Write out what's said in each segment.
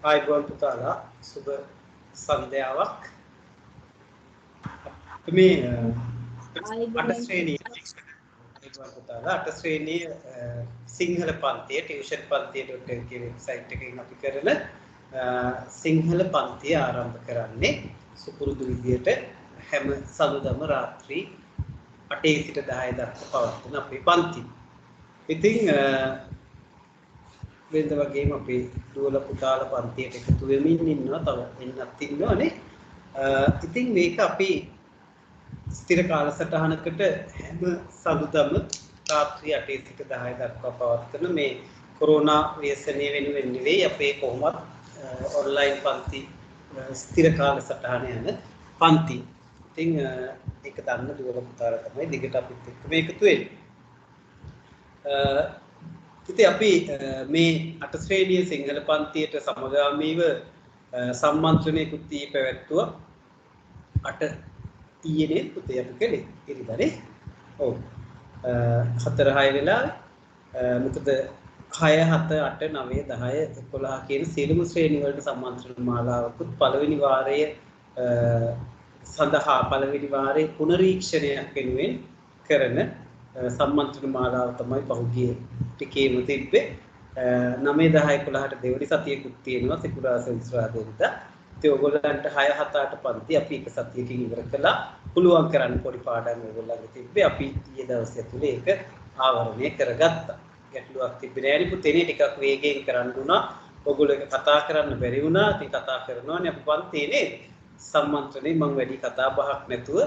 ආයිබෝන් පුතාලා සුබ සන්ධ්‍යාවක් මේ අට ශ්‍රේණියේ පුතාලා අට ශ්‍රේණියේ සිංහල පන්තිය ටියුෂන් පන්තිය.lk වෙබ්සයිට් එකකින් අපි කරන සිංහල පන්තිය ආරම්භ කරන්නේ සුපුරුදු විදියට හැම සඳුදාම රාත්‍රී 8 සිට 10 දක්වා පවත්වන අපේ පන්තිය. ඉතින් වෙනද වගේම අපි දුවල පුතාලා පන්තියට එකතු වෙමින් ඉන්නවා තව එන්නත් ඉන්නවනේ. ඉතින් මේක අපි ස්ථිර කාලසටහනකට හැම සඳුදාම රාත්‍රී 8 සිට 10 දක්වා පවත්වන මේ කොරෝනා ව්‍යසනය වෙනුවෙන් නෙවෙයි අපේ කොහොමත් ඔන්ලයින් පන්ති ස්ථිර කාලසටහන යන පන්ති. ඉතින් ඒක දන්න දුවල පුතාලා තමයි දිගට අපිත් එක්ක මේකතු වෙන්නේ. ඉතින් අපි මේ අට ශ්‍රේණියේ සිංහල පන්තියට සමගාමීව සම්මන්ත්‍රණයකුත් පැවැත්තුවා. අට ඊයේ පුතේ අපි කළේ ඉරිදානේ. ඔව්. 4-6 වෙලා මොකද 6 7 8 9 10 11 කියන සියලුම ශ්‍රේණි වලට සම්මන්ත්‍රණ මාලාවකුත් පළවෙනි වාරයේ සඳහා පළවෙනි වාරයේ පුනරීක්ෂණයක් වෙනුවෙන් කරන සම්මන්ත්‍රණ මාලාව තමයි පහුගිය ටිකේම තිබ්බේ. 9 10 11ට දෙවනි සතියකුත් තියෙනවා සිකුරාදා සෙන්සුරාදා. ඉතින් ඔයගොල්ලන්ට 6 7 8 පන්ති අපි එක සතියකින් ඉවර කළා. පුළුවන් කරන්න පොඩි පාඩම් ඔයගොල්ලන්ගේ තිබ්බේ. අපි ඊයේ දවසේ ඇතුලේ ඒක ආවරණය කරගත්තා. ගැටලුවක් තිබ්බේ නෑනේ පුතේනේ ටිකක් වේගයෙන් කරන්න උනා. ඔයගොල්ලෝ එක කතා කරන්න බැරි වුණා. ඉතින් කතා කරනවානේ අපි පන්තියේ නේද? සම්මන්ත්‍රණේ මම වැඩි කතා බහක් නැතුව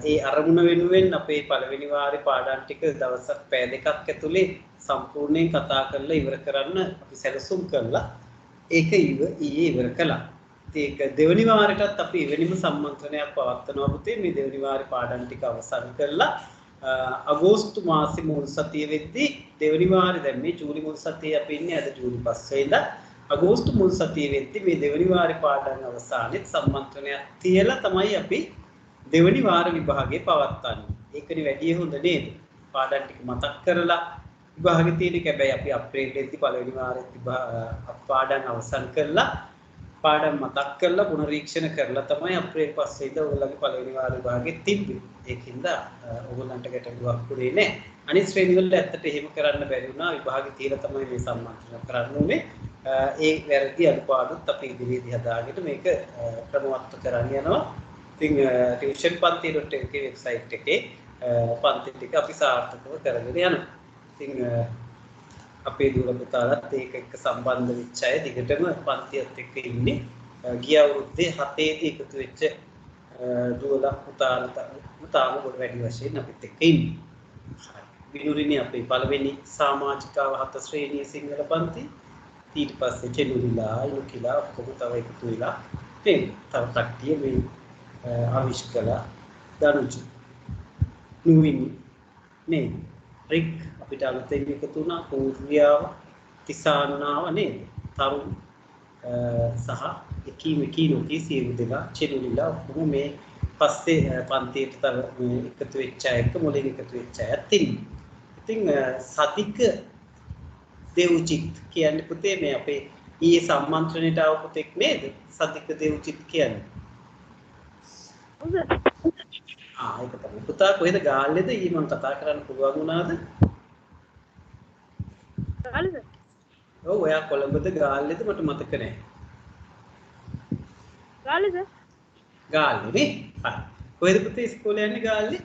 ඒ අරමුණ වෙනුවෙන් අපේ පළවෙනි වාරේ පාඩම් ටික දවසක් පැය දෙකක් ඇතුලේ සම්පූර්ණයෙන් කතා කරලා ඉවර කරන්න අපි සැලසුම් කළා. ඒක ඊයේ ඉවර කළා. ඒක දෙවනි වාරයටත් අපි එවැනිම සම්මන්ත්‍රණයක් පවත්වනවා පුතේ. මේ දෙවනි වාරේ පාඩම් ටික අවසන් කරලා අගෝස්තු මාසේ මුල් සතිය වෙද්දී දෙවනි වාරේ දැන් මේ ජූලි මුල් සතියේ අපි ඉන්නේ අද ජූලි 5 වෙනිදා. අගෝස්තු මුල් සතිය වෙද්දී මේ දෙවනි වාරේ පාඩම් අවසානයේ සම්මන්ත්‍රණයක් තියලා තමයි අපි දෙවනි වාර විභාගේ පවත්වන්නේ. ඒකනේ වැඩි හොඳ නේද? පාඩම් ටික මතක් කරලා විභාගෙ තියෙන හැබැයි අපි අප්‍රේල්ෙද්දී පළවෙනි වාරෙත් පාඩම් අවසන් කරලා පාඩම් මතක් කරලා පුනරීක්ෂණ කරලා තමයි අප්‍රේල් 5 වෙනිදා ඔයගොල්ලන්ගේ පළවෙනි වාර විභාගෙ තිබ්බේ. ඒකින්ද ඔයගොල්ලන්ට ගැටලුවක් පුරේ නැහැ. අනිත් ශ්‍රේණි වලට ඇත්තට එහෙම කරන්න බැරි වුණා. විභාගෙ තියලා තමයි මේ සම්මන්ත්‍රණ කරන්න ඕනේ. ඒ වැරදි අඩුපාඩුත් අපි ඉදිරියේදී හදාගෙන මේක ක්‍රමවත් කරන්න යනවා. ඉතින් ටියුෂන් පන්ති.lk වෙබ්සයිට් එකේ පන්ති ටික අපි සාර්ථකව කරගෙන යනවා. ඉතින් අපේ දුර පුතාලත් ඒක එක්ක සම්බන්ධ වෙච්ච අය දිගටම පන්තියත් එක්ක ඉන්නේ. ගිය අවුරුද්දේ 7 දී එකතු වෙච්ච දුවලා පුතාලට තාම පොඩි වැඩි වශයෙන් අපිත් එක්ක ඉන්නේ. විනුරිනේ අපේ පළවෙනි සමාජිකාව 7 ශ්‍රේණියේ සිංහල පන්ති. ඊට පස්සේ චෙලුරිලා ඉනුකිලා ඔක්කොම තව එකතු වෙලා තව කට්ටිය මේ අවිෂ්කලා දනුචි නුවිනි නේ රික් අපිට අලුතෙන් එකතු වුණා පූර්වියාව තිසාන්නාව නේද තරුණ සහ එකී නොකී සියලු දෙනා චෙලුරිලා ඔක්කොම මේ පස්සේ පන්තියට තව එකතු වෙච්ච අය එක්ක මුලින් එකතු වෙච්ච අයත් ඉන්නේ. ඉතින් සතික දේවචිත් කියන්නේ පුතේ මේ අපේ ඊයේ සම්මන්ත්‍රණයට ආව පුතෙක් නේද? සතික දේවචිත් කියන්නේ. ඒක තමයි. පුතා කොහෙද ගාල්ලේද ඊයේ මම කතා කරන්න පුළුවන් වුණාද? ගාල්ලේද? ඔව් ඔයා කොළඹද ගාල්ලේද මට මතක නැහැ. ගාල්ලේද? ගාල්ලේ නේ. හරි. කොහෙද පුතේ ඉස්කෝලේ යන්නේ ගාල්ලේ?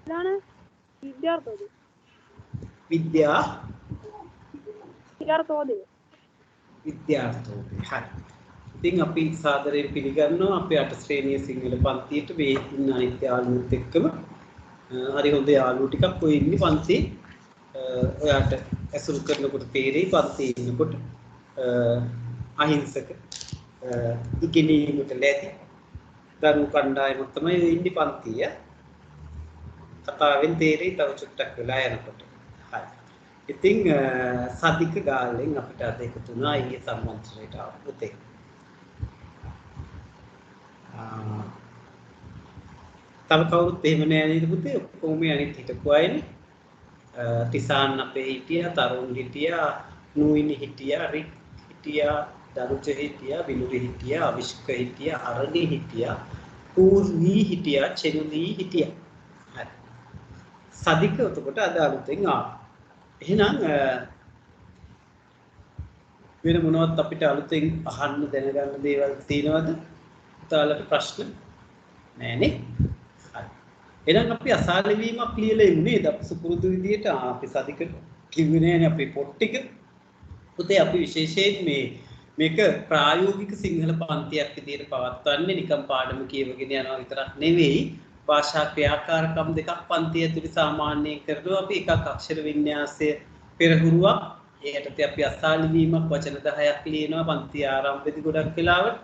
ලාන විද්‍යාර්ථෝදේ. විද්‍යාර්ථෝදේ. හරි. ඉතින් අපි සාදරයෙන් පිළිගන්නවා අපේ අට ශ්‍රේණියේ සිංහල පන්තියට මේ ඉන්න අනිත් යාළුවොත් එක්කම හරි හොඳ යාළුවෝ ටිකක් ඔය ඉන්නේ පන්තියේ ඔයාට ඇසුරු කරනකොට තේරෙයි පන්තියේ ඉන්නකොට අහිංසක ඉගෙනීමට ලැබි දරු කණ්ඩායමක් තමයි ඉන්නේ පන්තිය. කතාවෙන් තේරෙයි තව චුට්ටක් වෙලා යනකොට. හරි. ඉතින් සදික ගාල්ලෙන් අපිට අද එකතු වුණා ඊයේ සම්මන්ත්‍රණයට ආව පුතේ. තව කවුරුත් එහෙම නෑ නේද පුතේ? ඔක්කොම මේ අනිත් හිටපු අයනේ. තිසාන් අපේ හිටියා, තරුණ හිටියා, නූයිනි හිටියා, රික් හිටියා, දරුච හිටියා, විලුරි හිටියා, අවිෂ්ක හිටියා, අරණි හිටියා, පූර්වී හිටියා, චෙනුලී හිටියා. හරි. සදික එතකොට අද අලුතෙන් ආවා. එහෙනම් වෙන මොනවත් අපිට අලුතෙන් අහන්න දැනගන්න දේවල් තියෙනවද? උතාලට ප්‍රශ්න නෑනේ. හරි. එහෙනම් අපි අසාලි වීමක් ලියලා ඉන්නේ නේද? අපි සුපුරුදු විදියට අපි සදික කිව්වේ නෑනේ අපේ පොත් ටික. පුතේ අපි විශේෂයෙන් මේක ප්‍රායෝගික සිංහල පන්තියක් විදියට පවත්වන්නේ නිකම් පාඩම කියවගෙන යනවා විතරක් නෙවෙයි. භාෂා ක්‍රියාකාරකම් දෙකක් පන්තිය ඇතුළේ සාමාන්‍යයෙන් කරනවා. අපි එකක් අක්ෂර වින්‍යාසය පෙරහුරුවක්. ඒකට අපි අසාලි වීමක් වචන 10ක් ලියනවා පන්ති ආරම්භයේදී ගොඩක් වෙලාවට.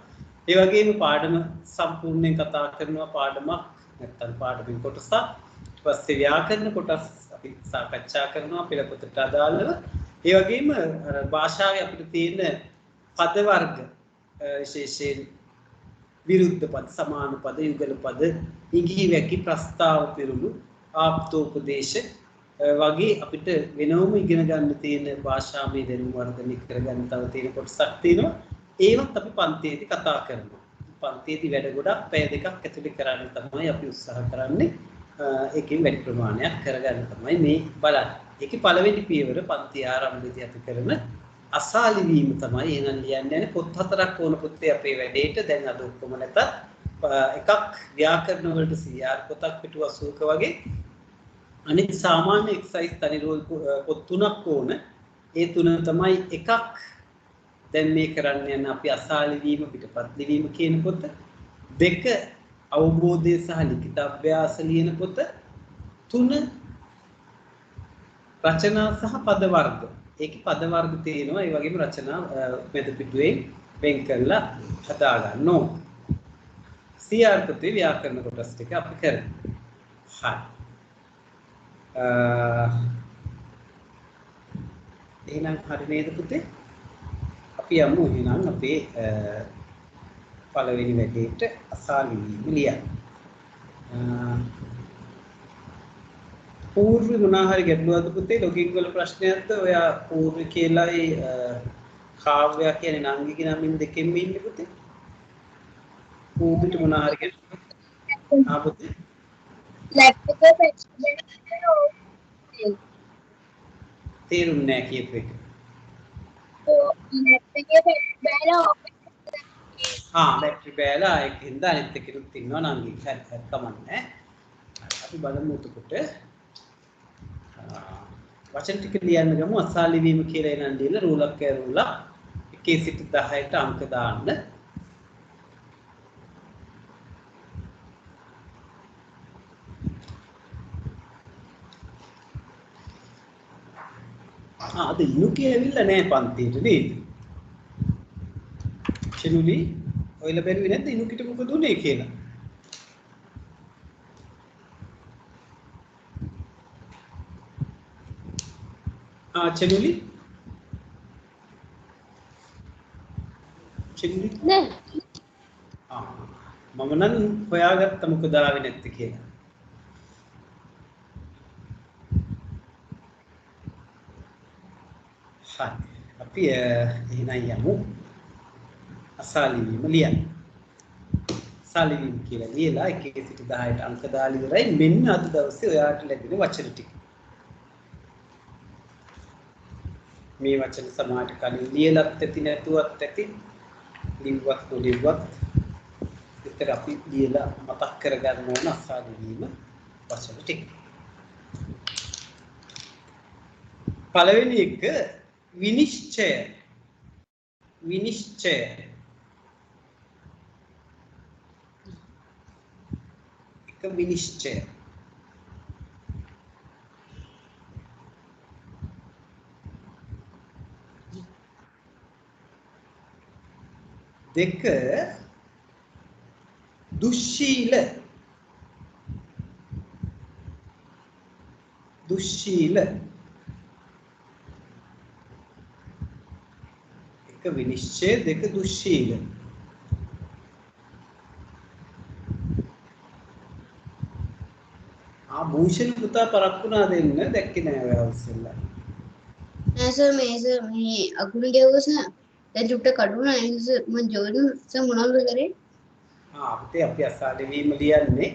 ඒ වගේම පාඩම සම්පූර්ණයෙන් කතා කරනවා පාඩමක් නැත්නම් පාඩමින් කොටසක්. ඊට පස්සේ ව්‍යාකරණ කොටස් අපි සාකච්ඡා කරනවා පෙළපොතට අදාළව. ඒ වගේම භාෂාවේ අපිට තියෙන පද වර්ග විශේෂයෙන් විරුද්ධ පද, සමාන පද, යුගල පද, ඉඟි වැකි, ප්‍රස්තාව පෙරළු, ආප්තෝපදේශ වගේ අපිට වෙනවම ඉගෙන ගන්න තියෙන භාෂාවේ දැනුම වර්ධනය කරගන්න තව තියෙන කොටසක් තියෙනවා. ඒවත් අපි පන්තියේදී කතා කරනවා. පන්තියේදී වැඩ ගොඩක් පැය දෙකක් ඇතුළේ කරන්න තමයි අපි උත්සාහ කරන්නේ. ඒකෙන් වැඩි ප්‍රමාණයක් කරගන්න තමයි මේ බලන්නේ. ඒකේ පළවෙනි පියවර පන්ති ආරම්භයේදී අපි කරන අසාලි වීම තමයි. එහෙනම් ලියන්නේ පොත් හතරක් ඕන පුතේ අපේ වැඩේට. දැන් අද ඔක්කොම නැතත් එකක් ව්‍යාකරණ වලට CR පොතක් පිටු 80ක වගේ. අනිත් සාමාන්‍ය එක්සයිස් තනි රෝල් පොත් තුනක් ඕන. ඒ තුන තමයි එකක් දැන් මේ කරන්න යන අපි අසාලි වීම පිටපත් ලිවීම කියන පොත. දෙක අවබෝධය සහ ලිඛිත අභ්‍යාස ලියන පොත. තුන රචනා සහ පද වර්ග. ඒකේ පද වර්ග තියෙනවා. ඒ වගේම රචනා මෙද පිටුවෙන් වෙන් කරලා හදා ගන්න ඕන. CR පොතේ ව්‍යාකරණ කොටස් ටික අපි කරමු. හරි. එහෙනම් හරි නේද පුතේ? අපි යමු එහෙනම් අපේ පළවෙනි වැඩේට අසාලි වීම ලියන්න. පූර්ව මොනවා හරි ගැටලුවක්ද පුතේ? ලොගින් වල ප්‍රශ්නයක්ද? ඔයා පූර්ව කියලායි කාව්‍ය කියන්නේ නංගිගේ නමින් දෙකෙන්ම ඉන්නේ පුතේ. පූර්වට මොනවා හරි ගැටලුවක් ආ පුතේ? ලැප්ටොප් එක තේරුන්නේ නැහැ කියපු එක. බැටරි බෑලා ඒකින්ද අනිත් එකෙත් ඉන්නවා නංගි. හරි කමන්නේ. අපි බලමු එතකොට. වචන ටික ලියන්න ගමු. අසාලි වීම කියලා එනන් දීලා රූලක් ඇරුණා 1 සිට 10ට අංක දාන්න. අද ඉනුකේ ඇවිල්ලා නැහැ පන්තියට නේද? චෙනුලි ඔයලා බැලුවේ නැද්ද ඉනුකිට මොකද උනේ කියලා? චෙනුලි නෑ. මම නම් හොයාගත්ත මොකද ආවේ නැත්තේ කියලා. හරි. අපි එහෙනම් යමු. අසාලි වීම ලියන්න. අසාලි වීම කියලා ලියලා 1 සිට 10ට අංක දාලා ඉවරයි. මෙන්න අද දවසේ ඔයාට ලැබෙන වචන ටික. මේ වචන සමාජ කලින් ලියලත් ඇති නැතුවත් ඇති. ලිව්වත් නොලිව්වත් විතර අපි ලියලා මතක් කරගන්න ඕන අසාලි වීම වචන ටික. පළවෙනි එක විනිශ්චය. විනිශ්චය. එක විනිශ්චය. දෙක දුස්සීල. දුස්සීල. විනිශ්චය දෙක දුස්සීල. භූෂණ පුතා පරක්කුණා දෙන්න දැක්කේ නෑ ඔයා ඉස්සෙල්ලා. නෑ සර් මේ අකුරු ගැව්වා සර්. දැන් චුට්ට කඩුනා මම ජෝර්ඩන් මොනවද කරේ? අපිට අපි අසාලේ වීම ලියන්නේ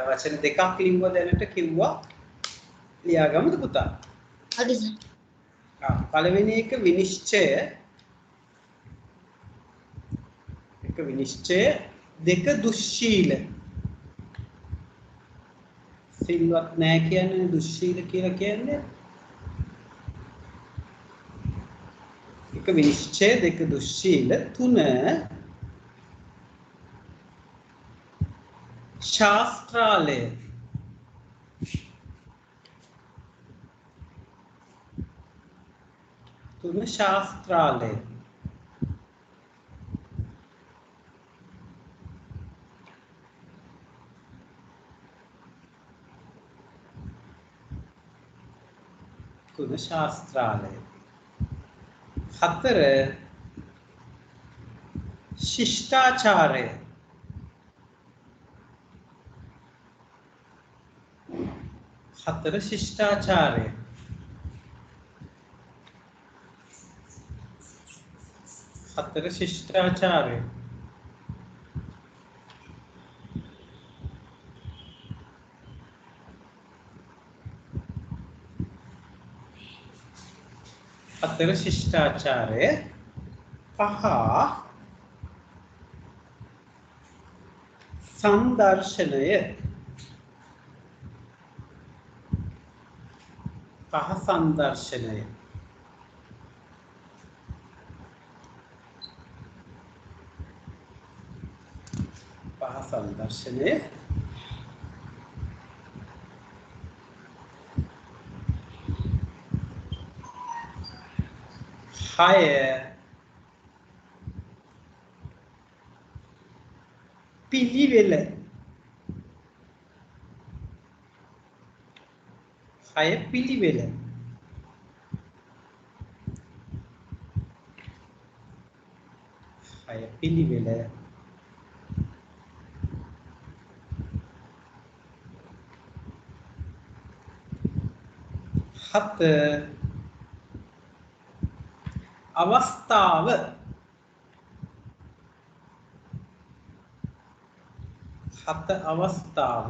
වචන දෙකක් ලිව්ව දැනට කිව්වා ලියාගමුද පුතා? හරි සර්. පළවෙනි එක විනිශ්චය, දෙක දුස්සීල. සිල්වත් නෑ කියන්නේ දුස්සීල කියලා කියන්නේ. එක විනිශ්චය, දෙක දුස්සීල, තුන ශාස්ත්‍රාලය. තුන ශාස්ත්‍රාලය. තුන ශාස්ත්‍රාලය. හතර ශිෂ්ටාචාරය. හතර ශිෂ්ටාචාරය. හතර ශිෂ්ටාචාරය. හතර ශිෂ්ටාචාරය. පහ සංදර්ශනය. පහ සංදර්ශනය. පහ සංදර්ශනය. හය පිළිවෙල. හය පිළිවෙල. හය පිළිවෙල. හත අවස්ථාව. හත අවස්ථාව.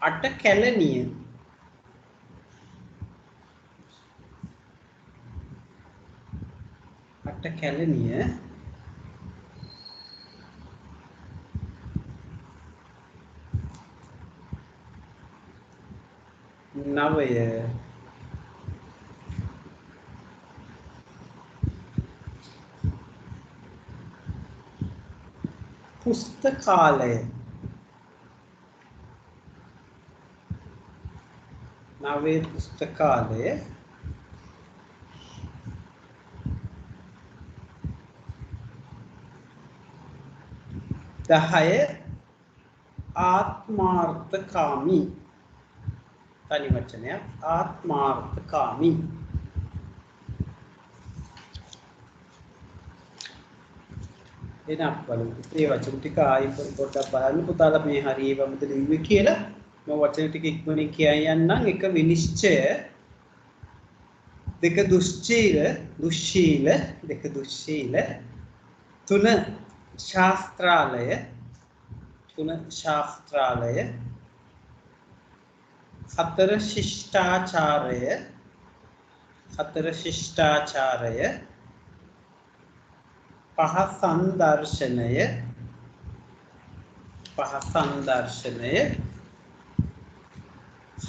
අට කැලණිය. අට කැලණිය. නවය පුස්තකාලය. නවයේ පුස්තකාලය. 10 ආත්මාර්ථකාමී. තනි වචනයක් ආත්මාර්ථකාමී. එනක් බලමු. මේ වචන ටික ආයි පොඩ්ඩක් බලන්න පුතාලා මේ හරියවමද ලිව්වේ කියලා. මම වචන ටික ඉක්මනින් කියන් යන්නම්. එක විනිශ්චය, දෙක දුස්සීල, දෙක දුස්සීල, තුන ශාස්ත්‍රාලය, හතර ශිෂ්ටාචාරය, පහ සංදර්ශනය,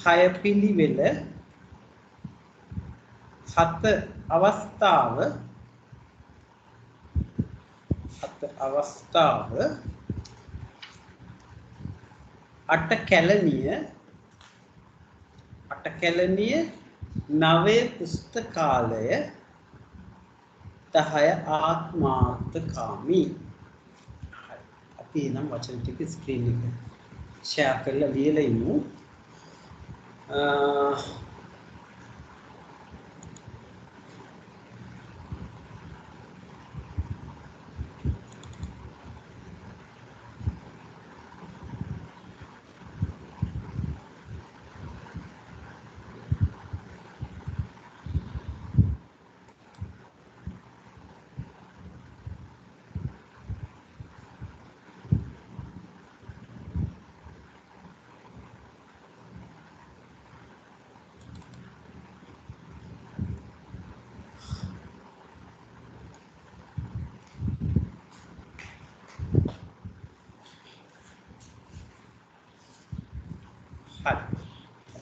හය පිළිවෙල, හත අවස්ථාව, අට කැලණිය, නවය පුස්තකාලය, 10 ආත්මාර්ථකාමී. අපි නම් වචන ටික ස්ක්‍රීන් එක ෂෙයා කරලා ලියලා ඉමු.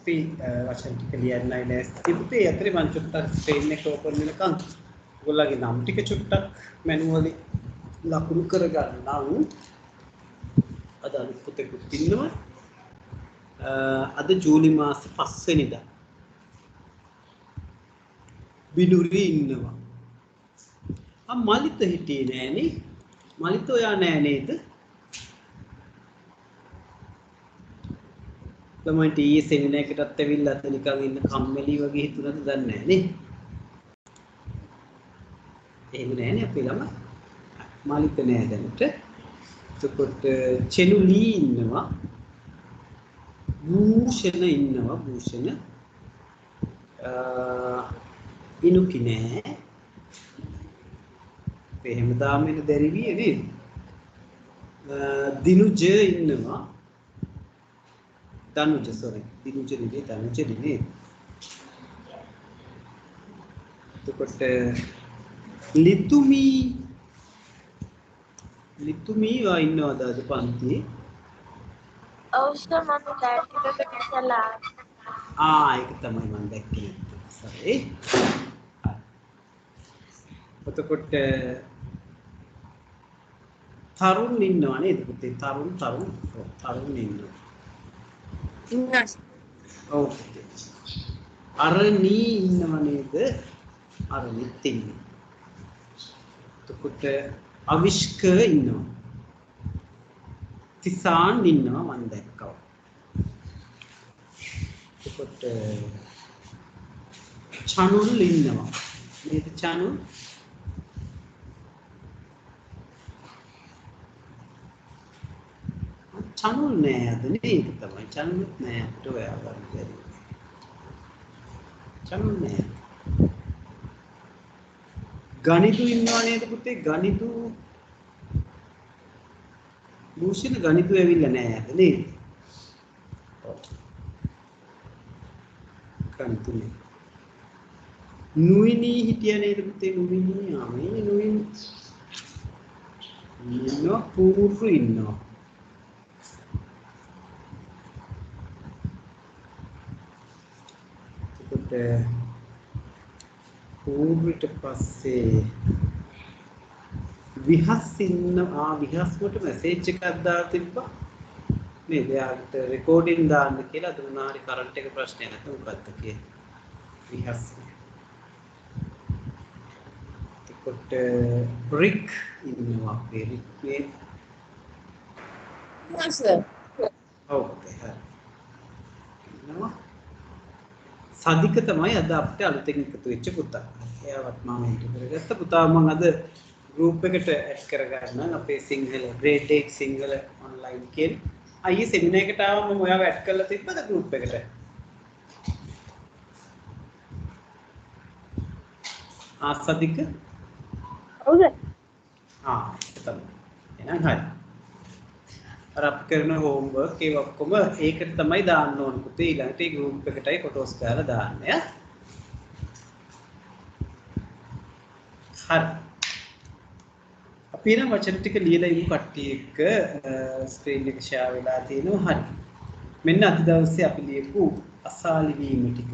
අපි වචන ටික ලියන්නයි ලෑස්ති තිබුණේ. ඒ අතරේ මම චුට්ටක් ස්ක්‍රීන් එක ඕපන් වෙනකන් ඔයගොල්ලන්ගේ නම් ටික චුට්ටක් මැනුවලි ලකුණු කරගන්නම්. අද අනිත් පුතෙකුත් ඉන්නවා. අද ජූලි මාසේ 5 වෙනිදා. බිනුරි ඉන්නවා. මලිත හිටියේ නෑනේ. මලිත ඔයා නෑ නේද? ළමයින්ට ඊයේ සෙමිනාර් එකටත් ඇවිල්ලා අත නිකන් ඉන්න කම්මැලි වගේ හිතුණාද දන්නේ නෑ නේ. එහෙම නෑනේ අපේ ළමයි. මලිත නෑ දැනට. එතකොට චෙනුලි ඉන්නවා. භූෂණ ඉන්නවා. භූෂණ ඉනුකි නෑ. එහෙම දාම වෙන දැරිවිය නේද? දිනුජ ඉන්නවා. දනුජ sorry. දිනුජ නෙවෙයි දනුජ නෙවෙයි. එතකොට ලිතුමි වා ඉන්නවද අද පන්තියේ? අවශ්‍ය මම ලෑට් එකකට ඉස්සලා ඒක තමයි මම දැක්කේ. sorry. එතකොට තරුණ ඉන්නවා නේද පුතේ? තරුණ ඉන්නවා. ඉන්නස් ඔව්. අරණී ඉන්නව නේද? අරණිත් ඉන්නවා. එතකොට අවිෂ්ක ඉන්නවා. තිසාන් ඉන්නවා මම දැක්කා. එතකොට චනුල් ඉන්නවා. නේද චනුල්? චනුල් නෑ අද නේද තමයි. චනුල් නෑ අපිට ඔයා ගන්න බැරි. චනුල් නෑ. ගණිතු ඉන්නවා නේද පුතේ? ගණිතු භූෂණ ගණිතු ඇවිල්ලා නෑ අද නේද? ගණිතු නෑ. නුයිනී හිටියා නේද පුතේ? නුයිනී මේ නුයින් ඉන්නවා. පූර්ව ඉන්නවා. පූර්විට පස්සේ විහස් ඉන්න විහස්මට මැසේජ් එකක් දාලා තිබ්බා නේද? එයාට රෙකෝඩින් දාන්න කියලා දුන්නා. හරි කරන්ට් එක ප්‍රශ්නයක් නැත්නම් මොකක්ද කියන්නේ? විහස්. එතකොට රික් ඉන්නවා. රික් මේ සර් ඔව් හරි. ඉන්නවා. සාධික තමයි අද අපිට අලුතෙන් එකතු වෙච්ච පුතා. එයාවත් මම එන්ටර් කරගත්ත පුතා. මම අද ගෲප් එකට ඇඩ් කරගන්නම් අපේ සිංහල grade 8 සිංහල ඔන්ලයින් කියන. අයියේ සෙමිනාර් එකට ආවම මම ඔයාව ඇඩ් කරලා තිබ්බද ගෲප් එකට? සාධික? ඔව් සර්. තමයි. එහෙනම් හරි. අර අප කරන හෝම්වර්ක් ඒ ඔක්කොම ඒකට තමයි දාන්න ඕන පුතේ. ඊළඟට ඒ ගෲප් එකටයි ෆොටෝස් ගාලා දාන්න ඈ. හරි. අපි නම් වචන ටික ලියලා ඉමු කට්ටිය එක්ක. ස්ක්‍රීන් එක ෂෙයා වෙලා තියෙනවා. හරි. මෙන්න අද දවසේ අපි ලියපු අසාලි වීම ටික.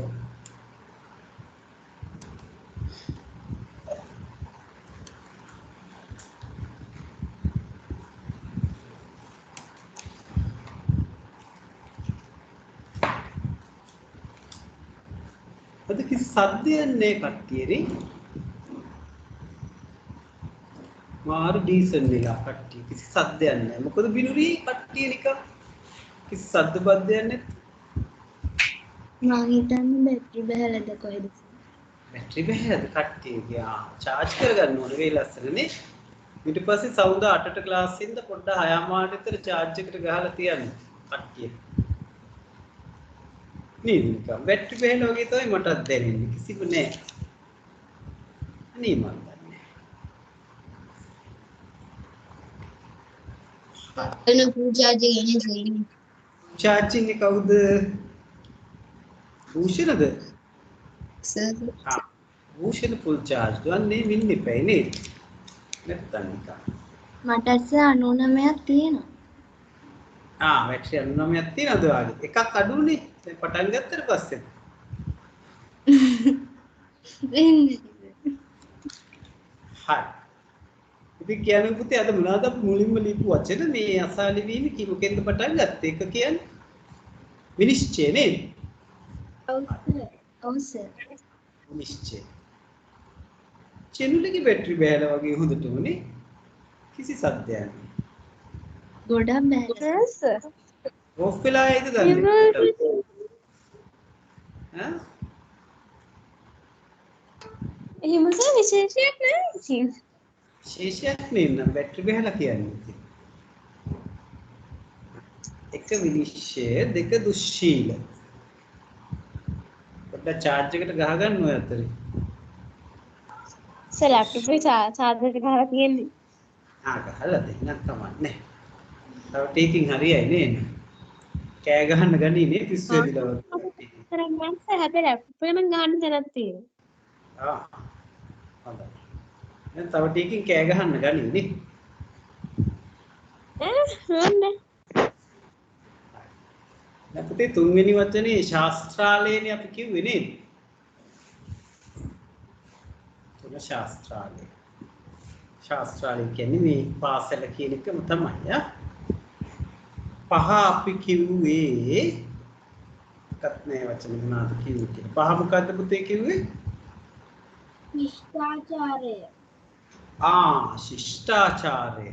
අද කිසි සද්දයක් නෑ කට්ටියනේ. මාර ඩීසන් වෙලා කට්ටිය. කිසි සද්දයක් නෑ. මොකද බිනුරි කට්ටිය නිකන් කිසි සද්ද බද්දයක් නැත්. මං හිතන්නේ බැටරි බහලද කොහෙද? බැටරි බෑද කට්ටියගේ? චාර්ජ් කරගන්න ඕනේ වෙයි ලස්සනනේ. ඊට පස්සේ සවුද 8ට ක්ලාස් ඉඳ පොඩ්ඩක් 6:00 විතර චාර්ජ් එකට ගහලා තියන්න කට්ටිය. නේද නිකන් බැටරි බෑන වගේ තමයි මටත් දැනෙන්නේ. කිසිම නෑ. අනේ මන් දන්නේ. එන පූජාජ ගෙනේ චාර්ජින් එක කවුද? භූෂණද? සර් භූෂණ ෆුල් චාර්ජ් ගන්නේ මින් ඉපයි නේද? නැත්තම් නිකන්. මට 99ක් තියෙනවා. බැටරි 99ක් තියෙනවද වාගේ? එකක් අඩුනේ. දැන් පටන් ගත්තට පස්සේ වෙන්නේ. හරි. ඉතින් කියන්නේ පුතේ අද මොනවද අපි මුලින්ම ලියපු වචන මේ අසාලි වීම මොකෙන්ද පටන් ගත්තේ? එක කියන්නේ විනිශ්චය නේද? ඔව් සර්. විනිශ්චය. චෙනුලගේ බැටරි බෑලා වගේ හොඳටම නේ. කිසි සද්දයක් නැහැ. ගොඩක් බැහැ. Yes, sir. ඕෆ් වෙලා ඇයිද දන්නේ? ඈ? එහෙම සර් විශේෂයක් නැහැ ඉතින්. විශේෂයක් නෙන්න බැටරි බෑලා කියන්නේ. එක විනිශ්චය දෙක දුස්සීල. පොඩ්ඩක් charge එකට ගහ ගන්න ඔය අතරේ. සර් ලැප්ටොප් එකේ charger එක ගහලා තියෙන්නේ. ගහලා දෙන්නත් කමන්නේ. තව ටිකකින් හරියයි නේද? කෑ ගහන්න ගනී නේ පිස්සු ඇදිලා වගේ. කරන්නේ සර් හැබැයි ලැප්ටොප් එක නම් ගහන්න දැනක් තියෙනවා. හොඳයි. දැන් තව ටිකකින් කෑ ගහන්න ගනී නේ. නෝන්නේ. දැන් පුතේ තුන්වෙනි වචනේ ශාස්ත්‍රාලයනේ අපි කිව්වේ නේද? තුන ශාස්ත්‍රාලය. ශාස්ත්‍රාලය කියන්නේ මේ පාසල කියන එකම තමයි ආ. පහ අපි කිව්වේ කත්නේ වචන මොනවාද කිව්වේ කියලා. පහ මොකද්ද පුතේ කිව්වේ? ශිෂ්ටාචාරය. ශිෂ්ටාචාරය.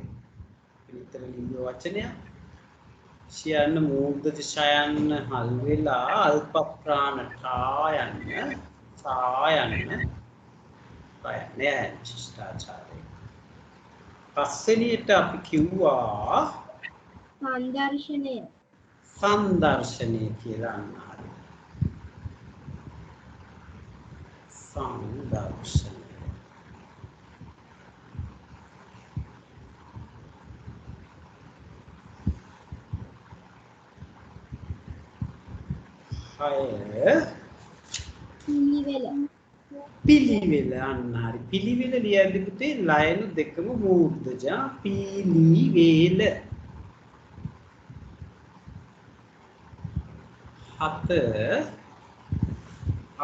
විතර ලියන වචනය. ශයන්න මූර්ධජ ශයන්න හල් වෙලා අල්ප ප්‍රාණ ඨායන්න සායන්න නෑ ශිෂ්ටාචාරය. පස්වෙනියට අපි කිව්වා සංදර්ශනය. සංදර්ශනය කියලා අන්නාරි. සංදර්ශනය. පිළිවෙල අන්න හරි. පිළිවෙල ලියන්නේ පුතේ ලයන දෙකම මූර්ධජ පිළිවෙල. 7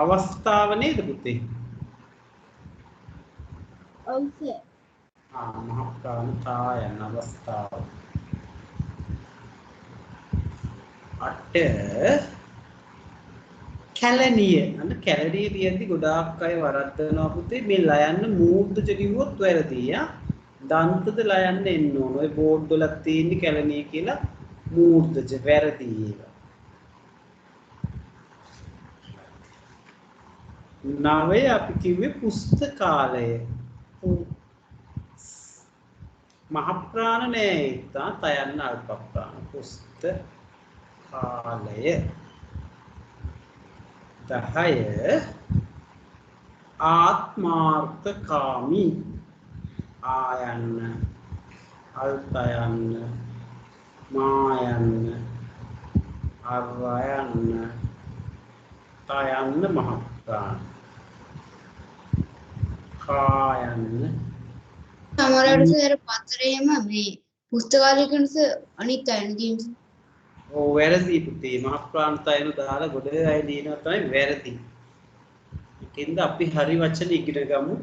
අවස්ථාව නේද පුතේ? ඔව් සර්. මහ ප්‍රාණතායන අවස්ථාව. 8 කැලණිය. අන්න කැලණිය ලියද්දි ගොඩාක් අය වරද්දනවා පුතේ මේ ලයන්න මූර්ධජ කිව්වොත් වැරදි යා. දන්තද ලයන්න එන්න ඕන. ඔය බෝඩ් වල තියෙන්නේ කැලණිය කියලා මූර්ධජ වැරදි ඒවා. 9 අපි කිව්වේ පුස්තකාලය. මහ ප්‍රාණ නෑ ඉතා තයන්න අල්ප ප්‍රාණ පුස්තකාලය. 10 ආත්මාර්ථකාමී ආයන්න අල්තයන්න මායන්න අර්වයන්න තයන්න මහ ප්‍රාණ කායන්න සමහරවිට සර් පත්තරේම මේ පුස්තකාලය කියනස අනිත් අයන ජීම්ස්. ඔව් වැරදි පුතේ මහ ප්‍රාණතයන දාලා ගොඩ අය දිනනවා තමයි වැරදි. ඒකින්ද අපි හරි වචන ඉගෙන ගමු.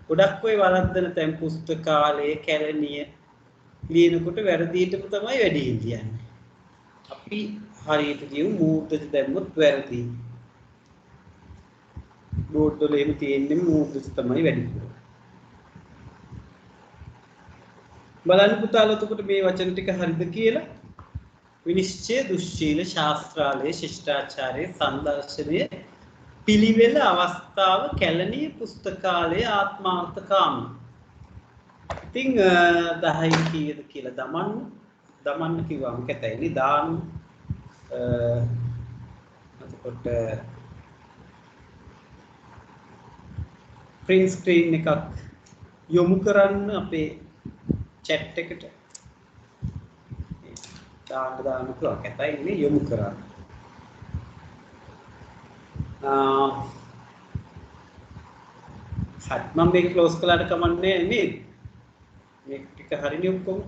ගොඩක් ඔය වරද්දන තැන් පුස්තකාලය කැලණිය ලියනකොට වැරදිටම තමයි වැඩි කියන්නේ. අපි හරියට කියමු මූර්ධජ දැම්මොත් වැරදි. බෝඩ් වල එහෙම තියෙන්නේ මූර්ධජ තමයි වැඩිපුර. බලන්න පුතාලා එතකොට මේ වචන ටික හරිද කියලා. විනිශ්චය, දුස්සීල, ශාස්ත්‍රාලය, ශිෂ්ටාචාරය, සංදර්ශනය, පිළිවෙල, අවස්ථාව, කැලණිය, පුස්තකාලය, ආත්මාර්ථකාමී. ඉතින් 10 කීයද කියලා දමන්න කිව්වම කැතයිනේ දාන්න. එතකොට print screen එකක් යොමු කරන්න අපේ chat එකට. දාන්න පුළුවන් කැතයිනේ යොමු කරන්න. හරි මම මේක ක්ලෝස් කළාට කමන්නේ නේද? මේක ටික හරිනේ ඔක්කොම.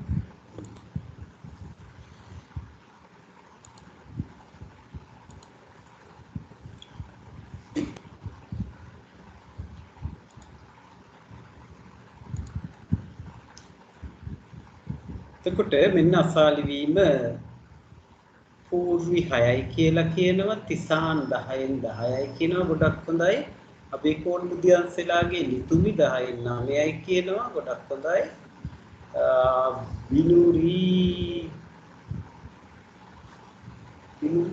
එතකොට මෙන්න අසාලි වීම පූර්වි 6යි කියලා කියනවා තිසාන් 10න් 10යි කියනවා ගොඩක් හොඳයි අබේකෝන් මුදියන්සලාගේ නිතුමි 10න් 9යි කියනවා ගොඩක් හොඳයි බිනුරි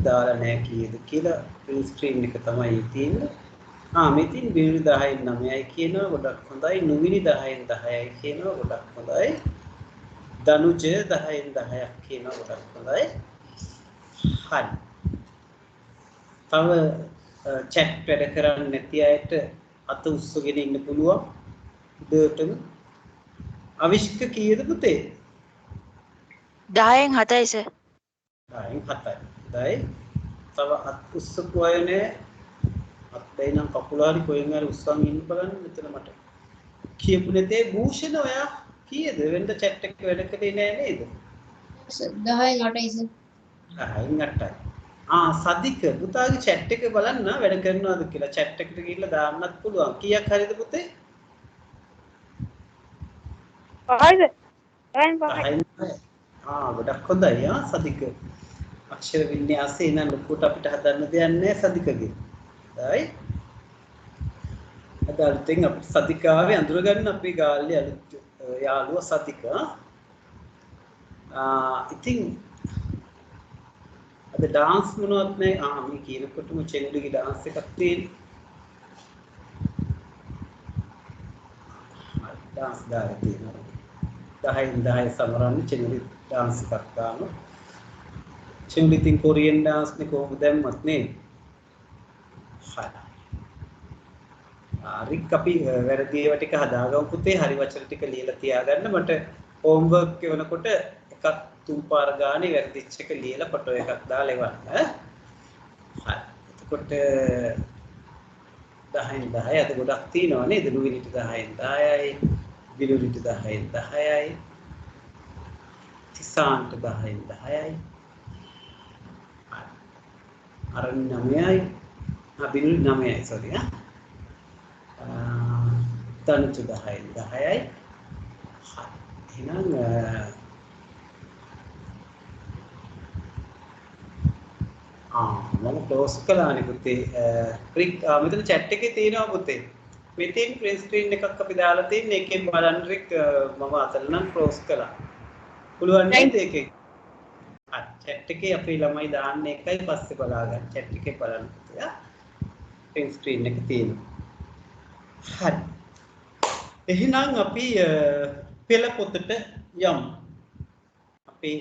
දාලා නැහැ කීයද කියලා ප්‍රින්ට් ස්ක්‍රීන් එක තමයි තියෙන්නේ මෙතින් බිනුරි 10න් 9යි කියනවා ගොඩක් හොඳයි නුවිනි 10න් 10යි කියනවා ගොඩක් හොඳයි දනුජ 10න් 10ක් කියනවා ගොඩක් හොඳයි හරි. තව chat වැඩ කරන්නේ නැති අයට අත උස්සගෙන ඉන්න පුළුවන්. උදේටම අවිෂ්ක කීයද පුතේ? 10න් 7යි සර්. 10න් 7යි. හොඳයි. තව අත් උස්සපු අය නෑ. අත්දැයි නම් කකුල හරි කොහෙන් හරි උස්සන් ඉන්න බලන්න මෙතන මට. කියපු නැතේ භූෂණ ඔයා කීයද? වෙනද chat එක වැඩ කරේ නෑ නේද? 10න් 8යි සර්. 10න් 8යි. සදික පුතාගේ chat එක බලන්න වැඩ කරනවද කියලා chat එකට ගිහිල්ලා දාන්නත් පුළුවන්. කීයක් හරිද පුතේ? 5යිද? 10න් 5යි. ගොඩක් හොඳයි සදික. අක්ෂර වින්‍යාසය නම් ලොකුට අපිට හදන්න දෙයක් නැහැ සදිකගේ. හොඳයි. අද අලුතෙන් අපිට සදිකාවේ අඳුර ගන්න අපේ ගාල්ලේ අලුත් යාළුවා සදික. ඉතින් අද ඩාන්ස් මොනවත් නැහැ. මේ කියනකොටම චෙන්ඩුගේ ඩාන්ස් එකක් තියෙනවා. ඩාන්ස් දාලා තියෙනවා. 10න් 10 සමරන්නේ චෙන්ඩු ඩාන්ස් එකක් දානවා. චෙන්ඩු ඉතින් කොරියන් ඩාන්ස් නේ කොහොමද දැම්මත් නේද? හරි. අපි වැරදි ඒවා ටික හදාගමු පුතේ. හරි වචන ටික ලියලා තියාගන්න. මට හෝම්වර්ක් කරනකොට එකක් තුන් පාර ගානේ වැරදිච්ච එක ලියලා ෆොටෝ එකක් දාලා එවන්න. හරි. එතකොට 10න් 10 අද ගොඩක් තියෙනවා නේද? නුවිලිට 10න් 10යි, බිලුරිට 10න් 10යි, තිසාන්ට 10න් 10යි. අරන් 9යි. බිලුරි 9යි sorry තනුච 10න් 10යි. එහෙනම් මම ක්ලෝස් කළානේ පුතේ. රික් මෙතන chat එකේ තියෙනවා පුතේ. මෙතෙන් print screen එකක් අපි දාලා තින්නේ. එකෙන් බලන්න රික් මම අතන නම් ක්ලෝස් කළා. පුළුවන් නේද ඒකේ? chat එකේ අපි ළමයි දාන්න එකයි පස්සේ බලා ගන්න. chat එකේ බලන්න පුතේ. print screen එක තියෙනවා. හරි. එහෙනම් අපි පෙළ පොතට යමු. අපේ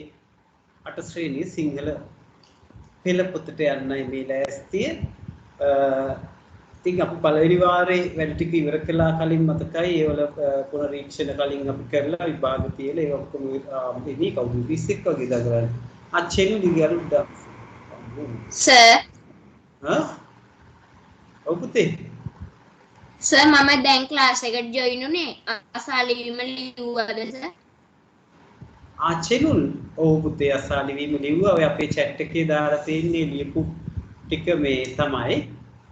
8 ශ්‍රේණියේ සිංහල පෙළ පොතට යන්නයි මේ ලෑස්තිය. ඉතින් අපි පළවෙනි වාරේ වැඩ ටික ඉවර කළා කලින් මතකයි. ඒවල පුනරීක්ෂණ කලින් අපි කරලා විභාග තියලා ඒ ඔක්කොම ඉනි කවුරු 20ක් වගේ දගරන්නේ. අච්චෙනු දිගරුද්දා. සර් ඔව් පුතේ. සර් මම දැන් ක්ලාස් එකට ජොයින් උනේ. අසාලි වීම ලිව්වද සර්? චෙනුල් ඔව් පුතේ අසාලි වීම ලිව්වා. ඔය අපේ chat එකේ දාලා තියෙන්නේ ලියපු ටික මේ තමයි.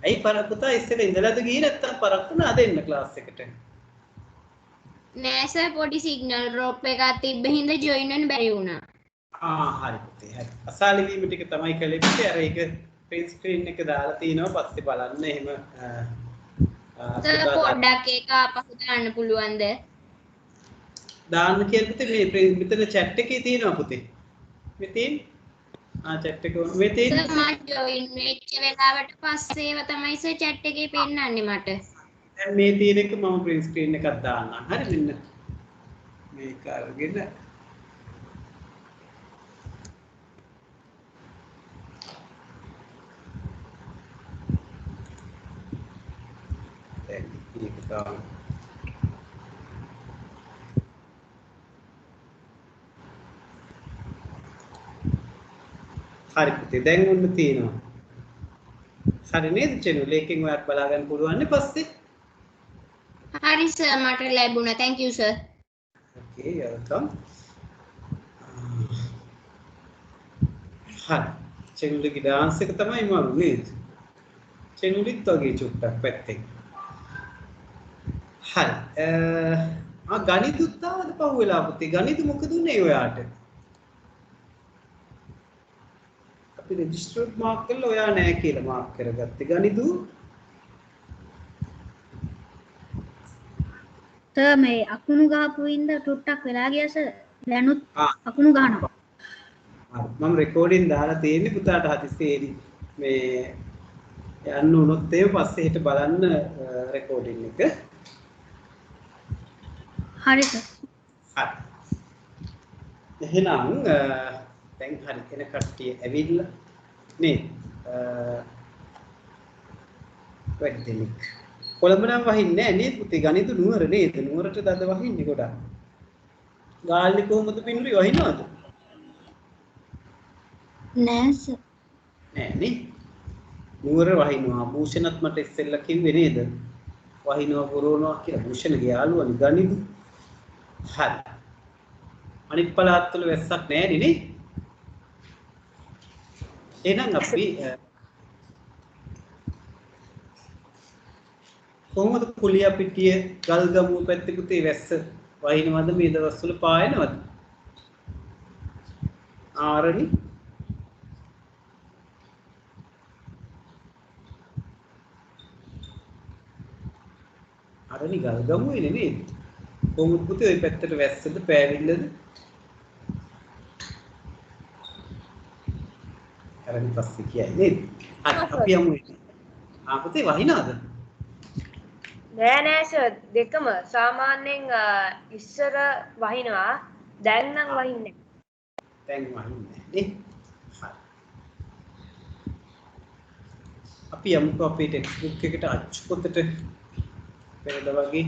ඇයි පුතා ඉස්සෙල්ලා ඉඳලාද ගියේ නැත්තම් පරක්කු වුණාද එන්න ක්ලාස් එකට? නෑ සර් පොඩි සිග්නල් ඩ්‍රොප් එකක් තිබ්බ හින්දා ජොයින් වෙන්න බැරි වුණා. හරි පුතේ හරි. අසාලි වීම ටික තමයි කළේ පුතේ. අර ඒක print screen එක දාලා තිනවා පස්සේ බලන්න එහෙම සර් පොඩ්ඩක් ඒක ආපහු දාන්න පුළුවන්ද? දාන්න කියන පුතේ මේ මෙතන chat එකේ තියෙනවා පුතේ. මෙතෙන් chat එක මෙතෙන් සර් මම ජොයින් වෙච්ච වෙලාවට පස්සේ ඒව තමයි සර් chat එකේ පෙන්නන්නේ මට. දැන් මේ තියෙන එක මම print screen එකක් දාන්නම්. හරි මෙන්න මේක අරගෙන දැන් මේක දාන්න. හරි පුතේ දැන් ඔන්න තියෙනවා. හරි නේද channel එකෙන් ඔයාලට බලා ගන්න පුළුවන් නේ පස්සේ. හරි සර් මට ලැබුණා. thank you sir. okay you're welcome. හරි channel එකේ dance එක තමයි මම නේද? channel එකත් වගේ චුට්ටක් පැත්තෙන්. හරි ගණිතුත් ආවද පහුවෙලා පුතේ ගණිත මොකද උනේ ඔයාට අපි රෙජිස්ටර්ඩ් මාක් කරලා ඔයා නෑ කියලා මාක් කරගත්තේ ගණිතු සර් මේ අකුණු ගහපු ඉඳ ටුට්ටක් වෙලා ගියා සර් දැනුත් අකුණු ගහනවා මම රෙකෝඩින් දාලා තියෙන්නේ පුතාට හදිස්සියේදී මේ යන්න උනොත් ඒ පස්සේ හිට බලන්න රෙකෝඩින් එක හරි සර් හරි එහෙනම් දැන් හරි එන කට්ටිය ඇවිල්ලා නේ වැඩි දෙනෙක් කොළඹ නම් වහින්නේ නැහැ නේද පුතේ ගණිත නුවර නේද නුවරට දද වහින්නේ ගොඩක් ගාල්ලි කොහොමද පින්නුරි වහිනවද නෑ සර් නෑ නේ නුවර වහිනවා භූෂණත් මට ඉස්සෙල්ලා කිව්වේ නේද වහිනවා පුරවනවා කියලා භූෂණගේ යාළුවනි ගණිත හරි අනිත් පළාත්වල වැස්සක් නැහැ නේ එහෙනම් අපි කොහොමද කුලියා පිටිය ගල්ගමුව පැත්තේ පුතේ වැස්ස වහිනවද මේ දවස්වල පායනවද ආරණි ආරණි ගල්ගමුවේ නෙමෙයි කොහොමද පුතේ ওই පැත්තට වැස්සද පෑවිල්ලද ආරණි පස්සේ කියයි නේද අපි යමු පුතේ වහිනවද නෑ සර් දෙකම සාමාන්‍යයෙන් ඉස්සර වහිනවා දැන් නම් වහින්නේ දැන් වහින්නේ නේ හරි අපි යමුකෝ අපේ ටෙක්ස්ට් බුක් එකට අච්චු පොතට පෙරද වගේ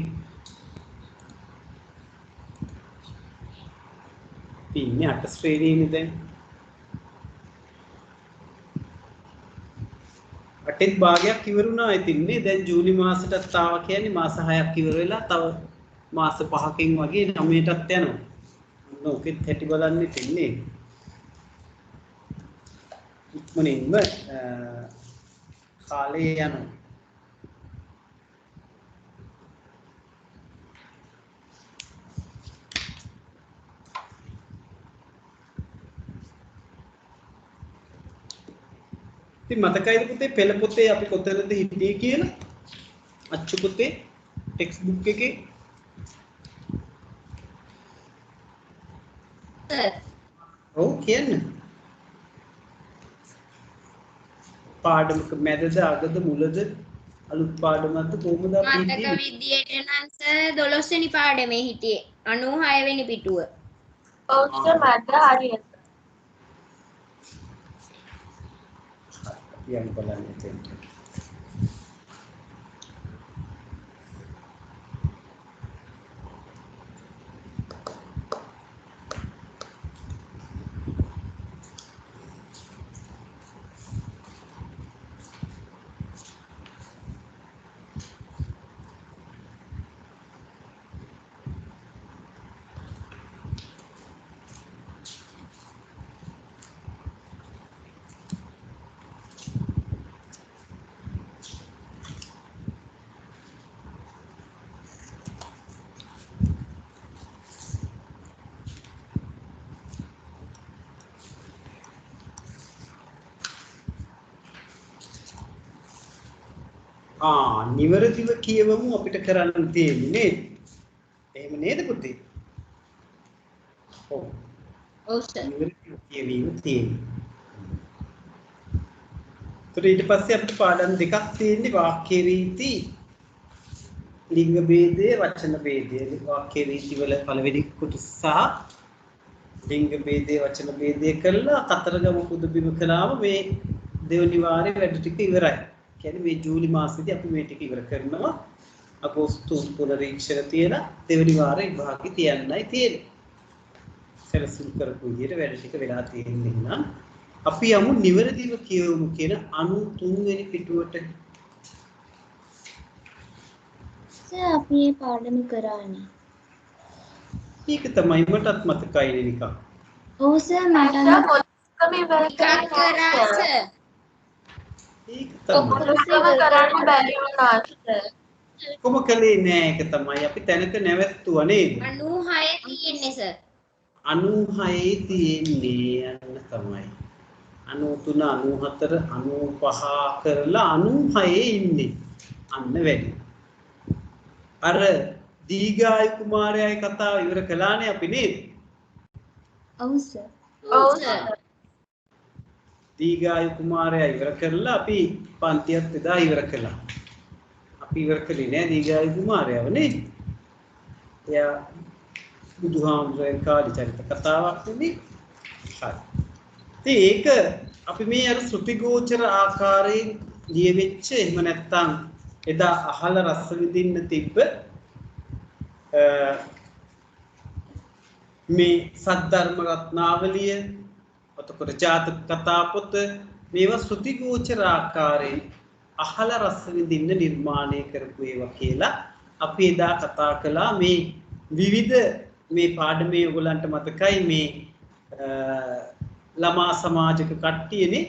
ඉන්නේ 8 ශ්‍රේණියේනේ දැන් අටෙත් භාගයක් ඉවරුණා ඉතින්නේ දැන් ජූලි මාසෙටත් ආවා කියන්නේ මාස 6ක් ඉවර වෙලා තව මාස 5කින් වගේ 9ටත් යනවා. ඔන්න ඔකෙත් හැටි බලන්නේ තින්නේ. ඉක්මනින්ම කාලේ යනවා. ඉතින් මතකයිද පුතේ පෙළ පොතේ අපි කොතනද හිටියේ කියලා? අච්චු පොතේ ටෙක්ස්ට් බුක් එකේ ඔව් කියන්න. පාඩමක මැදද අගද මුලද අලුත් පාඩමක්ද කොහොමද අපි මතක විදියට නම් සර් 12 වෙනි පාඩමේ හිටියේ 96 වෙනි පිටුව. ඔව් සර් මට හරියට යන්න බලන්න එතෙන්. නිවැරදිව කියවමු අපිට කරන්න තියෙන්නේ නේද? එහෙම නේද පුතේ? ඔව්. ඔව් සර්. නිවැරදිව කියවීම තියෙන්නේ. ඊට පස්සේ අපිට පාඩම් දෙකක් තියෙන්නේ වාක්‍ය රීති ලිංග ભેදය වචන ભેදය. වාක්‍ය රීති වල පළවෙනි කොටස සහ ලිංග ભેදය වචන ભેදය කළා කතරගම පුදුබිම කළාම මේ දෙවනි වාරේ වැඩ ටික ඉවරයි. කියන්නේ මේ ජූලි මාසෙදී අපි මේ ටික ඉවර කරනවා අගෝස්තු පුනරීක්ෂණ තියලා දෙවෙනි වාරේ විභාගෙ තියන්නයි තියෙන්නේ. සැලසුම් කරපු විදිහට වැඩ ටික වෙලා තියෙන්නේ නම් අපි යමු නිවැරදිව කියවමු කියන 93 වෙනි පිටුවට. සර් අපි මේ පාඩම කරානේ. ඒක තමයි මටත් මතකයි නිකන්. ඔව් සර් මට කරා සර්. ඒක තමයි. ඔක්කොම කරන්න බැරි වුණා සර්. කොම කලේ නෑ ඒක තමයි අපි තැනක නැවැත්තුවා නේද 96 තියෙන්නේ සර් 96 තියෙන්නේ යන්න තමයි 93 94 95 කරලා 96 ඉන්නේ අන්න වැඩි අර දීඝායු කුමාරයාගේ කතාව ඉවර කළානේ අපි නේද ඔව් සර් ඔව් සර් දීඝායු කුමාරයා ඉවර කරලා අපි පන්තියත් එදා ඉවර කළා අපි ඉවර කළේ නෑ දීඝායු කුමාරයාව නේද එයා බුදුහාමුදුරන් කාලේ චරිත කතාවක් නෙමෙයි හරි ඒක අපි මේ අර ශ්‍රුතිගෝචර ආකාරයෙන් ලියවෙච්ච එහෙම නැත්නම් එදා අහලා රස විඳින්න තිබ්බ මේ සද්ධර්ම රත්නාවලිය අතකොට ජාතක කතා පොත මේවා ශ්‍රුතිගෝචර ආකාරයෙන් අහලා රස විඳින්න නිර්මාණය කරපු ඒවා කියලා අපි එදා කතා කළා මේ විවිධ මේ පාඩමේ ඔයගලන්ට මතකයි මේ ළමා සමාජික කට්ටියනේ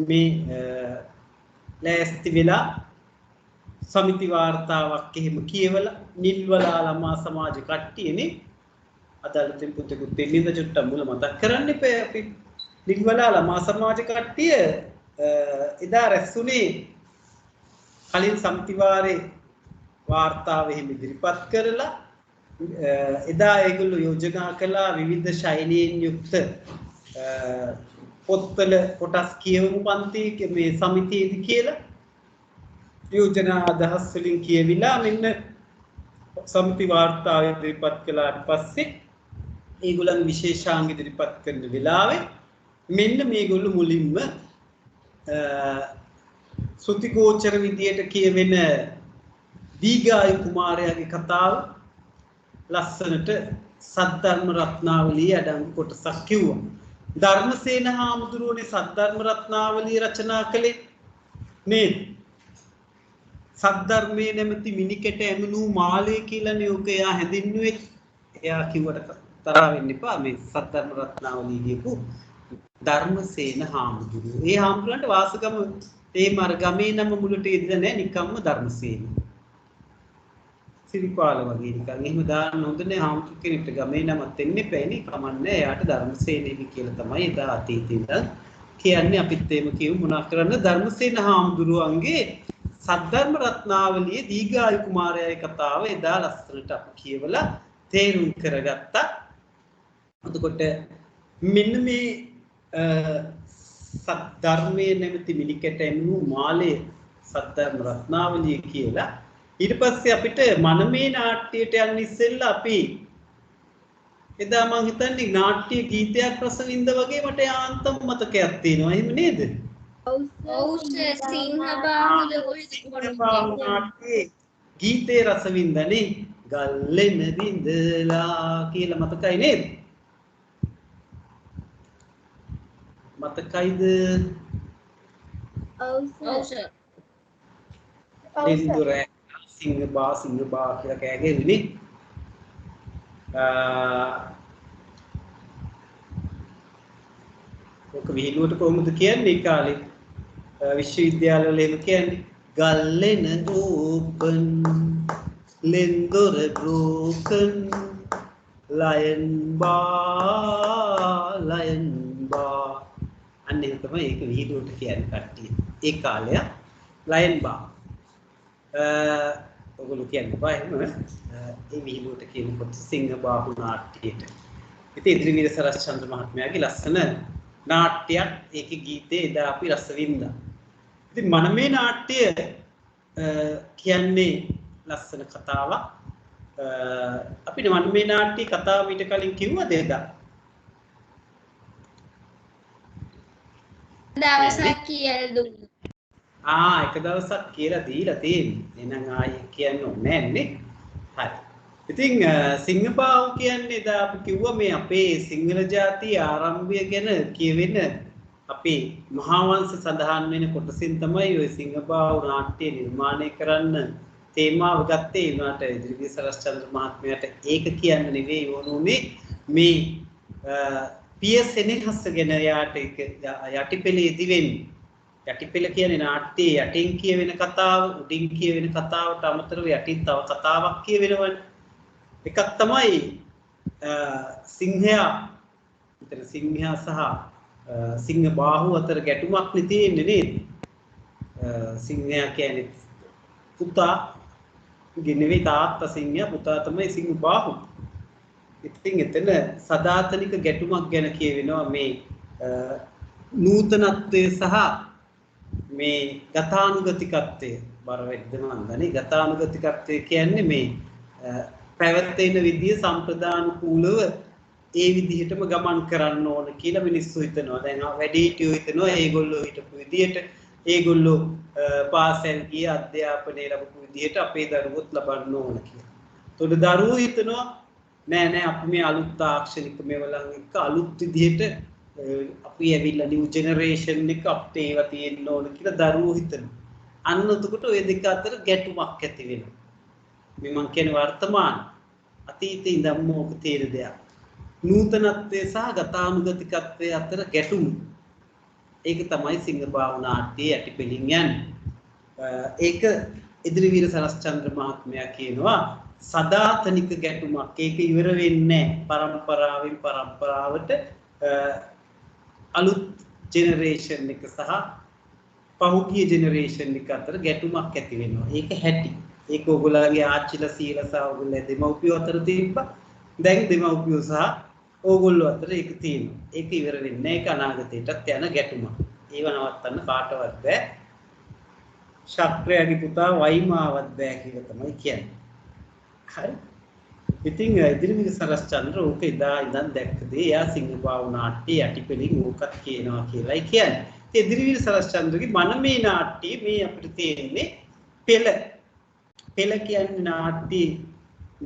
මේ ලෑස්ති වෙලා සමිති වාර්තාවක් එහෙම කියවලා නිල්වලා ළමා සමාජ කට්ටියනේ අදාළතින් පුතෙකුත් දෙන්නද චුට්ටක් මුල මතක් කරන්න එපා අපි නිල්වලා ළමා සමාජ කට්ටිය එදා රැස්ුනේ කලින් සමිති වාරේ වාර්තාව එහෙම ඉදිරිපත් කරලා එදා ඒගොල්ලෝ යෝජනා කළා විවිධ ශෛලීන් යුක්ත පොත්වල කොටස් කියවමු පන්ති මේ සමිතියේදී කියලා යෝජනා අදහස් වලින් කියවිලා මෙන්න සමිති වාර්තාව ඉදිරිපත් කළාට පස්සේ ඒගොල්ලන් විශේෂාංග ඉදිරිපත් කරන වෙලාවේ මෙන්න මේගොල්ලෝ මුලින්ම ශ්‍රුතිගෝචර විදියට කියවෙන දීඝායු කුමාරයාගේ කතාව ලස්සනට සද්ධර්ම රත්නාවලිය අඩංගු කොටසක් කිව්වා. ධර්මසේන හාමුදුරුවනේ සද්ධර්ම රත්නාවලිය රචනා කළේ නේද? සද්ධර්මයේ නැමැති මිනිකට ඇමුණු මාලය කියලානේ ඔක එයා හැඳින්නුවේ. එයා කිව්වට තරහ වෙන්න එපා මේ සද්ධර්ම රත්නාවලිය කියපු ධර්මසේන හාමුදුරුවෝ. ඒ හාමුදුරන්ට වාසගම ඒ මර ගමේ නම මුලට ඉඳලා නැහැ නිකම්ම ධර්මසේන. සිරිපාල වගේ නිකන් එහෙම දාන්න හොඳ නෑ හාමුදුරු කෙනෙක්ට ගමේ නමත් එන්න එපෑනේ කමන්නේ එයාට ධර්මසේනෙනි කියලා තමයි එදා අතීතේ ඉඳන් කියන්නේ අපිත් එහෙම කියමු මොනවා කරන්න ධර්මසේන හාමුදුරුවන්ගේ සද්ධර්ම රත්නාවලියේ දීඝායු කුමාරයාගේ කතාව එදා ලස්සනට අපි කියවලා තේරුම් කරගත්තා. එතකොට මෙන්න මේ සද්ධර්මයේ නැමැති මිනිකට එන්නු මාලේ සද්ධර්ම රත්නාවලිය කියලා ඊට පස්සේ අපිට මනමේ නාට්‍යයට යන්න ඉස්සෙල්ලා අපි එදා මං හිතන්නේ නාට්‍ය ගීතයක් රස විඳ වගේ මට යාන්තම් මතකයක් තියෙනවා. එහෙම නේද? ඔව් සර් සිංහබාහුල නාට්‍යයේ ගීතේ රස විඳනේ ගල්ලෙන විඳලා කියලා මතකයි නේද? මතකයිද? ඔව් සර් දෙන්දුරේ සිංහබා කියලා කෑගෙන්නේ ඔක විහිළුවට කොහොමද කියන්නේ කාලේ විශ්වවිද්‍යාලවල එහෙම කියන්නේ ගල්ලෙන ඕපන් ලෙන්දොර බ්‍රෝකන් ලයන් බා අන්න ඒක තමයි ඒක විහිළුවට කියන්නේ කට්ටිය ඒ කාලය ලයන් බා ඔගොල්ලෝ කියන්නේ බා එහෙම ඒ විහිළුවට කියනකොට සිංහබාහු නාට්‍යයට ඉතින් ඉදිරිවීර සරච්චන්ද්‍ර මහත්මයාගේ ලස්සන නාට්‍යයක් ඒකේ ගීතේ එදා අපි රස වින්දා. ඉතින් මනමේ නාට්‍ය කියන්නේ ලස්සන කතාවක්. අපිට මනමේ නාට්‍ය කතාව ඊට කලින් කිව්වද එදා? දවසක් කියලා දුන්නා. එක දවසක් කියලා දීලා තියෙන්නේ. එහෙනම් ආයේ කියන්න ඕනේ නෑනේ. හරි. ඉතින් සිංහබාහු කියන්නේ එදා අපි කිව්වා මේ අපේ සිංහල ජාතිය ආරම්භය ගැන කියවෙන අපේ මහා වංශ සඳහන් වෙන කොටසින් තමයි ওই සිංහබාහු නාට්‍ය නිර්මාණය කරන්න තේමාව ගත්තේ. ඒකට ඉදිරිවි සරච්චන්ද්‍ර මහත්මයාට ඒක කියන්න නෙවෙයි ඕනුනේ මේ පිය සෙනෙහස ගැන යාට ඒක යටිපෙළේදී වෙන්නේ. යටිපෙළ කියන්නේ නාට්‍යයේ යටින් කියවෙන කතාව උඩින් කියවෙන කතාවට අමතරව යටින් තව කතාවක් කියවෙනවනේ. එකක් තමයි සිංහයා විතර සිංහයා සහ සිංහ බාහුව අතර ගැටුමක් නේ තියෙන්නේ නේද? සිංහයා කියන්නේ පුතා ගෙනෙවි තාත්තා සිංහයා පුතා තමයි සිංහ බාහුව. ඉතින් එතන සදාතනික ගැටුමක් ගැන කියවෙනවා මේ නූතනත්වය සහ මේ ගතානුගතිකත්වය බර වෙද්ද මන් දන්නේ ගතානුගතිකත්වය කියන්නේ මේ පැවැත්වෙන විදිය සම්ප්‍රදානුකූලව ඒ විදිහටම ගමන් කරන්න ඕන කියලා මිනිස්සු හිතනවා. දැන් වැඩිහිටියෝ හිතනවා ඒගොල්ලෝ හිටපු විදියට ඒගොල්ලෝ පාසල් ගිය අධ්‍යාපනය ලැබපු විදියට අපේ දරුවොත් ලබන්න ඕන කියලා. ඒතකොට දරුවෝ හිතනවා නෑ අපි මේ අලුත් තාක්ෂණික මේවලන් එක්ක අලුත් විදියට අපි ඇවිල්ලා නිව් ජෙනරේෂන් එක අපිට ඒවා තියෙන්න ඕන කියලා දරුවෝ හිතනවා. අන්න එතකොට ওই දෙක අතර ගැටුමක් ඇති වෙනවා. මේ මං කියන්නේ වර්තමාන අතීතේ ඉඳන්ම ඔක තේර දෙයක්. නූතනත්වයේ සහ ගතානුගතිකත්වයේ අතර ගැටුම. ඒක තමයි සිංහ බාහුව නාට්‍යයේ යටිපෙළින් යන්නේ. ඒක ඉදිරිවීර සරස්චන්ද්‍ර මහත්මයා කියනවා සදාතනික ගැටුමක්. ඒක ඉවර වෙන්නේ පරම්පරාවෙන් පරම්පරාවට අලුත් ජෙනරේෂන් එක සහ පහුගිය ජෙනරේෂන් එක අතර ගැටුමක් ඇති වෙනවා. ඒක හැටි. ඒක ඕගොල්ලන්ගේ ආච්චිලා සීලා සහ ඕගොල්ලෝ දෙමව්පියෝ අතර තිබ්බා. දැන් දෙමව්පියෝ සහ ඕගොල්ලෝ අතර ඒක තියෙනවා. ඒක ඉවර වෙන්නේ ඒක අනාගතයටත් යන ගැටුමක්. ඒව නවත්තන්න කාටවත් බෑ. ශක්‍රයාගේ පුතා වයිමාවත් බෑ කියලා තමයි කියන්නේ. හරි. ඉතින් ඉදිරිවීර සරස්චන්ද්‍ර ඕක ඉදා ඉඳන් දැක්ක දේ එයා සිංහ බාහුව නාට්‍ය යටිපෙළින් ඕකත් කියනවා කියලායි කියන්නේ. ඉදිරිවීර සරස්චන්ද්‍රගේ මනමේ නාට්‍ය මේ අපිට තියෙන්නේ පෙළ. පෙළ කියන්නේ නාට්‍ය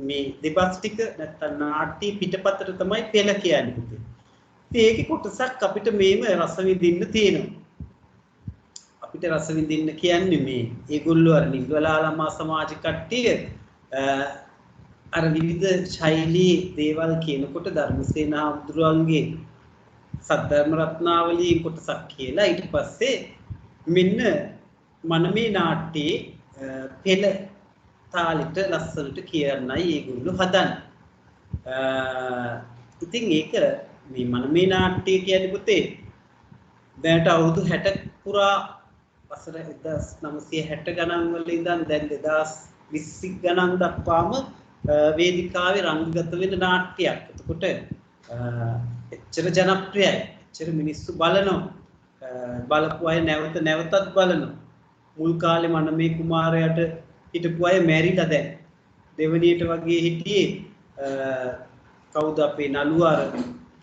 මේ දෙබස් ටික නැත්තම් නාට්‍ය පිටපතට තමයි පෙළ කියන්නේ පුතේ. ඉතින් ඒකේ කොටසක් අපිට මේව රස විඳින්න තියෙනවා. අපිට රස විඳින්න කියන්නේ මේ ඒගොල්ලෝ අර නිග්‍රලාලමා සමාජ කට්ටිය අර විවිධ ශෛලී දේවල් කියනකොට ධර්මසේන හාමුදුරුවන්ගේ සද්ධර්ම රත්නාවලියේ කොටසක් කියලා ඊට පස්සේ මෙන්න මනමේ නාට්‍යයේ පෙළ තාලෙට ලස්සනට කියන්නයි ඒගොල්ලෝ හදන්නේ. ඉතින් ඒක මේ මනමේ නාට්‍ය කියන්නේ පුතේ දැනට අවුරුදු 60 පුරා වසර 1960 ගණන් වල ඉඳන් දැන් 2020 ගණන් දක්වාම වේදිකාවේ රංගගත වෙන නාට්‍යයක්. එතකොට එච්චර ජනප්‍රියයි. එච්චර මිනිස්සු බලනවා. බලපු අය නැවත නැවතත් බලනවා. මුල් කාලේ මනමේ කුමාරයාට හිටපු අය මැරිලා දැන්. දෙවනියට වගේ හිටියේ කවුද අපේ නළුවා අර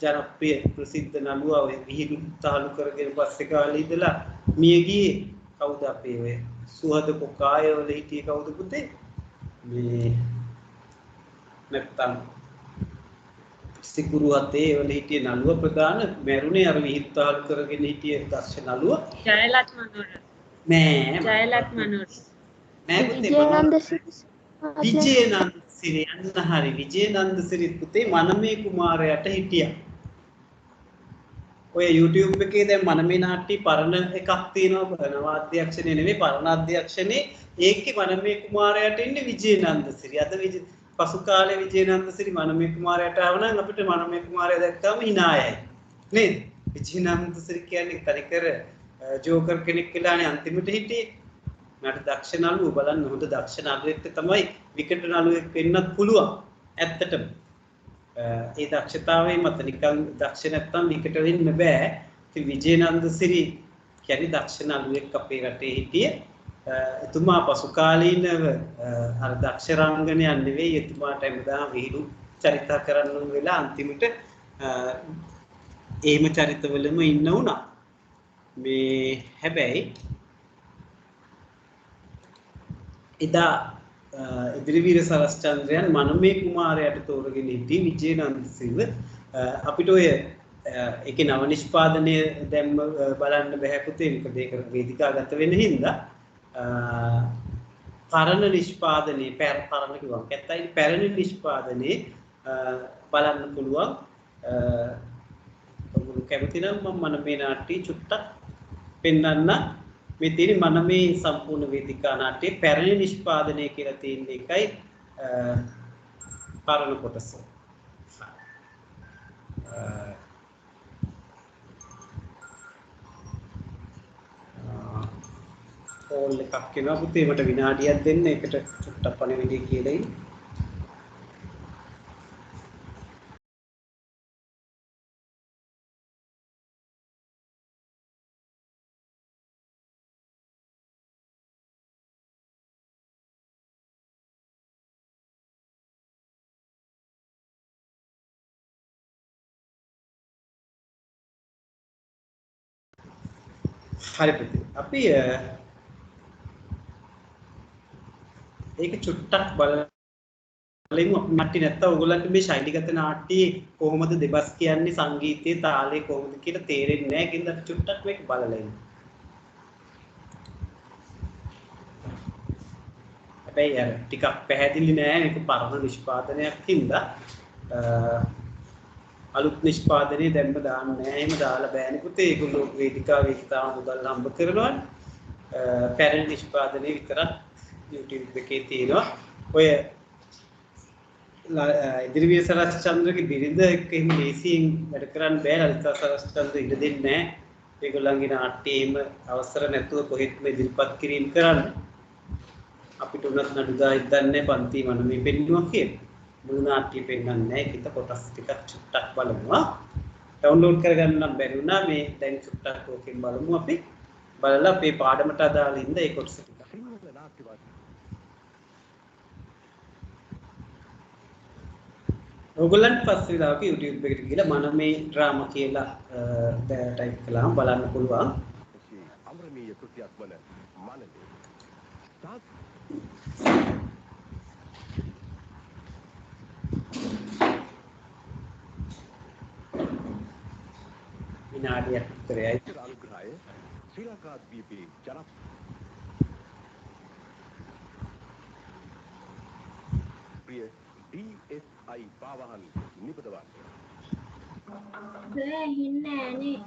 ජනප්‍රිය ප්‍රසිද්ධ නළුවා ඔය විහිළු තාලු කරගෙන පස්සේ කාලේ ඉඳලා මිය ගියේ කවුද අපේ ඔය සුහද කොකාය වල හිටියේ කවුද පුතේ මේ නැත්තම් සිකුරු අතේ වල හිටියේ නළුවා ප්‍රධාන මැරුණේ අර විහිළු තාලු කරගෙන හිටියේ දක්ෂ නළුවා ජයලත් මනෝර නෑ ජයලත් මනෝර නෑ පුතේ විජේනන්ද සිරි අන්න හරි විජේනන්ද සිරි පුතේ මනමේ කුමාරයාට හිටියා. ඔය YouTube එකේ දැන් මනමේ නාට්‍ය පරණ එකක් තියෙනවා නවාධ්‍යක්ෂණේ නෙමෙයි පරණ අධ්‍යක්ෂණේ ඒකේ මනමේ කුමාරයාට ඉන්නේ විජේනන්ද සිරි. අද පසු කාලේ විජේනන්ද සිරි මනමේ කුමාරයාට ආව නම් අපිට මනමේ කුමාරයා දැක්කම hina යයි. නේද? විජේනන්ද සිරි කියන්නේ තනිකර ජෝකර් කෙනෙක් කියලානේ අන්තිමට හිටියේ. මට දක්ෂ නළුව බලන්න හොඳ දක්ෂ නළුවෙක් තමයි විකට නළුවෙක් වෙන්නත් පුළුවන් ඇත්තටම. ඒ දක්ෂතාවය මත නිකන් දක්ෂ නැත්තම් විකට වෙන්න බෑ. ඉතින් විජේනන්ද සිරි කියන්නේ දක්ෂ නළුවෙක් අපේ රටේ හිටියේ. එතුමා පසු කාලීනව අර දක්ෂ රංගනයන් නෙවෙයි එතුමාට හැමදාම විහිළු චරිත කරන්න වෙලා අන්තිමට එහෙම චරිතවලම ඉන්න උනා. මේ හැබැයි එදා ඉදිරිවීර සරස්චන්ද්‍රයන් මනමේ කුමාරයාට තෝරගෙන හිටියේ විජේනන්ද සිරිව. අපිට ඔය ඒකේ නව නිෂ්පාදනය දැන් බලන්න බෑ පුතේ මොකද ඒක වේදිකාගත වෙන හින්දා පරණ නිෂ්පාදනයේ පරණ කිව්වම ඇත්තයි පැරණි නිෂ්පාදනයේ බලන්න පුළුවන්. ඔයගොල්ලෝ කැමති නම් මම මනමේ නාට්‍ය චුට්ටක් පෙන්වන්න. මේ තියෙන මනමේ සම්පූර්ණ වේදිකා නාට්‍යයේ පැරණි නිෂ්පාදනය කියලා තියෙන එකයි පරණ කොටස. කෝල් එකක් එනවා පුතේ මට විනාඩියක් දෙන්න ඒකට චුට්ටක් පණිවිඩය කියලා ඉන්න. හරි පුතේ. අපි ඒක චුට්ටක් බලමු මට්ටි නැත්තම් ඔයගොල්ලන්ට මේ ශෛලිගත නාට්‍යයේ කොහොමද දෙබස් කියන්නේ සංගීතයේ තාලය කොහොමද කියලා තේරෙන්නේ නැහැ. ඒකින්ද අපි චුට්ටක් මේක බලලා ඉන්න. හැබැයි අර ටිකක් පැහැදිලි නෑ මේක පරණ නිෂ්පාදනයක් හින්දා අලුත් නිෂ්පාදනයේ දැම්ම දාන්න නෑ. එහෙම දාලා බෑනේ පුතේ. ඒගොල්ලෝ වේදිකාවේ තාම මුදල් හම්බ කරනවා. පැරණි නිෂ්පාදනයේ විතරක් YouTube එකේ තියෙනවා. ඔය ඉදිරිවිය සරස්චන්ද්‍රගේ බිරිඳ එක්ක එහෙම ලේසියෙන් වැඩ කරන්න බෑ. ලලිතා සරස්චන්ද්‍ර ඉඩ දෙන්නේ නෑ. ඒගොල්ලන්ගේ නාට්‍යයේ එහෙම අවසර නැතුව කොහෙත්ම ඉදිරිපත් කිරීම කරන්න. අපිට උනත් නඩුදා ඉදන්නේ පන්ති මනමේ පෙන්නුවා කියලා. මුළු නාට්‍ය පෙන්වන්නේ නැහැ. ඒකිට කොටස් ටිකක් චුට්ටක් බලමු. ඩවුන්ලෝඩ් කරගන්න නම් බැරි වුණා. මේ දැන් චුට්ටක් ඕකෙන් බලමු අපි. බලලා අපේ පාඩමට අදාළ ඉඳ ඒ කොටස ටික. ඔයගොල්ලන්ට පස්සේ දාක YouTube එකට ගිහලා මනමේ ඩ්‍රාමා කියලා ටයිප් කළාම බලන්න පුළුවන්. අමරණීය කෘතියක් වන මනමේ විනාඩියක් විතරයි. අනුග්‍රහය ශ්‍රී ලංකා දීපේ ජනප්‍රිය DSI පාවහන් නිපදවන්න. ඇහින්නේ නෑනේ.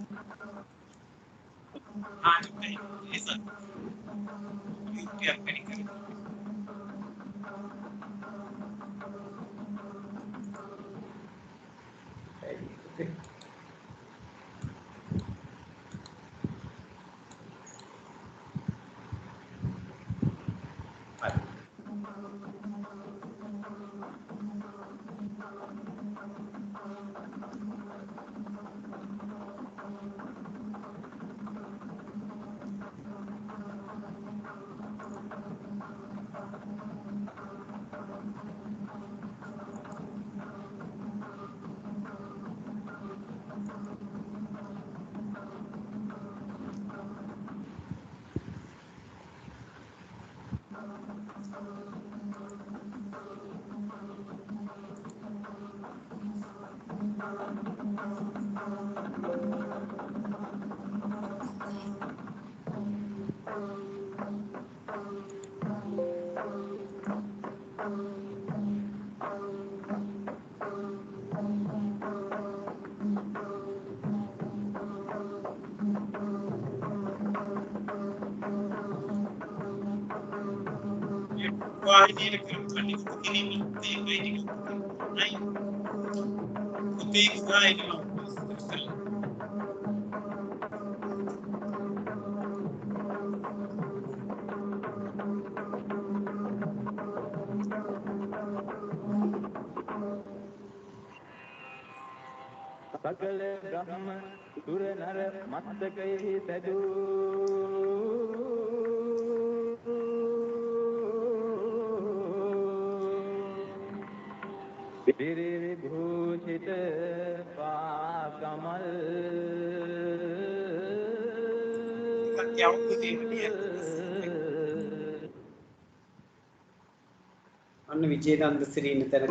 वाहिनी करने के लिए मिलते हैं नहीं तो एक वाहिनी सकल ब्रह्म सुर नर मस्तकहि सदू विभूषित पाकमल क्या होती है अन्न विजयनंद श्री ने तेरे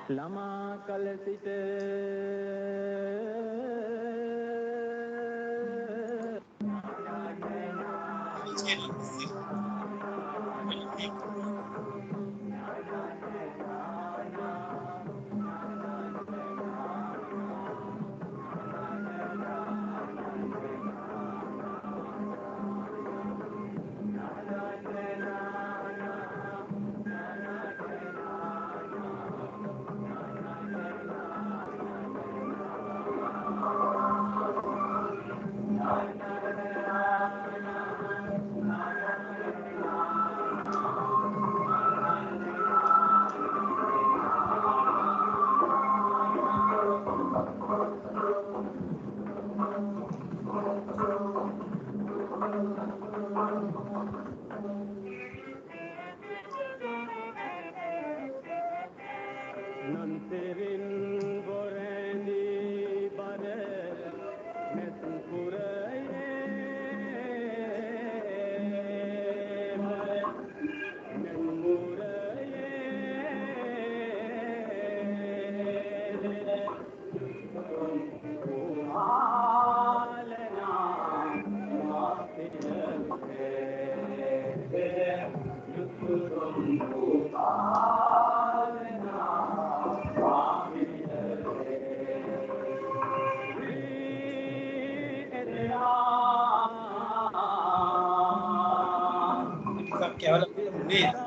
ළමා කල සිට නන්තරින් ගොරැඳි බර මෙත්පුරයේ केवल में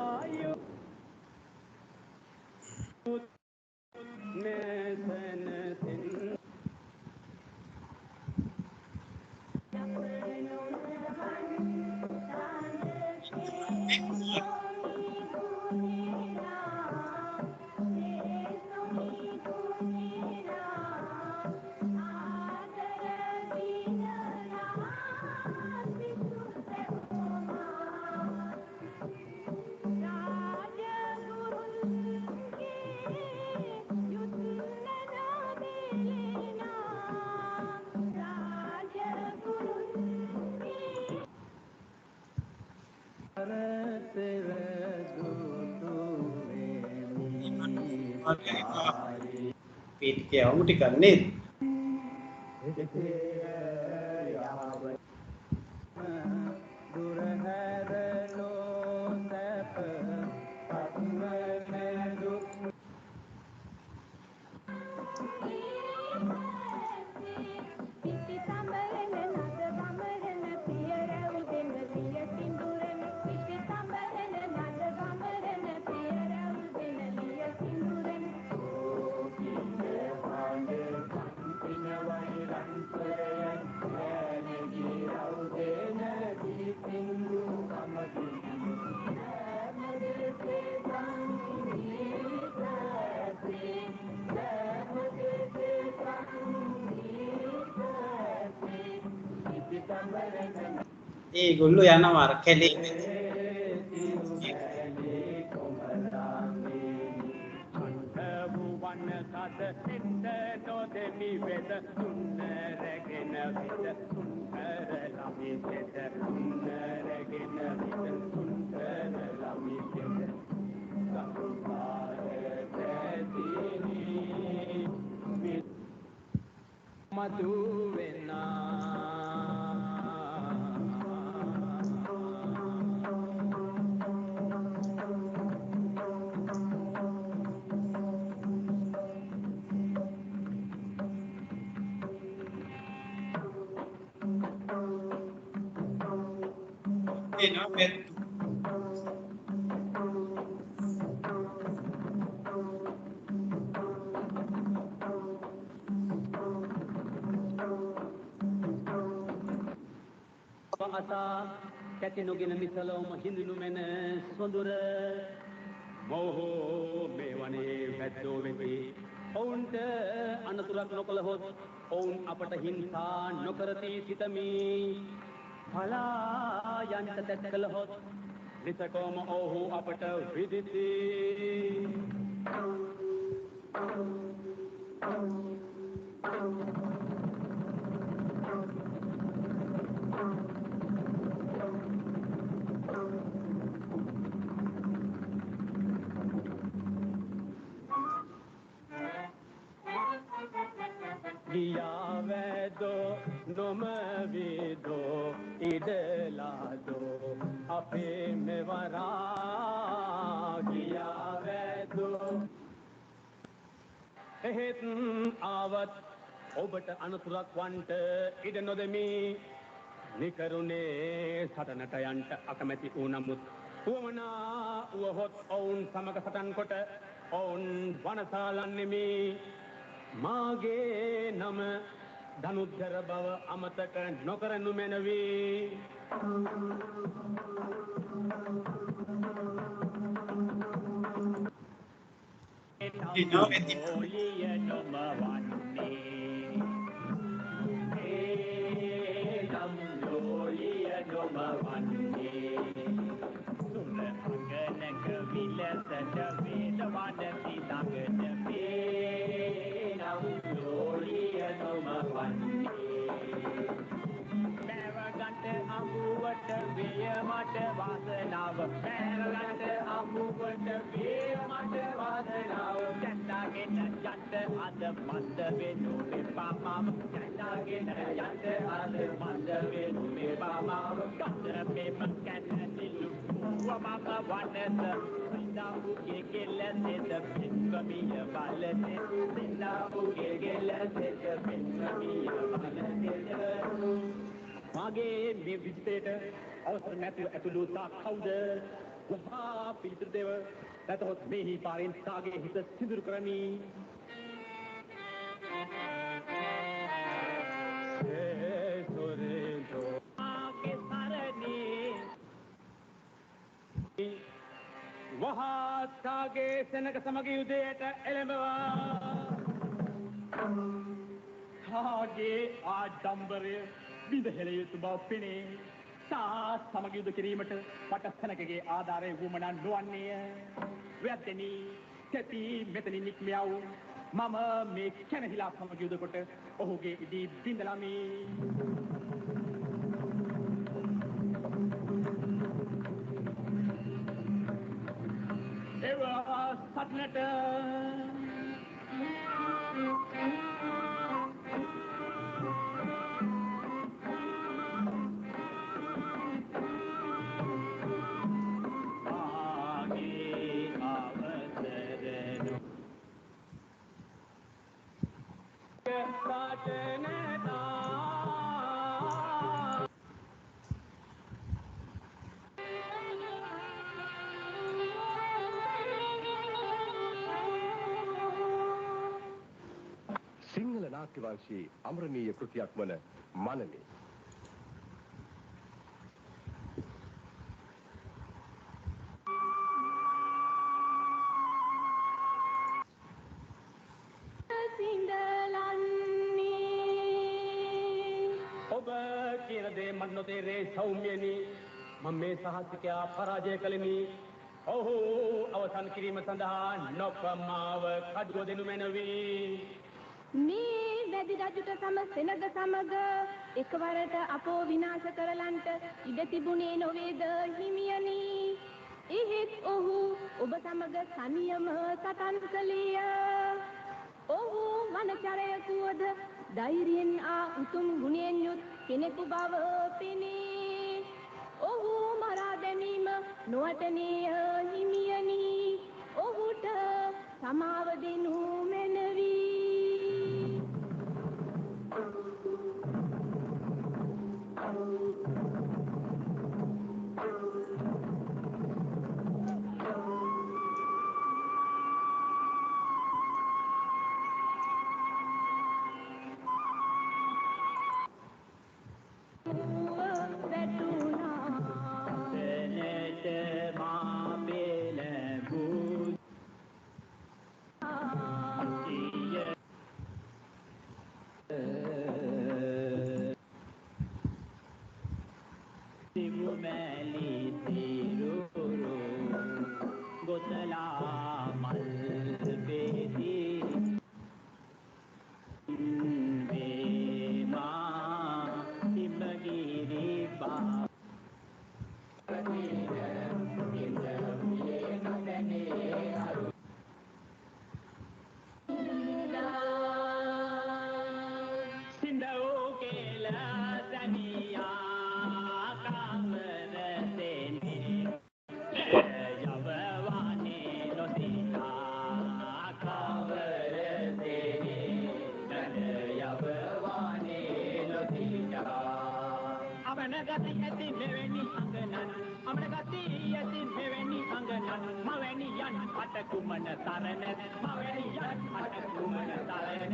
पीठ के आउट करने ඒගොල්ලෝ යනවා අර කැලේ මතු වෙනා අසා කැටි නොගෙන මිසලොම හිඳුණු මැන සොඳුර මොහෝ මේ වනේ වැද්දෝ වෙති ඔවුන්ට අනතුරක් නොකළහොත් ඔවුන් අපට හිංසා නොකරති සිතමි පලා යන්ත තැත් කළහොත් විසකෝම ඔහු අපට විදිති විදෝ ඉඩලාදෝ අපේ මෙවරා ගියා වැදෝ එහෙත් ආවත් ඔබට අනතුරක් වන්ට ඉඩ නොදෙමි නිකරුණේ සටනට යන්ට අකමැති වූ නමුත් උවමනා වුවහොත් ඔවුන් සමග සටන් කොට ඔවුන් වනසාලන්නෙමි මාගේ නම ධනුද්ධර බව අමතක නොකරනු මැනවි අඹුවට වේමට වාසනාව පැරලට අඹුවට වේමට වාසනාව චන්දාගෙන යන්න අද මන්ද වෙනු මෙපා මාව චන්දාගෙන යන්න අද මන්ද වෙනු මෙපා මාව කන්ද මෙම කැන්නසිලු වමම වනස සින්දාපුගේ කෙල්ලසෙද පින්කමිය බලසේ සින්දාපුගේ කෙල්ලසෙද පින්කමිය බලසේ මාගේ මේ විජිතයට අවසර නැතුව ඇතුළු තා කවුද වහා පිළිතුරු දෙව නැතහොත් මෙහි පාරෙන් තාගේ හිත සිදුරු කරමි මාගේ සරණේ වහා තාගේ සෙනග සමග යුදයට එළඹවා තාගේ ආඩම්බරය විදහෙල යුතු බව පෙනේ තා සමග යුද කිරීමට පටසනකගේ ආධාරය වුමනා නොවන්නේය වැද්දෙනි තෙපි මෙතනින් නික්මියව් මම මේ කැනහිලා සමග යුද කොට ඔහුගේ ඉදී බිඳලමි ඒවා සටනට සිංහල නාට්‍ය වංශයේ අමරණීය කෘතියක් වන මනමේ ඔබ කියන දේ මන් නොතේරේ සෞම්‍යනි මම මේ සහතිකයා පරාජය කළෙමි ඔහු අවසන් කිරීම සඳහා නොපමාව කඩුව දෙනු මැනවි මේ වැදි රජුට සම සෙනග සමග එකවරට අපෝ විනාශ කරලන්ට ඉඩ තිබුණේ නොවේද හිමියනි එහෙත් ඔහු ඔබ සමග සනියම සටන් කළේය ඔහු වනචරයකුවද ධෛර්යයෙන් උතුම් ගුණයෙන් යුත් කෙනෙකු බව පෙනේ ඔහු මරා දැමීම නොවටනේය හිමියනි ඔහුට සමාව දෙනු මැනවි අමන ගති ඇති මෙවැනි අංගනන් අමන ගති ඇති මෙවැනි අංගනන් මවැනි යන් අට කුමන තරණ මවැනි යන් අට කුමන තරණ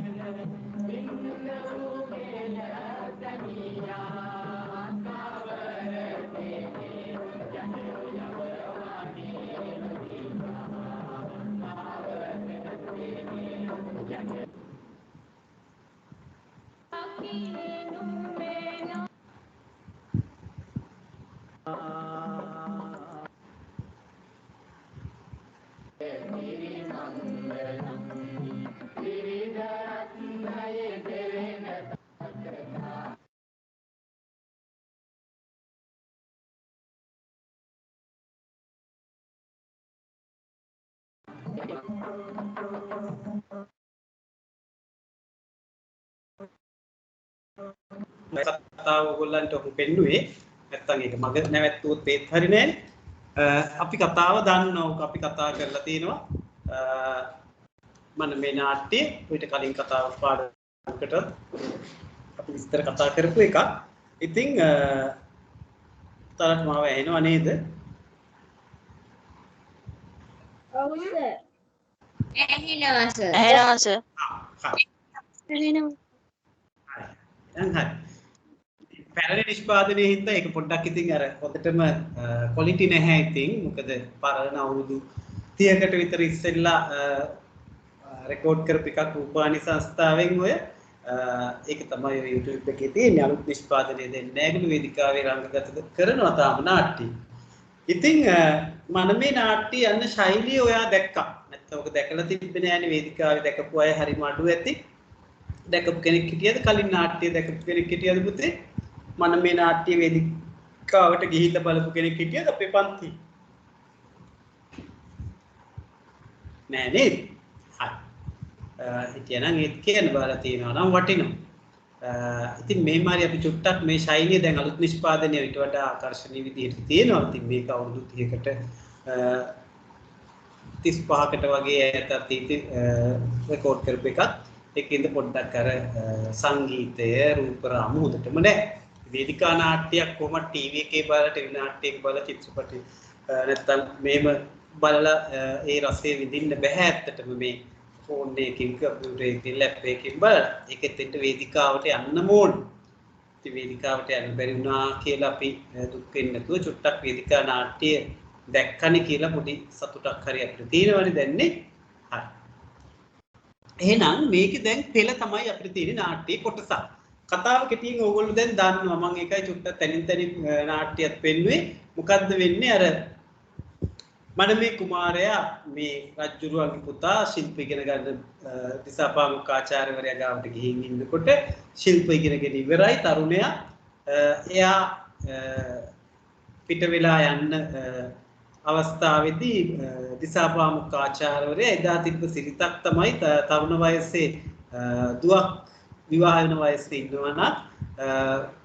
කතාව ඔයගොල්ලන්ට ඔහු පෙන්නුවේ නැත්තම් ඒක මග නැවැත්තුවොත් ඒත් හරි නෑනේ. අපි කතාව දන්නවා. අපි කතා කරලා තියෙනවා මන මේ නාට්‍ය ඊට කලින් කතාව පාඩමකට අපි විස්තර කතා කරපු එකක්. ඉතින් තරට මාව ඇහෙනව නේද? ඔව් සර්. ඇහෙනවා සර්. ඇහෙනවා සර්. ඇහෙනවා. හරි. පැරණි නිෂ්පාදනයේ හින්දා ඒක පොඩ්ඩක් ඉතින් අර හොඳටම ක්වොලිටි නැහැ ඉතින්. මොකද පරණ අවුරුදු 30කට විතර ඉස්සෙල්ලා රෙකෝඩ් කරපු එකක් රූපවාහිනී සංස්ථාවෙන් ඔය ඒක තමයි YouTube එකේ තියෙන අලුත් නිෂ්පාදනය දෙන්නේ නැගලු වේදිකාවේ රංගගත කරනවා තාම නාට්‍ය. ඉතින් මම මේ නාට්‍ය යන ශෛලිය ඔයා දැක්කා. නැත්නම් ඔක දැකලා තිබ්බේ නෑනේ වේදිකාවේ දැකපු අය හරිම අඩු ඇති. දැකපු කෙනෙක් හිටියද කලින් නාට්‍ය දැකපු කෙනෙක් හිටියද පුතේ? මම මේ නාට්‍ය වේදිකාවට ගිහිල්ලා බලපු කෙනෙක් හිටියද අපේ පන්ති? නෑ නේද? හිටියනම් ඒත් කියන්න බලලා තියෙනවා නම් වටිනවා. ඉතින් මේ මාරි අපි චුට්ටක් මේ ශෛලිය දැන් අලුත් නිෂ්පාදනය ඊට වඩා ආකර්ශනීය විදිහට තියෙනවා. ඉතින් මේක අවුරුදු 30කට 35කට වගේ ඈතත් ඉතින් රෙකෝඩ් කරපු එකක්. ඒකෙන්ද පොඩ්ඩක් අර සංගීතය රූප රාමු හොඳටම නැහැ. වේදිකා නාට්‍යයක් කොහොමද ටීවී එකේ බලලා ටෙලි නාට්‍යයක බලලා චිත්‍රපටි නැත්තම් මේම බලලා ඒ රසය විඳින්න බෑ ඇත්තටම මේ ෆෝන් එකකින් කම්පියුටර් එකකින් ලැප්ටොප් එකකින් බලලා. ඒකෙත් එක්ක වේදිකාවට යන්න ඕන. ඉතින් වේදිකාවට යන්න බැරි වුණා කියලා අපි දුක් වෙන්නේ නැතුව චුට්ටක් වේදිකා නාට්‍ය දැක්කනේ කියලා පොඩි සතුටක් හරි අපිට තියෙනවනේ දැන්නේ. හරි. එහෙනම් මේකේ දැන් පෙළ තමයි අපිට තියෙන නාට්‍ය කොටස. කතාව කෙටියෙන් ඕගොල්ලෝ දැන් දන්නවා. මම ඒකයි චුට්ටක් තනින් තනින් නාට්‍යයක් පෙන්නුවේ. මොකද්ද වෙන්නේ අර මනමේ කුමාරයා මේ රජුරුවන්ගේ පුතා ශිල්ප ඉගෙන ගන්න දිසාපාමුක් ආචාර්යවරයා ගාවට ගිහින් ඉන්නකොට ශිල්ප ඉගෙනගෙන ඉවරයි තරුණයා. එයා පිට වෙලා යන්න අවස්ථාවේදී දිසාපාමුක් ආචාර්යවරයා එදා තිබ්බ සිරිතක් තමයි තරුණ වයසේ දුවක් විවාහ වෙන වයසේ ඉන්නවනම්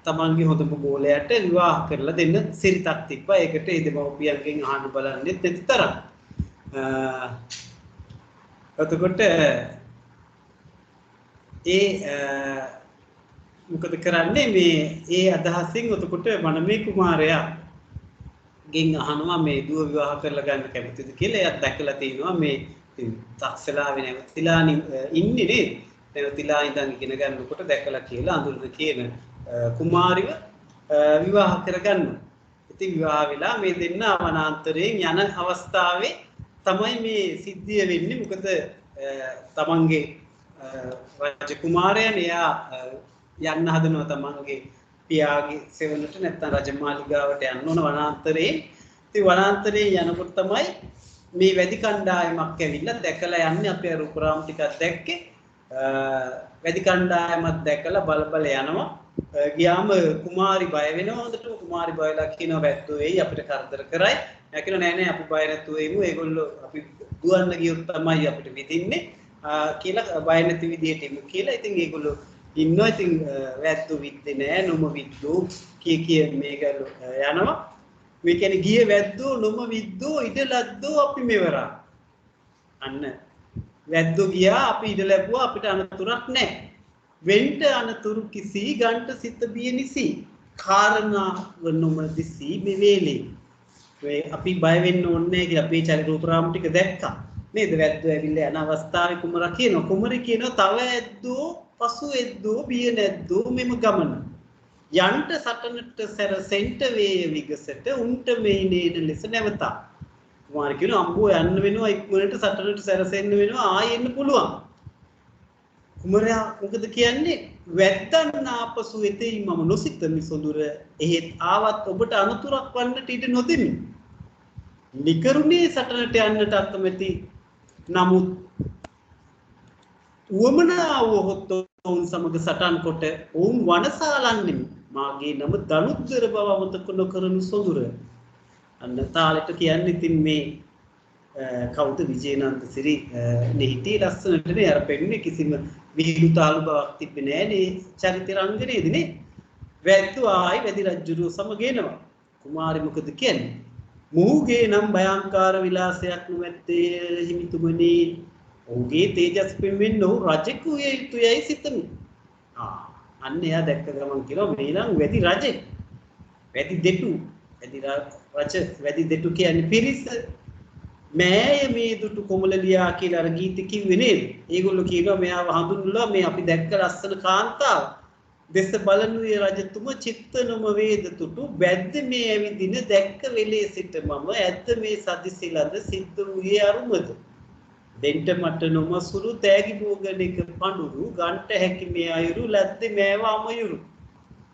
තමන්ගේ හොඳම ගෝලයට විවාහ කරලා දෙන්න සිරිතක් තිබ්බා. ඒකට ඒ දෙමව්පියන්ගෙන් අහන්න බලන්නෙත් නැති තරම්. එතකොට මොකද කරන්නේ මේ ඒ අදහසින් එතකොට මනමේ කුමාරයා ගෙන් අහනවා මේ දුව විවාහ කරලා ගන්න කැමතිද කියලා. එයාත් දැකලා තිනවා මේ තක්සලාවේ නැවතිලා ඉන්නේ නේද? නැවතිලා ඉඳන් ඉගෙන ගන්නකොට දැකලා කියලා අඳුරන කියන කුමාරිව විවාහ කරගන්න. ඉතින් විවාහ වෙලා මේ දෙන්න වනාන්තරයෙන් යන අවස්ථාවේ තමයි මේ සිද්ධිය වෙන්නේ. මොකද තමන්ගේ රජ කුමාරයා එයා යන්න හදනවා තමන්ගේ පියාගේ සෙවණට නැත්නම් රජමාලිගාවට යන්න ඕන වනාන්තරේ. ඉතින් වනාන්තරේ යනකොට තමයි මේ වැඩි කණ්ඩායමක් ඇවිල්ලා දැකලා යන්නේ. අපේ රූපරාම ටිකක් දැක්කේ. වැඩි කණ්ඩායමක් දැකලා බල යනවා. ගියාම කුමාරි බය වෙනවා. හොඳට කුමාරි බයලා කියනවා වැද්දෝ එයි අපිට කරදර කරයි. එයා කියනවා නෑ නෑ අපි බය නැතුව එමු. ඒගොල්ලෝ අපි දුවන්න ගියොත් තමයි අපිට විදින්නේ කියලා බය නැති විදිහට එමු කියලා. ඉතින් ඒගොල්ලෝ ඉන්නවා. ඉතින් වැද්දෝ විද්දේ නෑ නොම විද්දෝ කිය මේගොල්ලෝ යනවා. මේ කියන්නේ ගියේ වැද්දෝ නොම විද්දෝ ඉඩලද්දෝ අපි මෙවරා. අන්න වැද්දෝ ගියා අපි ඉඩ ලැබුවා අපිට අනතුරක් නැහැ. වෙන්ට අනතුරු කිසි ගන්ට සිත බිය නිසි. කාරණා වන්නොමදි සීමේ වේලේ වේ අපි බය වෙන්න ඕනේ කියලා අපේ චරිත රූප රාමු ටික දැක්කා නේද වැද්දෝ ඇවිල්ලා යන අවස්ථාවේ කුමරා කියනවා කුමරි කියනවා තව ඇද්දෝ පසු ඇද්දෝ බිය නැද්දෝ මෙම ගමන යන්ට සටනට සැරසෙන්ට වේ විගසට උන්ට මේ නේන ලෙස නැවතා කුමාරි කියනවා අම්බෝ යන්න වෙනවා ඉක්මනට සටනට සැරසෙන්න වෙනවා ආයෙ එන්න පුළුවන් කුමරයා මොකද කියන්නේ වැද්දන් ආපසු එතෙයි මම නොසිතමි සොඳුර එහෙත් ආවත් ඔබට අනුතුරක් වන්නට ඉඩ නොදෙමි නිකරුණේ සටනට යන්නට අකමැති නමුත් උවමනාව හොත් ඔවුන් සමග සටන් කොට ඔවුන් වනසාලන්නෙමි මාගේ නම දනුද්දර බව අමතක නොකරනු සොඳුර අන්න තාලෙට කියන්නේ ඉතින් මේ කවුද විජේනන්ද සිරි නෙහිටි ලස්සනටනේ අර පෙන්නේ කිසිම විහිළු තාලු බවක් තිබෙන්නේ නැහැ නේ චරිත රංගනයේදී නේ වැද්දෝ ආයි වැදි රජුරුව සමග එනවා කුමාරි මොකද කියන්නේ මොහුගේ නම් භයංකාර විලාසයක් නොමැත්තේ හිමිතුමනි ඔහුගේ තේජස් පෙන්වෙන්න ඔහු රජෙකු විය යුතුයයි සිතමි අන්න එයා දැක්ක ගමන් කියනවා මේ නම් වැදි රජෙක් වැදි දෙටු වැදි දෙටු කියන්නේ පිරිස මෑය මේ දුටු කොමලලියා කියලා අර ගීතේ කිව්වේ නේද? ඒගොල්ලෝ කියනවා මෙයාව හඳුන්වලා මේ අපි දැක්ක ලස්සන කාන්තාව. දෙස බලනුයේ රජතුම චිත්ත නොම වේද තුටු බැද්ද මේ ඇවිදින දැක්ක වෙලේ සිට මම ඇත්ත මේ සදිසිලද සිද්ධ වූයේ අරුමද. දෙන්ට මට නොමසුරු තෑගි භෝගනික පඳුරු ගන්ට හැකි මේ අයුරු ලැද්දේ මෑව අමයුරු.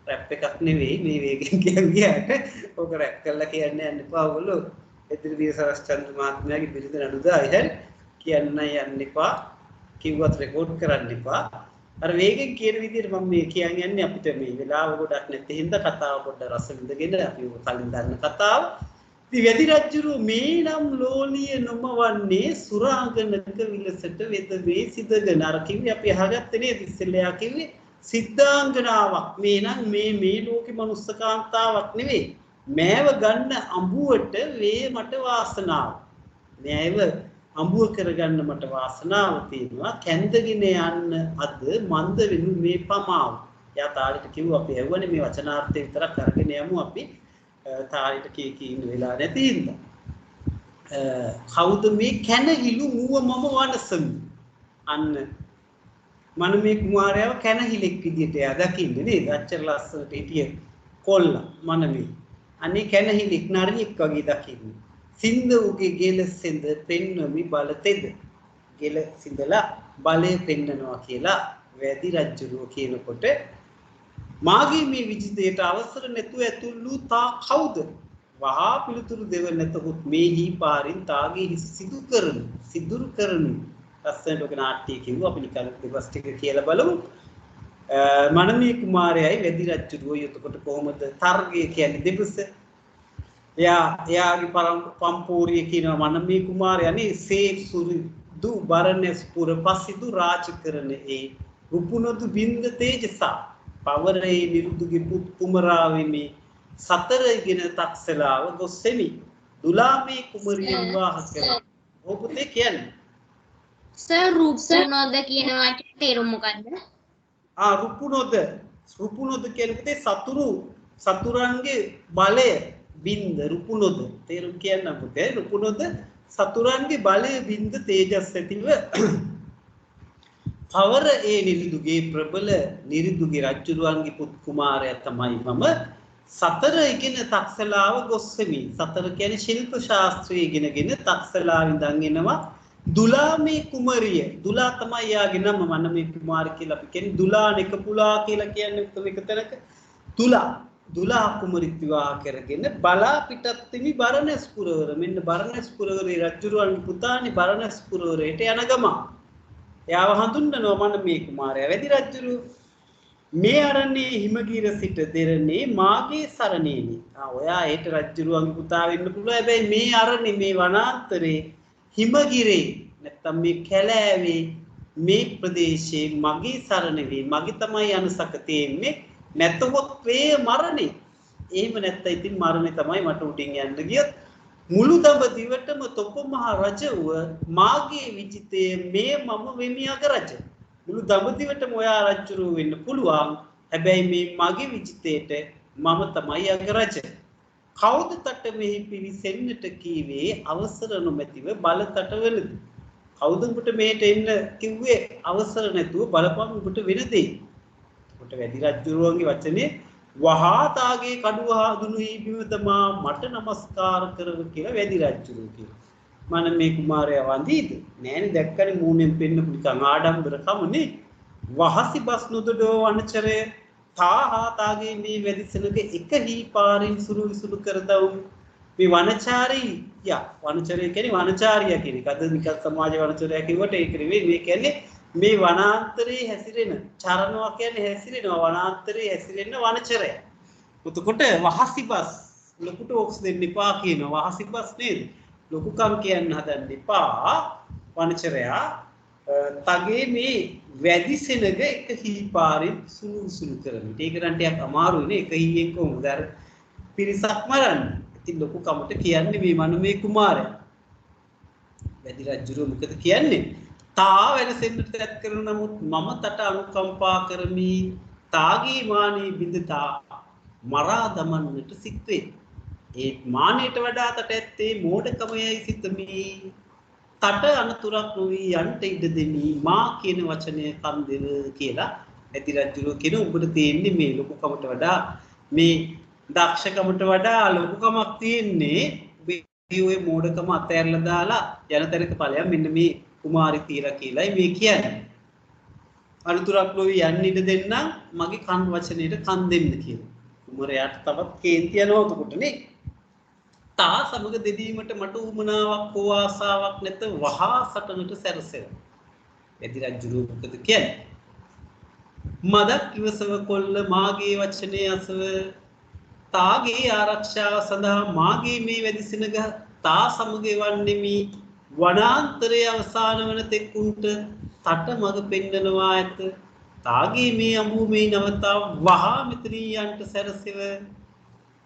රැප් එකක් නෙවෙයි මේ වේගෙන් කියන්නේ. ඔක රැප් කරලා කියන්නේ යන්න එපා ඔයගොල්ලෝ. එදිරිවිය සරස්චන්ද්‍ර මහත්මයාගේ බිරිඳ නඩුදායි හැරි කියන්න යන්න එපා කිව්වත් රෙකෝඩ් කරන්න එපා අර වේගෙන් කියන විදිහට මම මේ කියන්නේ අපිට මේ වෙලාව ගොඩක් නැති හින්දා කතාව පොඩ්ඩක් රස විඳගෙන අපි ඔය කලින් දන්න කතාව ඉතින් වැදි රජුරු මේ නම් ලෝලිය නොමවන්නේ සුරාංගනක විලසට වෙද වේ සිදගෙන අර කිව්වේ අපි අහගත්තේ නේද ඉස්සෙල්ලා කිව්වේ සිද්ධාංගනාවක් මේ නම් මේ ලෝකේ මනුස්ස කාන්තාවක් නෙවෙයි මෑව ගන්න අඹුවට වේ මට වාසනාව. මෑව අඹුව කරගන්න මට වාසනාව තියෙනවා. කැන්දගෙන යන්න අද මන්ද වෙනු මේ පමාව. යා තාලිට කිව්වා අපි ඇහුවනේ මේ වචනාර්ථය විතරක් අරගෙන යමු අපි. තාලිට කී ඉන්න වෙලා නැති හින්දා. කවුද මේ කැනහිලු මුව මම වනසමි. අන්න මනමේ කුමාරයාව කැනහිලෙක් විදියට එයා දකින්නේ නේද? අච්චර ලස්සනට හිටිය කොල්ල මනමේ අනේ කැනහිලික් නරියෙක් වගේ දකින්නේ සින්ද උගේ ගෙල සෙඳ පෙන්වමි බල තෙද ගෙල සිඳලා බලය පෙන්නනවා කියලා වැදි රජුරුව කියනකොට මාගේ මේ විජිතයට අවසර නැතුව ඇතුළු තා කවුද වහා පිළිතුරු දෙව නැතහොත් මේ හි පාරින් තාගේ හිස සිදුරු කරනු ලස්සනට ඔක නාට්‍ය කිව්වා අපි නිකන් දෙවස් ටික කියලා බලමු මනමේ කුමාරයයි වැදි රජුරුව යොතකොට කොහොමද තර්ගය කියන්නේ දෙපස එයාගේ පම්පෝරිය කියනවා මනමේ කුමාරයානේ සේ සුරිදු බරණැස්පුර පසිදු රාජකරණ ඒ රුපුනොදු බින්ද තේජසා පවරේ නිරුදුගේ පුත් කුමරාවෙමි සතර ඉගෙන තක්සලාව ගොස්සෙමි දුලාමේ කුමරිය විවාහ කරා ඔබතේ කියන්නේ සර් රූපනොද කියන වචනේ තේරුම මොකද්ද රුපුනොද කියන්නේ සතුරන්ගේ බලය බින්ද රුපුනොද තේරුම් කියන්න පුතේ රුපුනොද සතුරන්ගේ බලය බින්ද තේජස් ඇතිව පවර ඒ නිරිදුගේ ප්‍රබල නිරිදුගේ රජුරුවන්ගේ පුත් කුමාරයා තමයි මම සතර ඉගෙන තක්සලාව ගොස්සෙමි සතර කියන්නේ ශිල්ප ශාස්ත්‍රය ඉගෙනගෙන තක්සලාව ඉඳන් එනවා දුලාමේ කුමරිය දුලා තමයි යාගේ නම මනමේ කුමාර කියලා අපි කියන්නේ දුලා නෙකපුලා කියලා කියන්නේ එක තැනක දුලා කුමරිත් විවාහ කරගෙන බලා පිටත් තිමි බරණැස් පුරවර මෙන්න බරණැස් පුරවරේ රජුරුවන්ගේ පුතානි බරණැස් පුරවරේට යන ගම එයාව හඳුන්වනවා මනමේ කුමාරයා වැදි රජුරුව මේ අරන්නේ හිමගිර සිට දෙරනේ මාගේ සරණේනි ඔයා ඒට රජුරුවන්ගේ පුතා වෙන්න පුළුවන් හැබැයි මේ අරන්නේ මේ වනාන්තරේ හිමගිරේ නැත්තම් මේ කැලෑවේ මේ ප්‍රදේශයේ මගේ සරණ වේ මගේ තමයි අනුසක තියෙන්නේ නැතහොත් වේ මරණේ එහෙම නැත්නම් ඉතින් මරණේ තමයි මට උඩින් යන්න ගියොත් මුළු දඹදිවටම තොප මහ රජව මාගේ විජිතේ මේ මම වෙමි අග රජ මුළු දඹදිවටම ඔයා රජුරු වෙන්න පුළුවන් හැබැයි මේ මගේ විජිතේට මම තමයි අගරජ. කවුද තට මෙහි පිවිසෙන්නට කීවේ අවසර නොමැතිව බල තටවලද? කවුද උඹට මේට එන්න කිව්වේ අවසර නැතුව බලපන් උඹට වෙන දේ. උඹට වැඩි රජුරුවන්ගේ වචනේ වහා තාගේ කඩුව හඳුනුයි බිමතමා මට නමස්කාර කරව කියලා වැඩි රජුරුවෝ කියනවා. මම මේ කුමාරයා වඳීද? නෑනේ දැක්කනේ මූණෙන් පෙන්න නිකන් ආඩම්බරකමනේ. වහසි බස් නොදඩෝ වනචරය තාහා තාගේ මේ වැඩිසලක එක හීපාරින් සුළු විසුළු කරදව් මේ වනචාරී වනචරය කියන්නේ වනචාරියා කියන එක. අද නිකන් සමාජ වනචරය කිව්වට ඒක නෙවෙයි. මේ කියන්නේ මේ වනාන්තරයේ හැසිරෙන චරණවා කියන්නේ හැසිරෙනවා වනාන්තරයේ හැසිරෙන වනචරය. එතකොට වහසිබස් ලොකුට ඔක්ස් දෙන්න එපා කියනවා. වහසිබස් නේද? ලොකුකම් කියන්න හදන්න එපා වනචරයා. තගේ මේ වැඩි සෙනග එක හීපාරින් සුළු සුළු කරමින්. ඒක නම් ටිකක් අමාරුයිනේ. එක හීයෙන් කොහොමද අර පිරිසක් මරන්න. ඉතින් ලොකුකමට කියන්නේ මේ මනුමේ කුමාරයා. වැඩි රජුරෝ මොකද කියන්නේ? තා වෙනසෙන්නට තැත් කරන නමුත් මම තට අනුකම්පා කරමි. තාගේ මානේ බිඳතා මරා දමන්නට සික්වේ. ඒ මානයට වඩා තට ඇත්තේ මෝඩකමයයි සිතමි. තට අනතුරක් නොවී යන්ට ඉඩ දෙමි. මා කියන වචනය කන් දෙව කියලා ඇති රජුරෝ කියන උඹට තියෙන්නේ මේ ලොකුකමට වඩා මේ දක්ෂකමට වඩා ලොකුකමක් තියෙන්නේ මේ ඔය මෝඩකම අතහැරලා දාලා යන තැනක ඵලයක් මෙන්න මේ කුමාරි තීර කියලායි මේ කියන්නේ. අනුතරක් නොවි යන්න ඉඩ දෙන්නම් මගේ කන් වචනේට කන් දෙන්න කියලා. කුමාරයාට තවත් කේන්ති යනවා උඩටනේ. තා සමග දෙදීමට මට උමනාවක් හෝ ආසාවක් නැත වහා සටනට සැරසෙන. එදි රජුරු මොකද කියන්නේ? මදක් ඉවසව කොල්ල මාගේ වචනේ අසව තාගේ ආරක්ෂාව සඳහා මාගේ මේ වැඩිසෙනග තා සමග එවන්නෙමි. වනාන්තරයේ අවසාන වන තෙක්කුන්ට තට මඟ පෙන්නනවා ඇත. තාගේ මේ අඹු මේ නවතා වහා මෙතනියන්ට සැරසෙව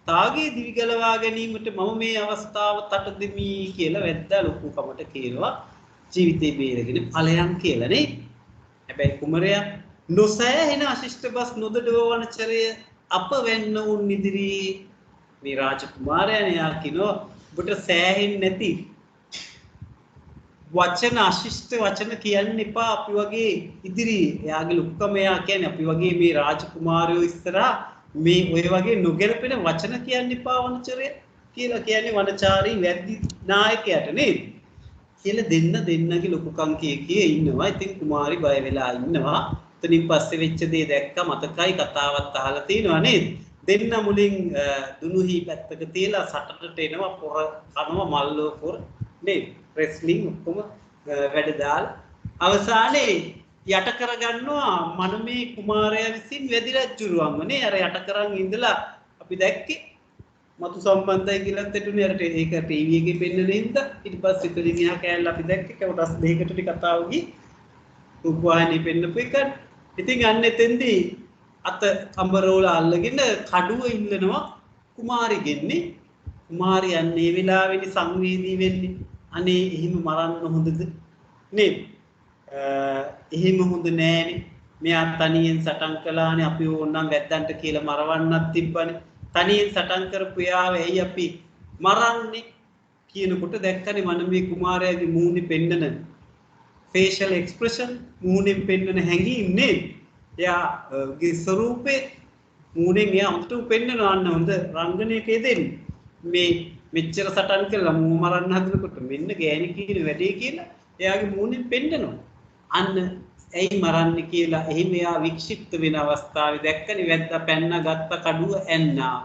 තාගේ දිවි ගලවා ගැනීමට මම මේ අවස්ථාව තට දෙමි කියලා වැද්දා ලොකුකමට කියනවා. ජීවිතේ බේරගෙන ඵලයන් කියලානේ. හැබැයි කුමරයා නොසෑහෙන අශිෂ්ට බස් නොදඩව වනචරය අප වෙන්න උන් ඉදිරියේ මේ රාජකුමාරයා යා කිනෝ ඔබට සෑහෙන්නේ නැති වචන අශිෂ්ට වචන කියන්න එපා අපි වගේ ඉදිරියේ. එයාගේ ලොකුකම එයා කියන්නේ අපි වගේ මේ රාජකුමාරයෝ ඉස්සරහා මේ ඔය වගේ නොගැලපෙන වචන කියන්න එපා වනචරය කියලා කියන්නේ වනචාරී වැද්දි නායකයාට නේද? කියලා දෙන්නගේ ලොකුකම් කිය ඉන්නවා. ඉතින් කුමාරි බය වෙලා ඉන්නවා. එතනින් පස්සේ වෙච්ච දේ දැක්ක මතකයි කතාවත් අහලා තියෙනවා නේද? දෙන්න මුලින් දුනුහි පැත්තක තියලා සටනට එනවා පොර කනවා මල්ලෝ පොර නේද? රෙස්ලිං ඔක්කොම වැඩ දාලා අවසානයේ යට කරගන්නවා මනමේ කුමාරයා විසින් වැඩි රජුරුවන්ව නේ. අර යට කරන් ඉඳලා අපි දැක්කේ මතු සම්බන්ධයි කියලාත් හිතුනේ අර ඒක ටීවී එකේ පෙන්නන හින්දා. ඊට පස්සේ ඉතින් මෙහා කෑල්ල අපි දැක්කේ කොටස් දෙකකට ටික කතාව ගියේ. රූපවාහිනිය පෙන්නපු එක. ඉතින් අන්න එතෙන්දී අත කඹරෝල අල්ලගෙන කඩුව ඉල්ලනවා කුමාරිගෙන්නේ. කුමාරියන් මේ වෙලාවේදී සංවේදී වෙන්නේ. අනේ එහෙම මරන්න හොඳද නේද? එහෙම හොඳ නෑනේ. මෙයා තනියෙන් සටන් කළානේ. අපි ඕනනම් වැද්දන්ට කියලා මරවන්නත් තිබ්බනේ. තනියෙන් සටන් කරපු යාව ඇයි අපි මරන්නේ කියනකොට දැක්කනේ මනමේ කුමාරයාගේ මූණේ පෙන්නන facial expression මූණෙන් පෙන්නන හැඟීම් නේද? එයාගේ ස්වරූපේ මූණෙන් එයා අමුතුම පෙන්නනවා. අන්න හොඳ රංගනයක යෙදෙන්නේ. මේ මෙච්චර සටන් කළා මූ මරන්න හදනකොට මෙන්න ගෑණි කියන වැඩේ කියලා එයාගේ මූණෙන් පෙන්නනවා. අන්න ඇයි මරන්නේ කියලා එහෙම එයා වික්ෂිප්ත වෙන අවස්ථාවේ දැක්කනේ වැද්දා පැන්න ගත්ත කඩුව ඇන්නා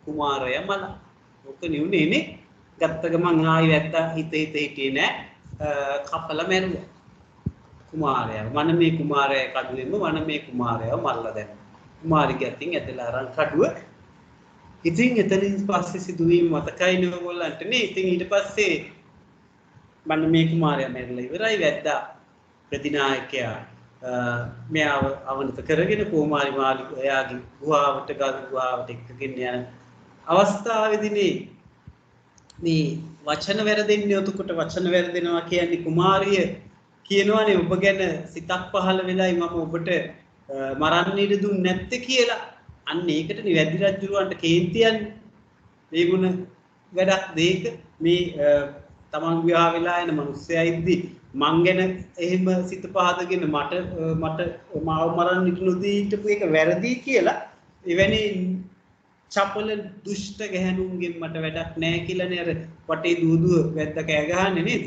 කුමාරයා මල. ඔක නිවුනේනේ. ගත්ත ගමන් ආයි වැද්දා හිතේ නෑ කපලා මැරුවා කුමාරයා. වනමේ කුමාරයා කඩුවෙම වනමේ කුමාරයා මල්ලා දැම්මා. කුමාරිගේ අතින් ඇදලා අරන් කඩුව. ඉතින් එතනින් පස්සේ සිදුවීම මතකයි ඔයගොල්ලන්ට නේ. ඉතින් ඊට පස්සේ වනමේ කුමාරයා මැරිලා ඉවරයි. වැද්දා ප්‍රතිනායකයා මෙයාව අවනත කරගෙන කුමාරි මාලික එයාගේ ගුහාවට ගුහාවට එක්කගෙන යන අවස්ථාවේදීනේ මේ වචන වැරදෙන්නේ උතුකට වචන වැරදෙනවා කියන්නේ කුමාරිය කියනවානේ ඔබ ගැන සිතක් පහළ වෙලයි මම ඔබට මරන්න ඉඩ දුන්නේ නැත්තේ කියලා. අන්න ඒකට වැදි රජුරවන්ට කේන්තියන්නේ. මේ ගුණ වැඩක් දෙයක මේ තමන් විවාහ වෙලා එන මිනිස්සයා ඉද්දි මං ගැන එහෙම සිත පහදගෙන මට මාව මරන්න නොදී හිටපු එක වැරදි කියලා එවැනි චපල දුෂ්ට ගැහණුන්ගෙන් මට වැඩක් නැහැ කියලානේ අර වටේ දුවදුව වැද්ද කෑ ගහන්නේ නේද?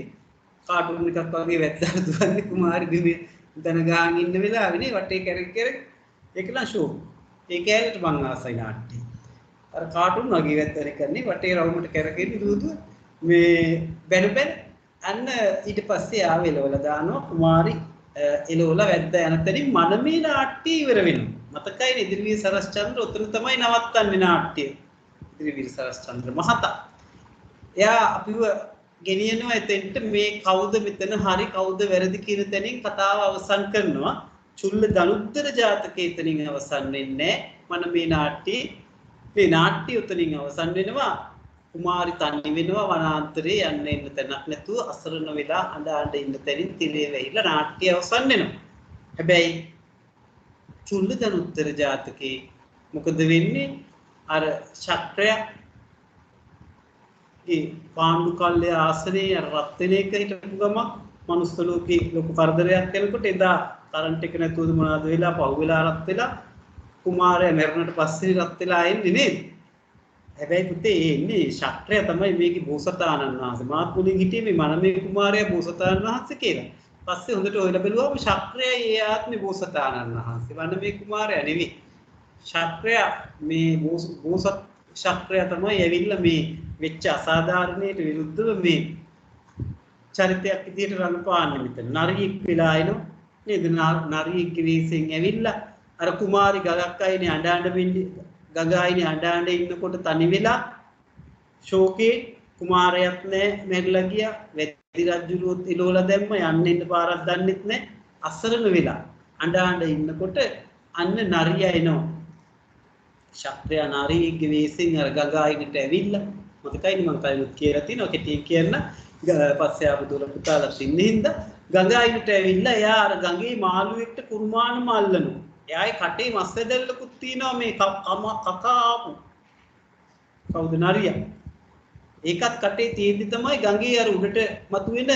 කාටුන් එකක් වගේ වැද්දා දුවන්නේ කුමාරි බිමේ දන ගහන් ඉන්න වෙලාවනේ වටේ කැරක් ඒකලා ෂෝ. ඒ කැලේට මං ආසයි නාට්‍ය. අර කාටුන් වගේ වැද්දානේ කරන්නේ වටේ රවුමට කැරගෙන දුවදුව මේ බැන අන්න ඊට පස්සේ ආව එලවල දානවා කුමාරි එලවල වැද්දා යන තැනින් මනමේ නාට්‍ය ඉවර වෙනවා. මතකයි ඉදිරිවීර සරස්චන්ද්‍ර උතන තමයි නවත්තන්නේ නාට්‍ය. ඉදිරිවීර සරස්චන්ද්‍ර මහතා. එයා අපිව ගෙනියනවා එතෙන්ට මේ කවුද මෙතන හරි කවුද වැරදි කියන තැනින් කතාව අවසන් කරනවා. චුල්ල ධනුත්තර ජාතකයේ එතනින් අවසන් වෙන්නේ නැහැ. මේ නාට්‍ය උතනින් අවසන් වෙනවා. කුමාරි තනි වෙනවා වනාන්තරේ යන්න එන්න තැනක් නැතුව අසරණ වෙලා අඬ ඉන්න තැනින් තිරේ වැහිලා නාට්‍ය අවසන් වෙනවා. හැබැයි චුල්ල ධනුත්තර ජාතකේ මොකද වෙන්නේ? අර ශක්‍රයා ඒ පාණ්ඩු කල්ලේ ආසනේ අර රත් වෙන එක හිටපු ගම මනුස්ස ලෝකේ ලොකු කරදරයක් වෙනකොට එදා කරන්ට් එක නැතුවද මොනවද වෙලා පහු වෙලා රත් වෙලා කුමාරයා මරණයට පස්සේ රත් වෙලා එන්නේ නේද? හැබැයි පුතේ එන්නේ ශක්‍රය තමයි මේකේ බෝසතාණන් වහන්සේ. මාත් මුලින් හිටියේ මේ මනමේ කුමාරයා බෝසතාණන් වහන්සේ කියලා. පස්සේ හොඳට ඔයලා බැලුවම ශක්‍රය ඒ ආත්මේ බෝසතාණන් වහන්සේ. මනමේ කුමාරයා නෙවෙයි. ශක්‍රය මේ බෝසත් ශක්‍රය තමයි ඇවිල්ලා මේ වෙච්ච අසාධාරණයට විරුද්ධව මේ චරිතයක් විදියට රඟපාන්නේ මෙතන. නරියෙක් වෙලා එනවා නේද? නරියෙක් වෙස්යෙන් ඇවිල්ලා අර කුමාරි ගලක් අයිනේ අඬ වෙන්නේ ගගායිනේ අඬ ඉන්නකොට තනි වෙලා ශෝකේ කුමාරයාත් නැහැ මැරිලා ගියා. වැදි රජුරුවත් එලෝලා දැම්ම යන්න එන්න පාරක් දන්නෙත් නැහැ. අසරණ වෙලා අඬ ඉන්නකොට අන්න නරියා එනවා. ශක්‍රය නරියෙක්ගේ වෙස්යෙන් අර ගගායිනට ඇවිල්ලා මතකයිනේ මම කලින් කියලා තිනවා කෙටියෙන් කියන්න. පස්සේ ආපුදුල පුතාලා ඉන්නේ හින්දා ගගායිනට ඇවිල්ලා එයා අර ගඟේ මාළුවෙක්ට කුරුමානම අල්ලනවා. එයාගේ කටේ මස් වැදල්ලකුත් තියෙනවා මේ කකා ආපු. කවුද නරියා? ඒකත් කටේ තියෙද්දි තමයි ගඟේ අර උඩට මතුවෙන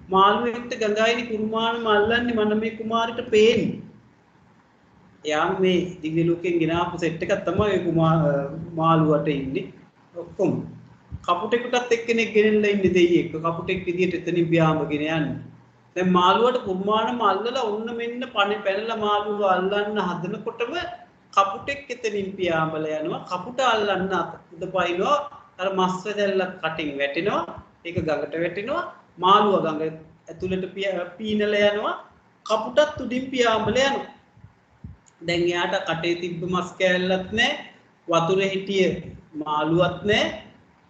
මාළුවෙක්ට ගඟායිනි කුරුමානම අල්ලන්නේ මනමේ කුමාරිට පේන්නේ. එයා මේ දිව්‍ය ලෝකෙන් ගෙනාපු සෙට් එකක් තමයි ඒ මාළුවට ඉන්නේ. ඔක්කොම කපුටෙකුටත් එක්කෙනෙක් ගෙනෙන්න ඉන්නේ දෙයියෙක්. කපුටෙක් විදියට එතනින් බ්‍යාමගෙන යන්නේ. දැන් මාළුවට කුරුමානම අල්ලලා ඔන්න මෙන්න පැනලා මාළුව අල්ලන්න හදනකොටම කපුටෙක් එතනින් පියාඹල යනවා. කපුට අල්ලන්න උදපයින්නවා. අර මස් වැදල්ලක් කටින් වැටෙනවා. ඒක ගඟට වැටෙනවා. මාළුව ගඟ ඇතුළට පීනලා යනවා. කපුටත් උඩින් පියාඹල යනවා. දැන් එයාට කටේ තිබ්බ මස් කෑල්ලක් නැහැ. වතුරේ හිටිය මාළුවක් නැහැ.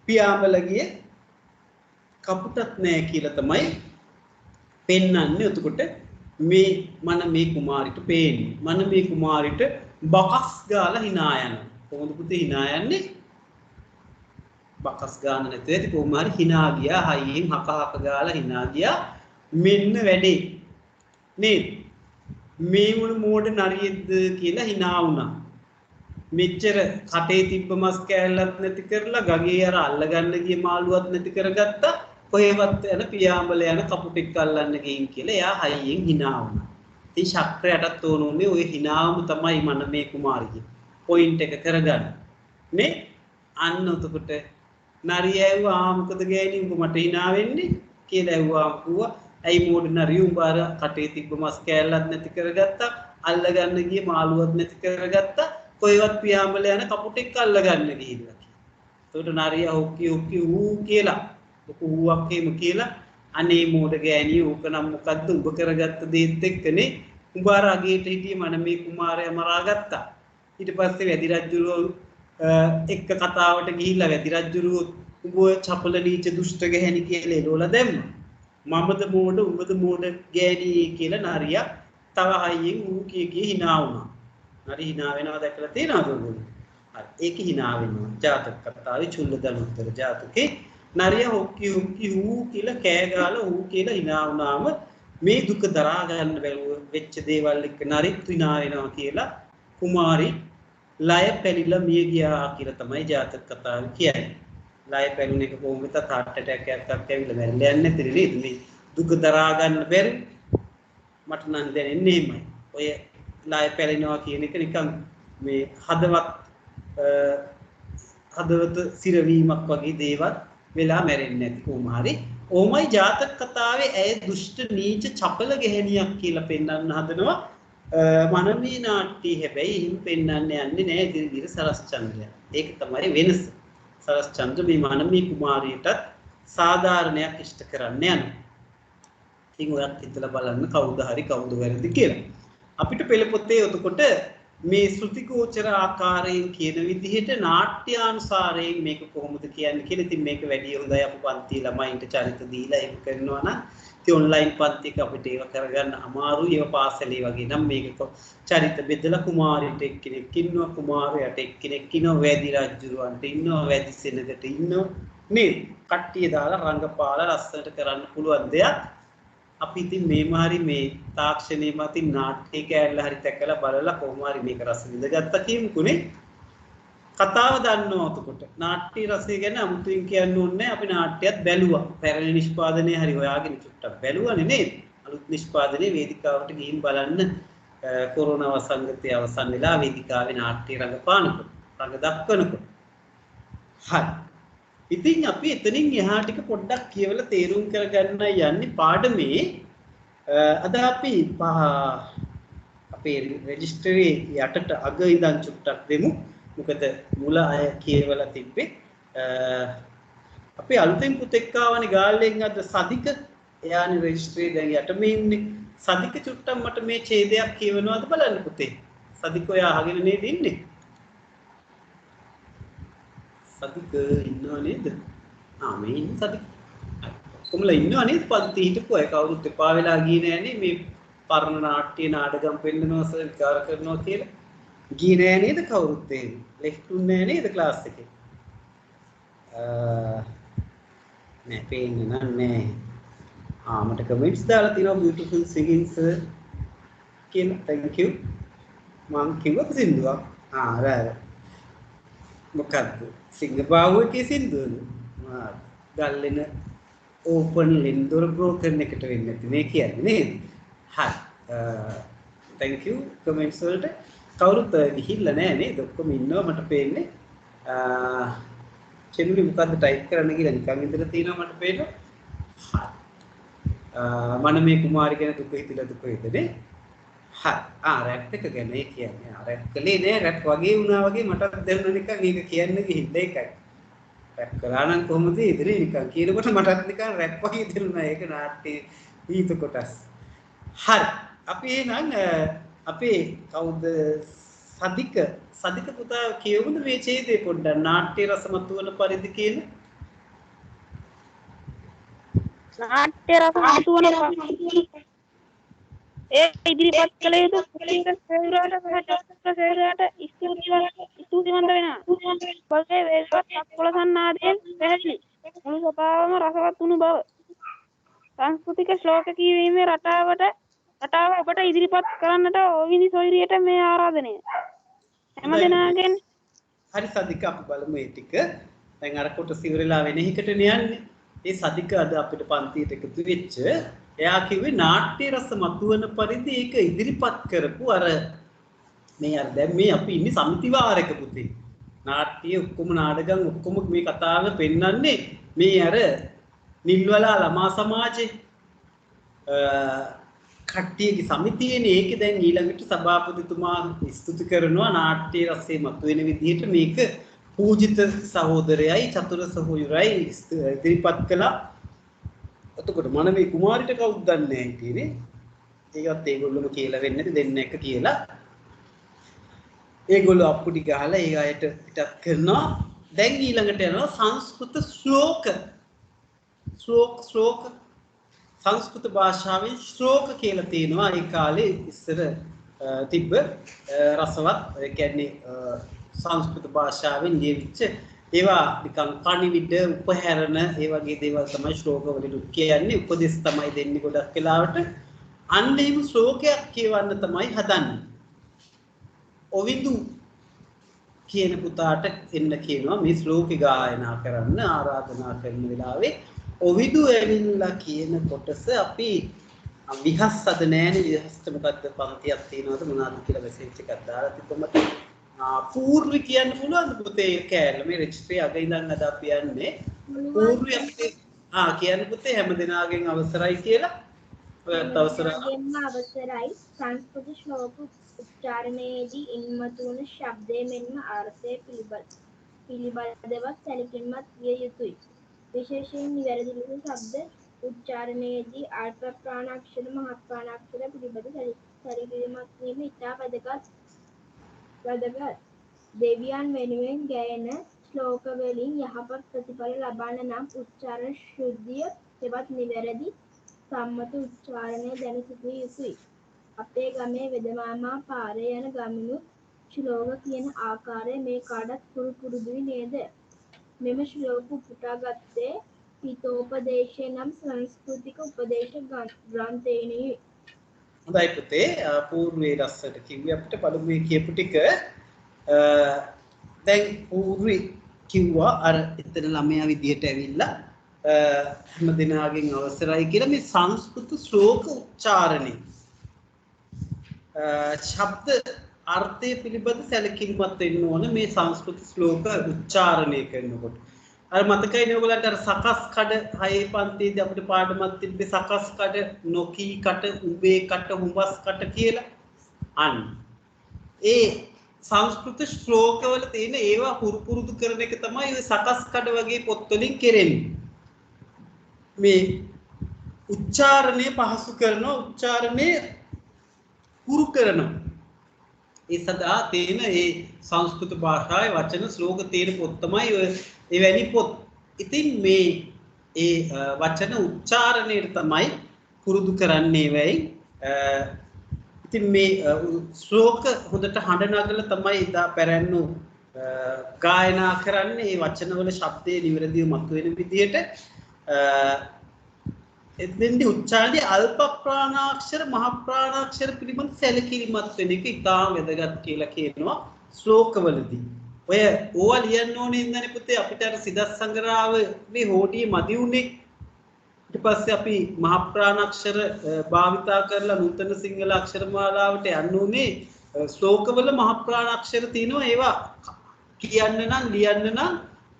පියාඹල ගියේ කපුටත් නැහැ කියලා තමයි පෙන්නන්නේ. එතකොට මේ මනමේ කුමාරිට පේන්නේ. මනමේ කුමාරිට බකස් ගාලා hina යනවා. කොහොමද පුතේ hina යන්නේ? බකස් ගාන නැතුව ඇති කොහොම හරි hina ගියා. හයියෙන් හක ගාලා hina ගියා. මෙන්න වැඩේ නේද? මේ මොන මෝඩ නරියෙක්ද කියලා hina වුණා. මෙච්චර කටේ තිබ්බ මස් කෑල්ලක් නැති කරලා ගගේ අර අල්ලගන්න ගිය මාළුවක් නැති කරගත්තා. කොහෙවත් යන පියාඹල යන කපුටෙක් අල්ලන්න ගින් කියලා එයා හයියෙන් hina වුණා. ඉතින් ශක්‍රයටත් ඕනෝනේ ওই hinaවම තමයි මනමේ කුමාරිය පොයින්ට් එක කරගන්න. නේ අන්න උතකොට නරිය ඇහුවා මොකද ගෑණි උඹ මට hina වෙන්නේ කියලා ඇහුවා. කිව්වා ඇයි මෝඩ නරිය උඹ අර කටේ තිබ්බ මස් කෑල්ලක් නැති කරගත්තා. අල්ලගන්න ගිය මාළුවක් නැති කරගත්තා. කොහෙවත් පියාඹල යන කපුටෙක් අල්ලගන්න ගිහිල්ලා. එතකොට නරිය හොක්කි ඌ කියලා ඌවක් එහෙම කියලා අනේ මෝඩ ගෑණි ඌක නම් මොකද්ද උඹ කරගත්ත දේත් එක්කනේ උඹ අර අගේට හිටියේ මනමේ කුමාරයා මරාගත්තා. ඊට පස්සේ වැදි රජුරෝ එක්ක කතාවට ගිහිල්ලා වැදි රජුරෝ උඹ චපල නීච දුෂ්ට ගැහණි කියලා එලෝලා දැම්මා. මමද මෝඩ උඹද මෝඩ ගෑණි කියලා නරියා තව හයියෙන් ඌ කී hina වුණා. නරි hina වෙනවා දැකලා තියෙනවද ඔයගොල්ලෝ? හරි ඒක hina වෙනවා. ජාතක කතාවේ චුල්ල ධනුත්තර ජාතකේ නරිය හොක්කි හූ කියලා කෑ ගාලා ඌ කියලා hina වුණාම මේ දුක දරා ගන්න බැරුව වෙච්ච දේවල් එක්ක නරිත් hina වෙනවා කියලා කුමාරි ලය පැලිලා මිය ගියා කියලා තමයි ජාතක කතාව කියන්නේ. ලය පැලුණ එක කොහොමද heart attack එකක් ඇවිල්ලා මැරිලා යන්නේ නැතිනේ නේද? මේ දුක දරා ගන්න බැරි මට නම් දැනෙන්නේ එහෙමයි. ඔය ලය පැලෙනවා කියන එක නිකන් මේ හදවත සිරවීමක් වගේ දේවල් වෙලා මැරෙන්නේ නැති කොහොම හරි. ඕමයි ජාතක කතාවේ ඇය දුෂ්ට නීච චපල ගැහණියක් කියලා පෙන්වන්න හදනවා. මනමේ නාට්‍ය හැබැයි එහෙම පෙන්වන්න යන්නේ නැහැ ඉදිරියට සරස්චන්ද්‍රය. ඒක තමයි වෙනස. සරස්චන්ද්‍ර මේ මනමේ කුමාරියටත් සාධාරණයක් ඉෂ්ට කරන්න යනවා. ඉතින් ඔයත් හිතලා බලන්න කවුද හරි කවුද වැරදි කියලා. අපිට පෙළ පොතේ එතකොට මේ ශ්‍රුතිගෝචර ආකාරයෙන් කියන විදිහට නාට්‍යානුසාරයෙන් මේක කොහොමද කියන්නේ කියලා. ඉතින් මේක වැඩි හොඳයි අපි පන්ති ළමයින්ට චරිත දීලා එහෙම කරනවා නම් ඉතින් ඔන්ලයින් පන්ති එක අපිට ඒක කරගන්න අමාරුයි. ඒව පාසලේ වගේ නම් මේක චරිත බෙදලා කුමාරයට එක්කෙනෙක් ඉන්නවා, කුමාරයාට එක්කෙනෙක් ඉන්නවා, වැදි රජුරවන්ට ඉන්නවා, වැදි සෙනගට ඉන්නවා නේද? කට්ටිය දාලා රංගපාලා ලස්සනට කරන්න පුළුවන් දෙයක්. අපි ඉතින් මේම හරි මේ තාක්ෂණයේ මතින් නාට්‍ය කෑල්ල හරි තැකලා බලලා කොහොම හරි මේක රස විඳගත්තා කියමුකුනේ. කතාව දන්නවා එතකොට. නාට්‍ය රසය ගැන අමුතුවෙන් කියන්න ඕනේ අපි නාට්‍යයක් බැලුවා. පැරණි නිෂ්පාදනයේ හරි හොයාගෙන චුට්ටක් බැලුවානේ නේද? අලුත් නිෂ්පාදනයේ වේදිකාවට ගිහින් බලන්න කොරෝනා වසංගතය අවසන් වෙලා වේදිකාවේ නාට්‍ය රඟපානකොට රඟ දක්වනකොට. හරි. ඉතින් අපි එතනින් එහා ටික පොඩ්ඩක් කියවලා තේරුම් කරගන්න යන්නේ පාඩමේ. අද අපි අපේ රෙජිස්ටරේ යටට අග ඉඳන් චුට්ටක් දෙමු. මොකද මුල අය කියවලා තිබ්බේ. අපි අලුතෙන් පුතෙක් ආවනේ ගාල්ලෙන් අද සදික. එයානේ රෙජිස්ටරේ දැන් යටම ඉන්නේ. සදික චුට්ටක් මට මේ ඡේදයක් කියවනවාද බලන්න පුතේ. සදික ඔයා අහගෙන නේද ඉන්නේ? සදික ඉන්නව නේද? මේ ඉන්න සදික. කොහොමද ඉන්නව නේද? පන්ති හිටපු අය කවුරුත් එපා වෙලා ගියේ නෑනේ මේ පරණ නාට්‍ය නාටකම් පෙන්නනවා සල්කාර කරනවා කියලා. ගියේ නෑ නේද කවුරුත් එහෙම? ලෙෆ්ට් උන්නේ නෑ නේද ක්ලාස් එකේ? නෑ පේන්නේ නෑ. මට කමෙන්ට්ස් දාලා තියෙනවා beautiful singing sir කියලා. thank you. මං කිව්වද සින්දුවක්? අර මොකද්ද? සිංගපාවුවේ සින්දුවද? ගල්ලෙන ඕපන් ලින්දොර බ්‍රෝකන් එකට වෙන්නේ නැති මේ කියන්නේ නේද? හරි. thank you comments වලට. කවුරුත් ගිහිල්ලා නැහැ නේද? ඔක්කොම ඉන්නවා මට පේන්නේ. චෙනුලි මොකද්ද ටයිප් කරන්න කියලා නිකන් ඉඳලා තියෙනවා මට පේනවා. හරි. මනමේ කුමාරි ගැන දුක හිතිලා දුක හිතනේ. හරි. රැප් එක ගැන ඒ කියන්නේ. රැප් කලේ නෑ රැප් වගේ වුණා වගේ මටත් දැනුණා නිකන් මේක කියන්න ගිහිල්ලා ඒකයි. රැප් කරා නම් කොහොමද ඉදිරිය නිකන් කියනකොට මටත් නිකන් රැප් වගේ දැනුණා. ඒක නාට්‍ය ගීත කොටස්. හරි. අපි එහෙනම් අපේ කවුද සදික පුතා කියවමුද මේ ඡේදේ පොඩ්ඩක් නාට්‍ය රසමතු වන පරිදි කියන නාට්‍ය රසමතු වන ඒ ඉදිරිපත් කළ යුතු සේවරයට ස්තුතිවන්ත වෙනවා. පස්සේ වේගවත් අක්කොලසන් ආදීන් පැහැදිලි. මුළු සභාවම රසවත් වුණු බව. සංස්කෘතික ශ්ලෝක කියවීමේ රටාව ඔබට ඉදිරිපත් කරන්නට ඕවිනි සොයිරියට මේ ආරාධනය. හැම දෙනාගෙන් හරි සදික අපි බලමු ඒ ටික. දැන් අර කොටස ඉවරලා වෙන එකටනේ යන්නේ. ඒ සදික අද අපිට පන්තියට එකතු වෙච්ච එයා කිව්වේ නාට්‍ය රස මතුවන පරිදි ඒක ඉදිරිපත් කරපු අර දැන් මේ අපි ඉන්නේ සමිති වාරයක පුතේ. නාට්‍ය ඔක්කොම නාටකම් ඔක්කොම මේ කතාව පෙන්වන්නේ මේ අර නිල්වලා ළමා සමාජේ කට්ටියගේ සමිතියනේ. ඒක දැන් ඊළඟට සභාපතිතුමා ස්තුති කරනවා නාට්‍ය රසයේ මතුවෙන විදිහට මේක පූජිත සහෝදරයයි චතුර සහෝදරයයි ඉදිරිපත් කළා. එතකොට මනමේ කුමාරිට කවුද දන්නේ නැහැ හිටියේ. ඒකත් ඒගොල්ලොම කියලා වෙන්නේ නැති දෙන්න එක කියලා. ඒගොල්ලෝ අප්පුටි ගහලා ඒ අයට පිටත් කරනවා. දැන් ඊළඟට යනවා සංස්කෘත ශ්ලෝක. සංස්කෘත භාෂාවෙන් ශ්ලෝක කියලා තියෙනවා. ඒ කාලේ ඉස්සර තිබ්බ රසවත් ඒ කියන්නේ සංස්කෘත භාෂාවෙන් ලියවිච්ච ඒවා නිකන් පණිවිඩ උපහැරණ ඒ වගේ දේවල් තමයි ශ්ලෝක වලින් කියන්නේ. උපදෙස් තමයි දෙන්නේ ගොඩක් වෙලාවට. අන්න එහෙම ශ්ලෝකයක් කියවන්න තමයි හදන්නේ. ඔවිඳු කියන පුතාට එන්න කියනවා මේ ශ්ලෝක ගායනා කරන්න ආරාධනා කරන වෙලාවේ ඔවිදු ඇවිල්ලා කියන කොටස අපි විහස්සද නෑනේ විහස්ත මොකද්ද පන්තියක් තියෙනවද මොනවද කියලා මෙසේජ් එකක් දාලා තිබ්බම පූර්ව කියන්න පුළුවන් පුතේ කෑල්ල මේ රෙජිස්ට්‍රි අග ඉඳන් අද අපි යන්නේ පූර්ව අපිට කියන්න පුතේ හැම දිනාගෙන් අවසරයි කියලා ඔයත් අවසරයි සංස්කෘත ශ්ලෝක උච්චාරණයේදී ඉන්මතු වන ශබ්දයේ මෙන්ම අර්ථය පිළිබඳව සැලකිලිමත් විය යුතුයි. විශේෂයෙන් නිවැරදි ලෙස ශබ්ද උච්චාරණයේදී අල්ප ප්‍රාණාක්ෂර මහ ප්‍රාණාක්ෂර පිළිබඳ සැලකිලිමත් වීම ඉතා වැදගත්. දෙවියන් වෙනුවෙන් ගැයෙන ශ්ලෝක වලින් යහපත් ප්‍රතිඵල ලබන්න නම් උච්චාරණ ශුද්ධිය හෙවත් නිවැරදි සම්මත උච්චාරණය දැන සිටිය යුතුයි. අපේ ගමේ වෙදමාමා පාරේ යන ගමිනුත් ශ්ලෝක කියන ආකාරය මේ කාටත් පුරුදුයි නේද? මෙම ශ්ලෝක උපුටා ගත්තේ හිතෝපදේශය නම් සංස්කෘතික උපදේශ ග්‍රන්ථයෙනි. හොඳයි පුතේ පූර්වේ රස්සට කිව්වේ අපිට පළමුවේ කියපු ටික දැන් පූර්වි කිව්වා අර එතන ළමයා විදියට ඇවිල්ලා හැම දිනාගෙන් අවසරයි කියලා මේ සංස්කෘත ශ්ලෝක උච්චාරණය ශබ්ද අර්ථය පිළිබඳ සැලකිලිමත් වෙන්න ඕන මේ සංස්කෘත ශ්ලෝක උච්චාරණය කරනකොට. අර මතකයිනේ ඔයගලන්ට අර සකස් කඩ 6 පන්තියේදී අපිට පාඩමක් තිබ්බේ සකස් කඩ නොකී කට උඹේ කට හුඹස් කට කියලා. අන්න ඒ සංස්කෘත ශ්ලෝකවල තියෙන ඒවා පුරුදු කරන එක තමයි ඔය සකස් කඩ වගේ පොත්වලින් කෙරෙන්නේ. මේ උච්චාරණය පහසු කරනවා උච්චාරණය පුරු කරනවා. ඒ සදා තියෙන ඒ සංස්කෘත භාෂාවේ වචන ශ්ලෝක තියෙන පොත් තමයි ඔය එවැනි පොත්. ඉතින් මේ ඒ වචන උච්චාරණයට තමයි පුරුදු කරන්නේ වෙයි. ඉතින් මේ ශ්ලෝක හොඳට හඬ නගලා තමයි ඉදා පැරැන්නු ගායනා කරන්නේ. මේ වචනවල ශබ්දයේ නිවැරදිව මතුවෙන විදිහට එතෙන්දී උච්චාරණයේ අල්ප ප්‍රාණාක්ෂර මහ ප්‍රාණාක්ෂර පිළිබඳ සැලකිලිමත් වෙන එක ඉතා වැදගත් කියලා කියනවා ශ්ලෝකවලදී. ඔය ඕවා ලියන්න ඕනේ ඉඳන්නේ පුතේ අපිට අර සිදස් සංග්‍රහව මේ හෝඩියේ මදි උනේ. ඊට පස්සේ අපි මහ ප්‍රාණාක්ෂර භාවිතා කරලා නූතන සිංහල අක්ෂර මාලාවට යන්න උනේ ශ්ලෝකවල මහ ප්‍රාණාක්ෂර තියෙනවා ඒවා කියන්න නම් ලියන්න නම්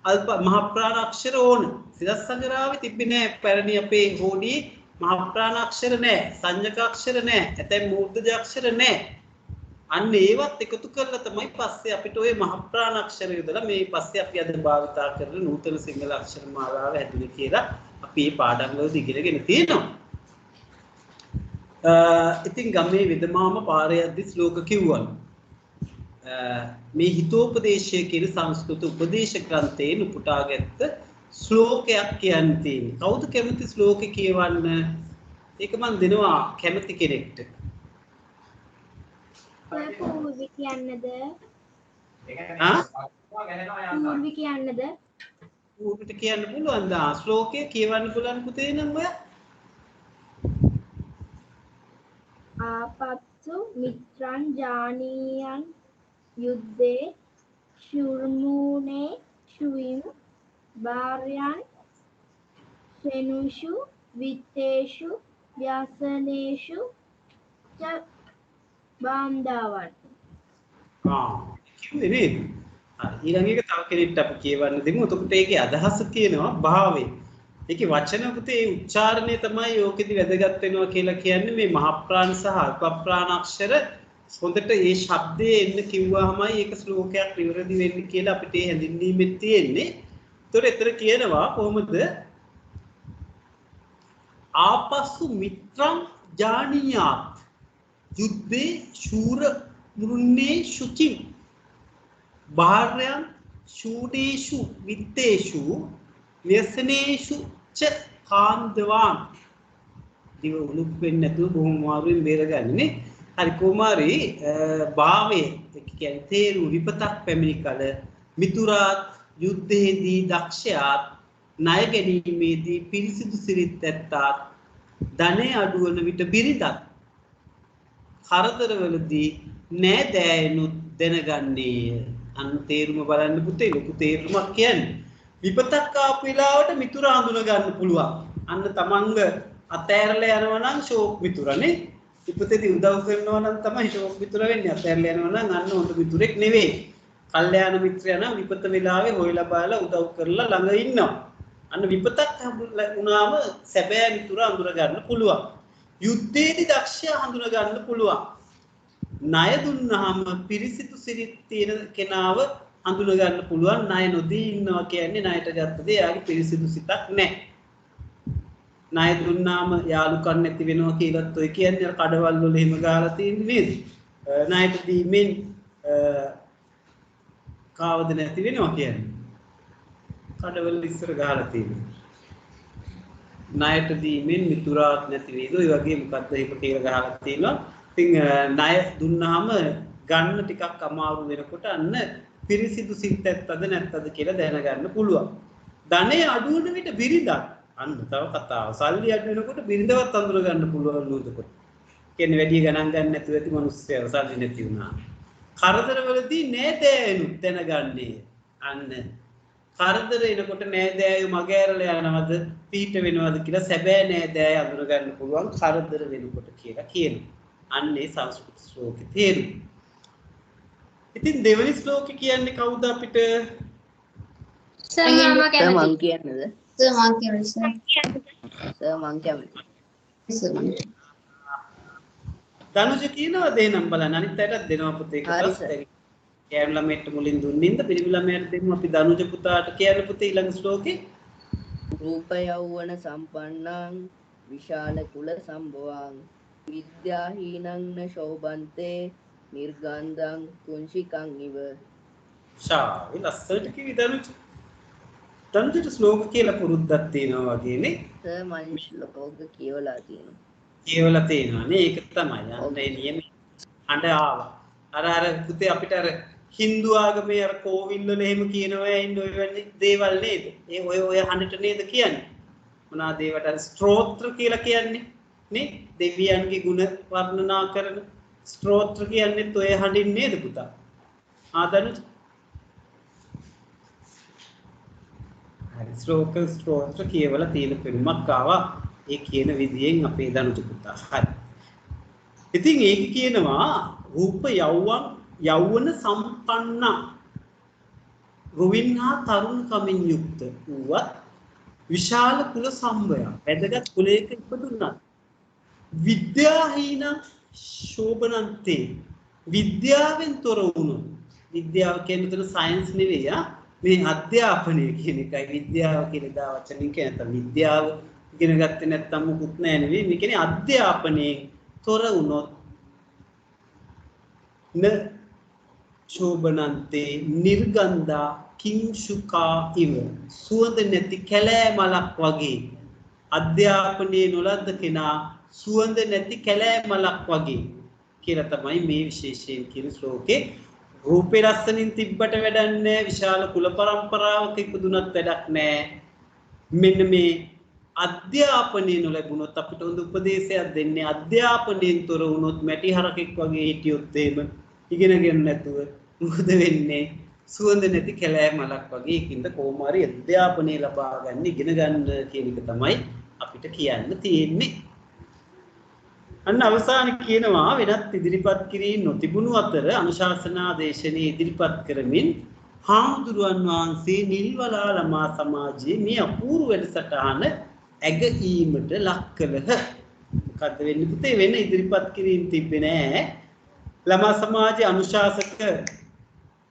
අල්ප මහ ප්‍රාණාක්ෂර ඕන. සිදස් සංග්‍රහවේ තිබ්බේ නෑ පැරණි අපේ හෝඩියේ මහ ප්‍රාණාක්ෂර නෑ සංඥකාක්ෂර නෑ ඇතැම් මූර්ධජ අක්ෂර නෑ. අන්න ඒවත් එකතු කරලා තමයි පස්සේ අපිට ওই මහ ප්‍රාණාක්ෂර යොදලා මේ පස්සේ අපි අද භාවිතා කරන නූතන සිංහල අක්ෂර මාලාව හැදුනේ කියලා අපි මේ පාඩම් වල ඉගෙනගෙන තියෙනවා. ඉතින් ගමේ වෙදමාම පාරේ යද්දි ශ්ලෝක කිව්වා. මේ හිතෝපදේශය කියන සංස්කෘත උපදේශ ග්‍රන්ථයෙන් උපුටාගත්ත ශ්ලෝකයක් කියන්නේ. කවුද කැමති ශ්ලෝකේ කියවන්න? ඒක මම දෙනවා කැමති කෙනෙක්ට. පූර්වි කියන්නද? පූර්වි කියන්නද? පූර්විට කියන්න පුළුවන් දා ශ්ලෝකය කියවන්න පුළුවන් පුතේ නම් ඔය. ආපත්සු මිත්‍රං ජානීයන් යුද්ධේ ශුර්මුනේ ශුවිම් භාර්යන් සෙනුෂු විත්තේෂු ව්‍යසනේෂු ච බාන්දාවන්. කිව්වේ නේද? ඊළඟ එක තව කෙනෙක්ට අපි කියවන්න දෙමු. එතකොට ඒකේ අදහස තියෙනවා භාවය. ඒකේ වචන පුතේ උච්චාරණය තමයි ඕකෙදි වැදගත් වෙනවා කියලා කියන්නේ මේ මහ ප්‍රාණ සහ අල්ප ප්‍රාණාක්ෂර හොඳට ඒ ශබ්දයේ එන්න කිව්වහමයි ඒක ශ්ලෝකයක් නිවැරදි වෙන්නේ කියලා අපිට හැඳින්වීමෙත් තියෙන්නේ. ඒතකොට එතන කියනවා කොහොමද? ආපස්සු මිත්‍රං ජානියාත් යුද්ධේ ශූර මුරුන්නේ ශුචිම් භාර්යං ශූඩේෂු විත්තේෂු ව්‍යසනේෂු ච කාන්දවාන්. දිව උලුක් වෙන්නේ නැතුව බොහොම මාරුවෙන් බේරගන්නේ. හරි කුමාරි භාවයේ කියන්නේ තේරු විපතක් පැමිණි කල මිතුරාත් යුද්ධයේදී දක්ෂයාත් ණය ගැනීමේදී පිරිසිදු සිරිත් ඇත්තාත් ධනෙ අඩුවන විට බිරිඳත් කරදරවලදී නෑදෑයනුත් දැනගන්නේය. අන්න තේරුම බලන්න පුතේ ලොකු තේරුමක් කියන්නේ. විපතක් ආපු වෙලාවට මිතුරා හඳුන ගන්න පුළුවන්. අන්න තමන්ග අතෑරලා යනවා නම් ෂෝක් මිතුරනේ. විපතේදී උදව් කරනවා නම් තමයි ෂෝක් මිතුර වෙන්නේ. අතෑරලා යනවා නම් අන්න හොඳ මිතුරෙක් නෙවෙයි. කල්යාණ මිත්‍රයා නම් විපත වෙලාවේ හොයලා බලලා උදව් කරලා ළඟ ඉන්නවා. අන්න විපතක් වුණාම සැබෑ මිතුරා අඳුර ගන්න පුළුවන්. යුද්ධයේදී දක්ෂයා හඳුන ගන්න පුළුවන්. ණය දුන්නාම පිරිසිදු සිරිත් තියෙන කෙනාව හඳුන ගන්න පුළුවන්. ණය නොදී ඉන්නවා කියන්නේ ණයට ගත්ත දේ යාගේ පිරිසිදු සිතක් නැහැ. ණය දුන්නාම යාළුකම් නැති වෙනවා කියලාත් ඔය කියන්නේ අර කඩවල් වල එහෙම ගාලා තියෙන්නේ නේද? ණයට දීමෙන් කාවද නැති වෙනවා කියන්නේ. කඩවල ඉස්සර ගහලා තියෙනවා. ණයට දීමෙන් මිතුරාත් නැති වේද? ඔය වගේ මොකද්ද ඒක කියලා ගහලා තියෙනවා. ඉතින් ණය දුන්නාම ගන්න ටිකක් අමාරු වෙනකොට අන්න පිරිසිදු සිත් ඇත්තද නැත්තද කියලා දැනගන්න පුළුවන්. ධනෙ අඩු වෙන විට බිරිඳක් අන්න තව කතාව. සල්ලි අඩු වෙනකොට බිරිඳවත් අඳුර ගන්න පුළුවන් නේදකොට. කියන්නේ වැඩි ගණන් ගන්න නැතුව ඇති මිනිස්සුන්ව සල්ලි නැති වුණා. කරදරවලදී නෑදෑයනුත් දැනගන්නේ. අන්න කරදර එනකොට නෑදෑයෝ මගහැරලා යනවද පිට වෙනවද කියලා සැබෑ නෑදෑය අඳුර ගන්න පුළුවන් කරදර වෙනකොට කියලා කියනවා. අන්නේ සංස්කෘත ශ්ලෝකේ තේරුම. ඉතින් දෙවෙනි ශ්ලෝකේ කියන්නේ කවුද අපිට? සර් මම කියන්නද? සර් මම කියන්නේ සර්. සර් මං කැමති. සර් මම දනුජ කියනවා දෙන්නම් බලන්න අනිත් අයටත් දෙනවා පුතේ එකක්. කෑම ළමයට මුලින් දුන්නින්ද පිරිමි ළමයට දෙමු අපි දනුජ පුතාට කියන්න පුතේ ඊළඟ ශ්ලෝකේ. රූප යෞවන සම්පන්නං විශාල කුල සම්භවං විද්‍යාහීනං න ශෝභන්තේ නිර්ගන්ධං කුංචිකං ඉව. ශාවි ලස්සනට කිවි දනුජ. දනුජට ශ්ලෝක කියලා පුරුද්දක් තියෙනවා වගේනේ. සර් මම ශ්ලෝක කියවලා තියෙනවා. කියවලා තියෙනවා නේ ඒක තමයි. අන්න ඒ නියම අඬ ආවා. අර පුතේ අපිට අර Hindu ආගමේ අර කෝවිල් වල එහෙම කියනවා ඉන්නේ ඔය වෙන්නේ දේවල් නේද? ඒ ඔය හඬට නේද කියන්නේ? මොනවාද ඒවට අර ස්තෝත්‍ර කියලා කියන්නේ නේ? දෙවියන්ගේ ගුණ වර්ණනා කරන ස්තෝත්‍ර කියන්නේ ඔය හඬින් නේද පුතා? ආදනුත් හරි ස්තෝත්‍ර කියවලා තියෙන පෙරුමක් ආවා. ඒ කියන විදියෙන් අපේ දනුජ පුතා. හරි. ඉතින් ඒක කියනවා රූප යෞවන සම්පන්න රුවින්හා තරුණ කමින් යුක්ත වූවත් විශාල කුල සම්භය වැදගත් කුලයක ඉපදුණා. විද්‍යාහීන ශෝභනන්තේ විද්‍යාවෙන් තොර වුණු විද්‍යාව කියන්නේ සයන්ස් නෙවෙයි මේ අධ්‍යාපනය කියන එකයි විද්‍යාව කියලා දා වචනින් කියන විද්‍යාව ඉගෙන ගත්තේ නැත්නම් මුකුත් නැහැ නෙවෙයි මේ කියන්නේ අධ්‍යාපනයේ තොර වුණොත් න ශෝභනන්තේ නිර්ගන්ධා කිංසුකා ඉව සුවඳ නැති කැලෑ මලක් වගේ අධ්‍යාපනයේ නොලද්ද කෙනා සුවඳ නැති කැලෑ මලක් වගේ කියලා තමයි මේ විශේෂයෙන් කියන ශ්ලෝකේ. රූපේ ලස්සනින් තිබ්බට වැඩක් නැහැ විශාල කුල පරම්පරාවක ඉපදුනත් වැඩක් නැහැ. මෙන්න මේ අධ්‍යාපනය නොලැබුණොත් අපිට හොඳ උපදේශයක් දෙන්නේ අධ්‍යාපනයෙන් තොර වුණොත් මැටි හරකෙක් වගේ හිටියොත් එහෙම ඉගෙනගෙන නැතුව මොකද වෙන්නේ සුවඳ නැති කැලෑ මලක් වගේ ඒකින්ද කොහොම හරි අධ්‍යාපනය ලබා ගන්න ඉගෙන ගන්න කියන එක තමයි අපිට කියන්න තියෙන්නේ. අන්න අවසානයේ කියනවා වෙනත් ඉදිරිපත් කිරීම නොතිබුණු අතර අනුශාසනා දේශනේ ඉදිරිපත් කරමින් හාමුදුරුවන් වහන්සේ නිල්වලා ළමා සමාජයේ මේ අපූර්ව වැඩසටහන ඇගීමට ලක් කළහ. මොකද්ද වෙන්නේ පුතේ වෙන ඉදිරිපත් කිරීම තිබ්බේ නෑ. ළමා සමාජයේ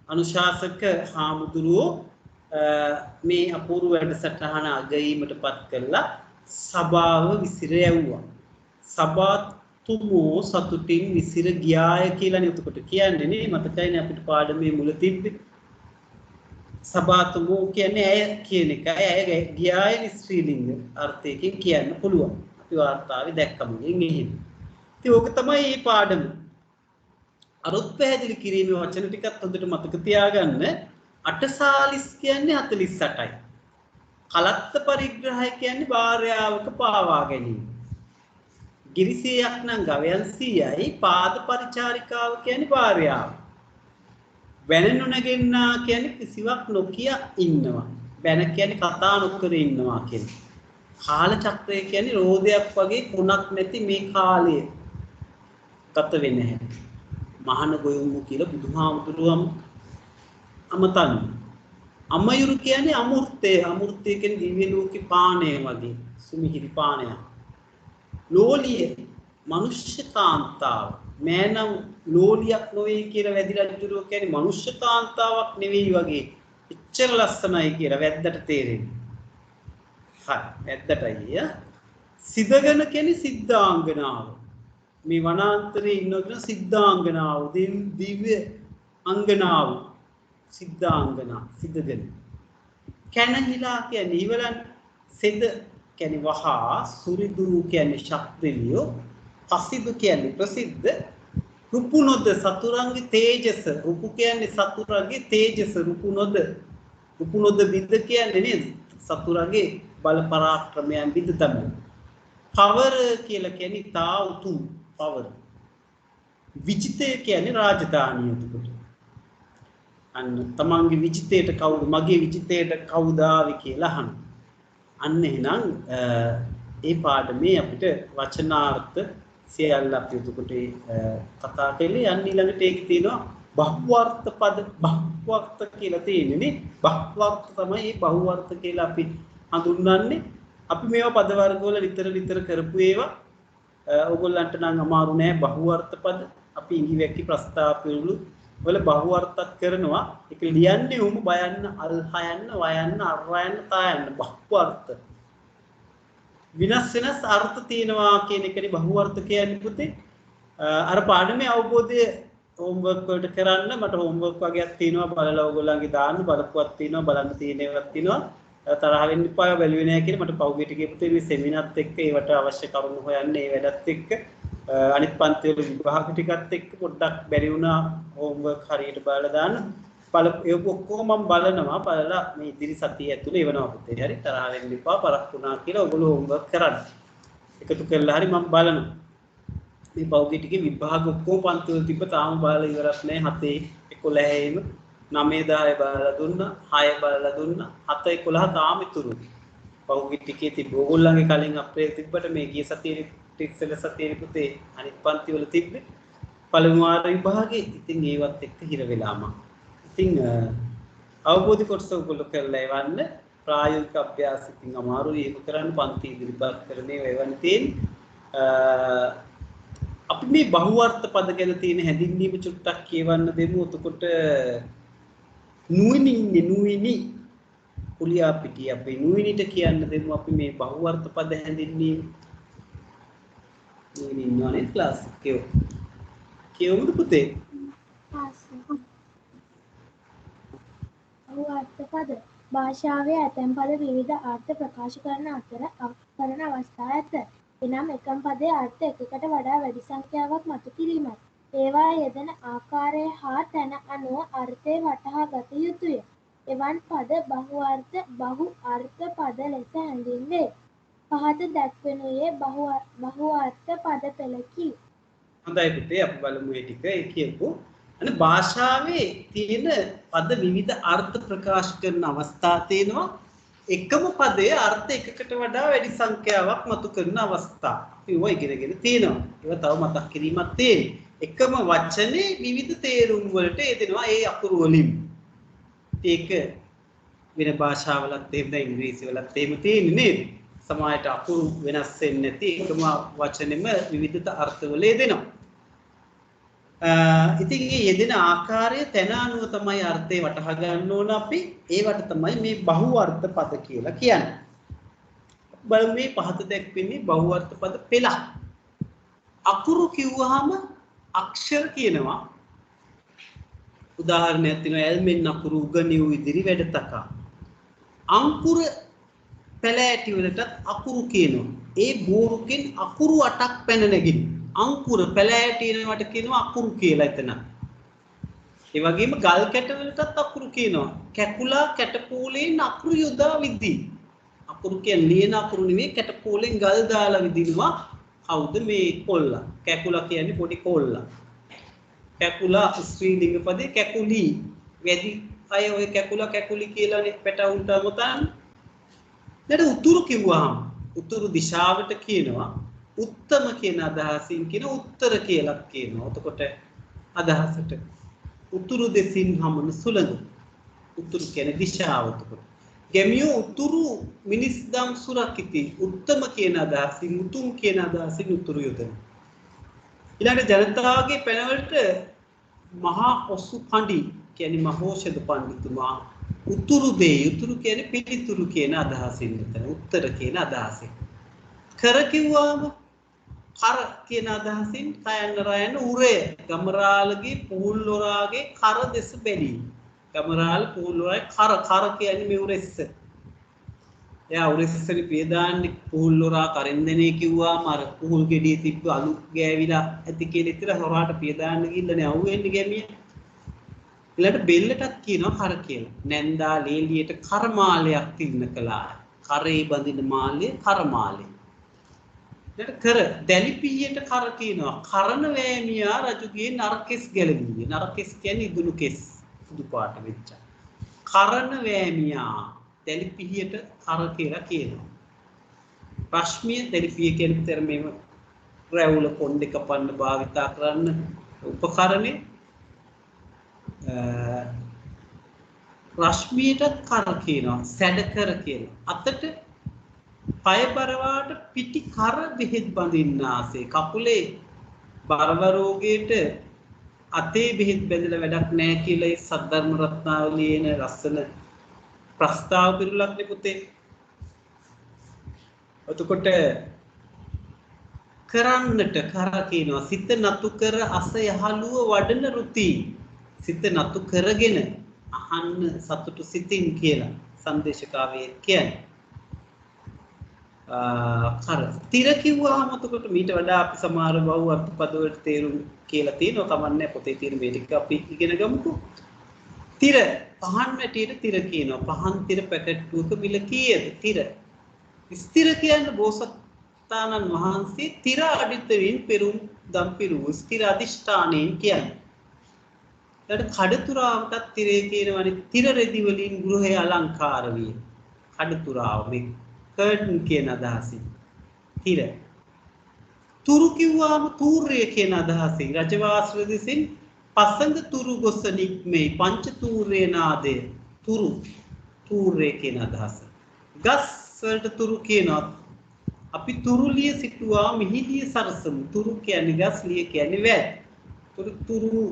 අනුශාසක හාමුදුරුවෝ මේ අපූර්ව වැඩසටහන අගීමටපත් කළා සභාව විසිර යවුවා. සභාතුමෝ සතුටින් විසිර ගියාය කියලා නේ උතකොට කියන්නේ නේ මතකයිනේ අපිට පාඩමේ මුල තිබ්බේ. සභාතුමෝ කියන්නේ ඇය කියන එක. ඇය ගියාය ස්ත්‍රීලිංග අර්ථයකින් කියන්න පුළුවන්. අපි වාර්තාවේ දැක්කම එහෙම. ඉතින් ඕක තමයි මේ පාඩම. අරුත් පැහැදිලි කිරීමේ වචන ටිකත් හොඳට මතක තියාගන්න. අටසාලිස් කියන්නේ 48යි. කලත්ත පරිග්‍රහය කියන්නේ භාර්යාවක පාවා ගැනීම. ගිරිසියක් නම් ගවයන් 100යි පාද පරිචාරිකාව කියන්නේ භාර්යාව. බැන නොනගින්නා කියන්නේ කිසිවක් නොකිය ඉන්නවා. බැන කියන්නේ කතා නොකර ඉන්නවා කියන්නේ. කාල චක්‍රය කියන්නේ රෝදයක් වගේ කුණක් නැති මේ කාලය ගත වෙන්නේ නැහැ. මහාන ගොයුමු කියලා බුදුහාමුදුරුවම් අමතන්. අමයුරු කියන්නේ අමූර්තය. අමූර්තය කියන්නේ දිව්‍ය ලෝකේ පාණය වගේ සුමිහිරි පාණයක්. ලෝලිය මනුෂ්‍ය කාන්තාව. මෑනම් ලෝලියක් නොවේ කියලා වැදි රජුරෝ කියන්නේ මනුෂ්‍ය කාන්තාවක් නෙවෙයි වගේ. එච්චර ලස්සනයි කියලා වැද්දට තේරෙන්නේ. හරි වැද්දටයි. සිදගෙන කියන්නේ සිද්ධාංගනාව. මේ වනාන්තරයේ ඉන්නගෙන සිද්ධාංගනාව දිව්‍ය අංගනාව සිද්ධාංගනා සිදගෙන. කැනහිලා කියන්නේ ඉවලන් සිද කියන්නේ වහා සුරිදුරු කියන්නේ ශක්තිලියෝ පසිදු කියන්නේ ප්‍රසිද්ධ රුපුනොද සතුරන්ගේ තේජස රුපු කියන්නේ සතුරන්ගේ තේජස රුපුනොද විද කියන්නේ නේද සතුරන්ගේ බල පරාක්‍රමයන් විද තමයි පවර කියලා කියන්නේ තා උතුම් පවර විජිතය කියන්නේ රාජධානිය උතුකට අන්න තමන්ගේ විජිතයට කවුද මගේ විජිතයට කවුද ආවේ කියලා අහන අන්න එහෙනම් ඒ පාඩමේ අපිට වචනාර්ථ සියල්ල අපි උතුකට කතා කළේ අන්න ඊළඟට ඒකේ තියෙනවා බහුවර්ථ පද බහුවර්ථ කියලා තියෙන්නේ නේ බහුවර්ථ තමයි මේ බහුවර්ථ කියලා අපි හඳුන්වන්නේ අපි මේවා පද වර්ග වල නිතර කරපු ඒවා ඕගොල්ලන්ට නම් අමාරු නෑ බහුවර්ථ පද අපි ඉංග්‍රීසි ප්‍රස්තාවවල වල බහුවර්ථත් කරනවා ඒක ලියන්නේ උඹ බයන්න අල්හයන්න වයන්න අරයන්න තායන්න බහුවර්ථ විනාශ වෙනස් අර්ථ තියෙනවා කියන එකනේ බහුවර්ථ කියන්නේ පුතේ අර පාඩමේ අවබෝධය හෝම්වර්ක් වලට කරන්න මට හෝම්වර්ක් වගේක් තියෙනවා බලලා ඕගොල්ලන්ගේ දාන්න බලපුවක් තියෙනවා බලන්න තියෙන ඒවාක් තියෙනවා තරහ වෙන්න එපා බැලුවේ නැහැ කියලා මට පහුගිය ටිකේ පුතේ මේ සෙමිනාර්ත් එක්ක ඒවට අවශ්‍ය කරුණු හොයන්න ඒ වැඩත් එක්ක අනිත් පන්ති වල විභාග ටිකත් එක්ක පොඩ්ඩක් බැරි වුණා හෝම්වර්ක් හරියට බලලා දාන්න ඒක ඔක්කොම මම බලනවා බලලා මේ ඉදිරි සතිය ඇතුලේ එවනවා පුතේ හරි තරහ වෙන්න එපා පරක් වුණා කියලා ඔයගොල්ලෝ හෝම්වර්ක් කරන්න එකතු කරලා හරි මම බලනවා මේ පහුගිය ටිකේ විභාග ඔක්කොම පන්ති වල තිබ්බ තාම බලලා ඉවරක් නැහැ 7 11 9 10 බලලා දුන්නා 6 බලලා දුන්නා 7 11 තාම ඉතුරු පහුගිය ටිකේ තිබ්බ ඕගොල්ලන්ගේ කලින් අප්‍රේල් තිබ්බට මේ ගිය සතියේ ටික්සල සතියේ පුතේ අනිත් පන්ති වල තිබ්බේ පළමු වාර විභාගේ ඉතින් ඒවත් එක්ක හිර වෙලාම ඉතින් අවබෝධ කොටස ඔයගොල්ලෝ කරලා එවන්න ප්‍රායෝගික අභ්‍යාස ඉතින් අමාරුයි ඒක කරන්න පන්ති ඉදිරිපත් කරන්නේ එවන්න තියෙන්නේ අපි මේ බහුවර්ථ පද ගැන තියෙන හැඳින්වීම චුට්ටක් කියවන්න දෙමු එතකොට නුයිනි කුලියා පිටිය අපි නුයිනිට කියන්න දෙමු අපි මේ බහුවර්ථ පද හැඳින්වීම නුයිනි ඉන්නවනේ ක්ලාස් කියවමුද පුතේ බහුවර්ථ පද භාෂාවේ ඇතැම් පද විවිධ අර්ථ ප්‍රකාශ කරන අවස්ථා ඇත. එනම් එකම පදයේ අර්ථ එකකට වඩා වැඩි සංඛ්‍යාවක් මතු කිරීමයි. ඒවා යෙදෙන ආකාරය හා තැන අනුව අර්ථය වටහා ගත යුතුය. එවන් පද බහු අර්ථ පද ලෙස හැඳින්වේ. පහත දැක්වෙනුයේ බහු අර්ථ පද පෙළකි. හොඳයි පුතේ අපි බලමු මේ ටික ඒ කියපු අනේ භාෂාවේ තියෙන පද විවිධ අර්ථ ප්‍රකාශ කරන අවස්ථා තියෙනවා. එකම පදයේ අර්ථ එකකට වඩා වැඩි සංඛ්‍යාවක් මතු කරන අවස්ථා. අපි ඔය ඉගෙනගෙන තියෙනවා. ඒවා තව මතක් කිරීමක් තියෙනවා. එකම වචනේ විවිධ තේරුම් වලට යෙදෙනවා ඒ අකුරු වලින්. ඒක වෙන භාෂාවලත් එහෙම ඉංග්‍රීසි වලත් එහෙම තියෙන්නේ නේද? සමාජයට අකුරු වෙනස් වෙන්නේ නැති එකම වචනෙම විවිධ අර්ථ වල යෙදෙනවා. ඉතින් මේ යෙදෙන ආකාරය තැන අනුව තමයි අර්ථය වටහා ගන්න ඕන අපි. ඒවට තමයි මේ බහු අර්ථ පද කියලා කියන්නේ. බලමු මේ පහත දැක්වෙන්නේ බහු අර්ථ පද පෙළ. අකුරු කිව්වහම අක්ෂර කියනවා. උදාහරණයක් තියෙනවා ඇල්මෙන් අකුරු උගනියු ඉදිරි වැඩ තකා. අංකුර පැලෑටි වලට අකුරු කියනවා. ඒ බෝරුකින් අකුරු 8ක් පැන නැගිනි. අංකුර පැලෑටිනවට කියනවා අකුරු කියලා එතන. ඒ වගේම ගල් කැට වලටත් අකුරු කියනවා. කැකුලා කැටපෝලෙන් අකුරු යොදා විදි. අකුරු කියන්නේ ලියන අකුරු නෙවෙයි කැටපෝලෙන් ගල් දාලා විදිනවා. කවුද මේ කොල්ලා? කැකුලා කියන්නේ පොඩි කොල්ලා. කැකුලා ස්ත්‍රීලිංග පදේ කැකුලි. වැඩි අය ඔය කැකුලි කියලානේ පැටවුන්ට අමතන්. නේද උතුරු කිව්වහම උතුරු දිශාවට කියනවා උත්තම කියන අදහසින් කියන උත්තර කියලා කියනවා. එතකොට අදහසට උතුරු දෙසින් හමන සුළඟ. උතුරු කියන්නේ දිශාව. එතකොට ගැමියෝ උතුරු මිනිස් දම් සුරකිති උත්තම කියන අදහසින් උතුම් කියන අදහසින් උතුරු යොදන. ඊළඟට ජනතාවගේ පැනවලට මහා ඔසු පඬි කියන්නේ මහෝෂධ පඬිතුමා උතුරු කියන්නේ පිළිතුරු කියන අදහසින් මෙතන උත්තර කියන අදහසින්. කර කිව්වම කර කියන අදහසින් කයන්න රයන්න උරය ගමරාලගේ පූල්ලොරාගේ කර දෙස බැලීම. ගමරාල පූල්ලොරාගේ කර කියන්නේ මේ උරෙස්ස. එයා උරෙස්සනේ පියදාන්නේ පූල්ලොරා කරින්දනේ කිව්වාම අර පූල් ගෙඩිය තිබ්බ අලු ගෑවිලා ඇති කියලා ඉතල හොරාට පියදාන්න ගිල්ලනේ අවුෙන්නේ ගැමිය. ඊළඟට බෙල්ලටත් කියනවා කර කියලා. නැන්දා ලේලියට කරමාලයක් තින්න කළා. කරේ බඳින මාලේ කරමාලේ. ඊට කර දැලිපියට කර කියනවා. කරන වෑමියා රජුගේ නරකෙස් ගැලවියේ. නරකෙස් කියන්නේ ඉදුණු කෙස්. සුදු පාට වෙච්ච. කරන වෑමියා දැලිපියට කර කියලා කියනවා. රශ්මිය දැලිපිය කියන තරමේම රැවුල කොණ්ඩේ කපන්න භාවිතා කරන්න උපකරණේ රශ්මියට කර කියනවා සැඩ කර කියලා. අතට පය බරවාට පිටි කර බෙහෙත් බඳින්න ආසේ. කකුලේ බරව රෝගයට අතේ බෙහෙත් බැඳලා වැඩක් නැහැ කියලා ඒ සද්ධර්ම රත්නාවලියේන ලස්සන ප්‍රස්තාව පිරුලක් නේ පුතේ. එතකොට කරන්නට කර කියනවා සිත නතු කර අස යහලුව වඩන රුති. සිත නතු කරගෙන අහන්න සතුටු සිතින් කියලා සංදේශකාවයේ කියන්නේ. කර තිර කිව්වහම එතකොට මීට වඩා අපි සමහර බහුව අර්ථපද වලට තේරුම් කියලා තියෙනවා. කමන්නේ පොතේ තියෙන මේ ටික අපි ඉගෙන ගමුකෝ. තිර පහන් වැටියට තිර කියනවා. පහන් තිර පැකට්ටුවක මිල කීයද? තිර. ස්ථිර කියන්නේ බෝසතාණන් වහන්සේ තිර අඩිතවින් පෙරුම් දම් පිරුව ස්ථිර අධිෂ්ඨානයෙන් කියන්නේ. ඊට කඩතුරාවටත් තිරේ කියනවනේ තිර රෙදි වලින් ගෘහය අලංකාර විය. කඩතුරාව මේ කර්ටන් කියන අදහසින් තිර. තුරු කිව්වාම තූර්ය කියන අදහසින් රජවාසල දෙසින් පසඟ තුරු ගොස නික්මේ පංච තූර්ය නාදය තුරු තූර්ය කියන අදහස. ගස් වලට තුරු කියනවා. අපි තුරුලිය සිටුවා මිහිදිය සරසමු. තුරු කියන්නේ ගස්, ලිය කියන්නේ වැල්. තුරු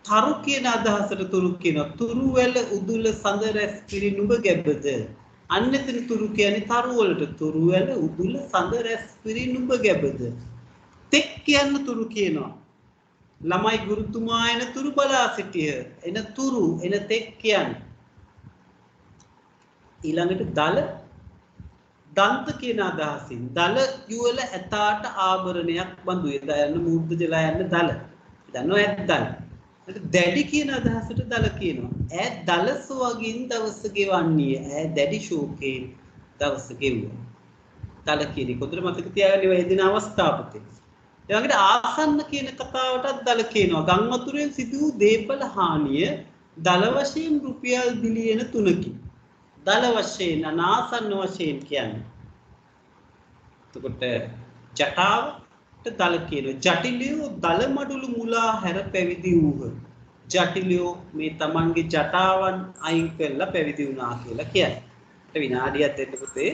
තරු කියන අදහසට තුරු කියනවා. තුරු වැල උදුල සඳ රැස් පිරි නුඹ ගැබද. අන්න එතන තුරු කියන්නේ තරු වලට තුරු වැල උදුල සඳ රැස් පිරි නුඹ ගැබද. තෙක් කියන්න තුරු කියනවා. ළමයි ගුරුතුමා එන තුරු බලා සිටිය. එන තුරු එන තෙක් කියන්නේ. ඊළඟට දල දන්ත කියන අදහසින් දල යුවල ඇතාට ආභරණයක් බඳු එදා යන මූර්ධ ජලා යන දල. දන්නව ඇද්දල්. දැඩි කියන අදහසට දල කියනවා. ඈ දලස වගින් දවස ගෙවන්නේ. ඈ දැඩි ශෝකයෙන් දවස ගෙවුවා. දල කියන එක උදේ මතක තියාගන්න මේ දින අවස්ථාපතේ. ඒ වගේට ආසන්න කියන කතාවටත් දල කියනවා. ගම් වතුරෙන් සිදු වූ දේපල හානිය දල වශයෙන් රුපියල් බිලියන 3කි. දල වශයෙන් අනාසන්න වශයෙන් කියන්නේ. එතකොට ජටාවට දල කියනවා. ජටිලයෝ දල මඩුළු මුලා හැර පැවිදි වූහ. ජටිලයෝ මේ තමන්ගේ ජටාවන් අයින් කරලා පැවිදි වුණා කියලා කියන්නේ. විනාඩියක් දෙන්න පුතේ.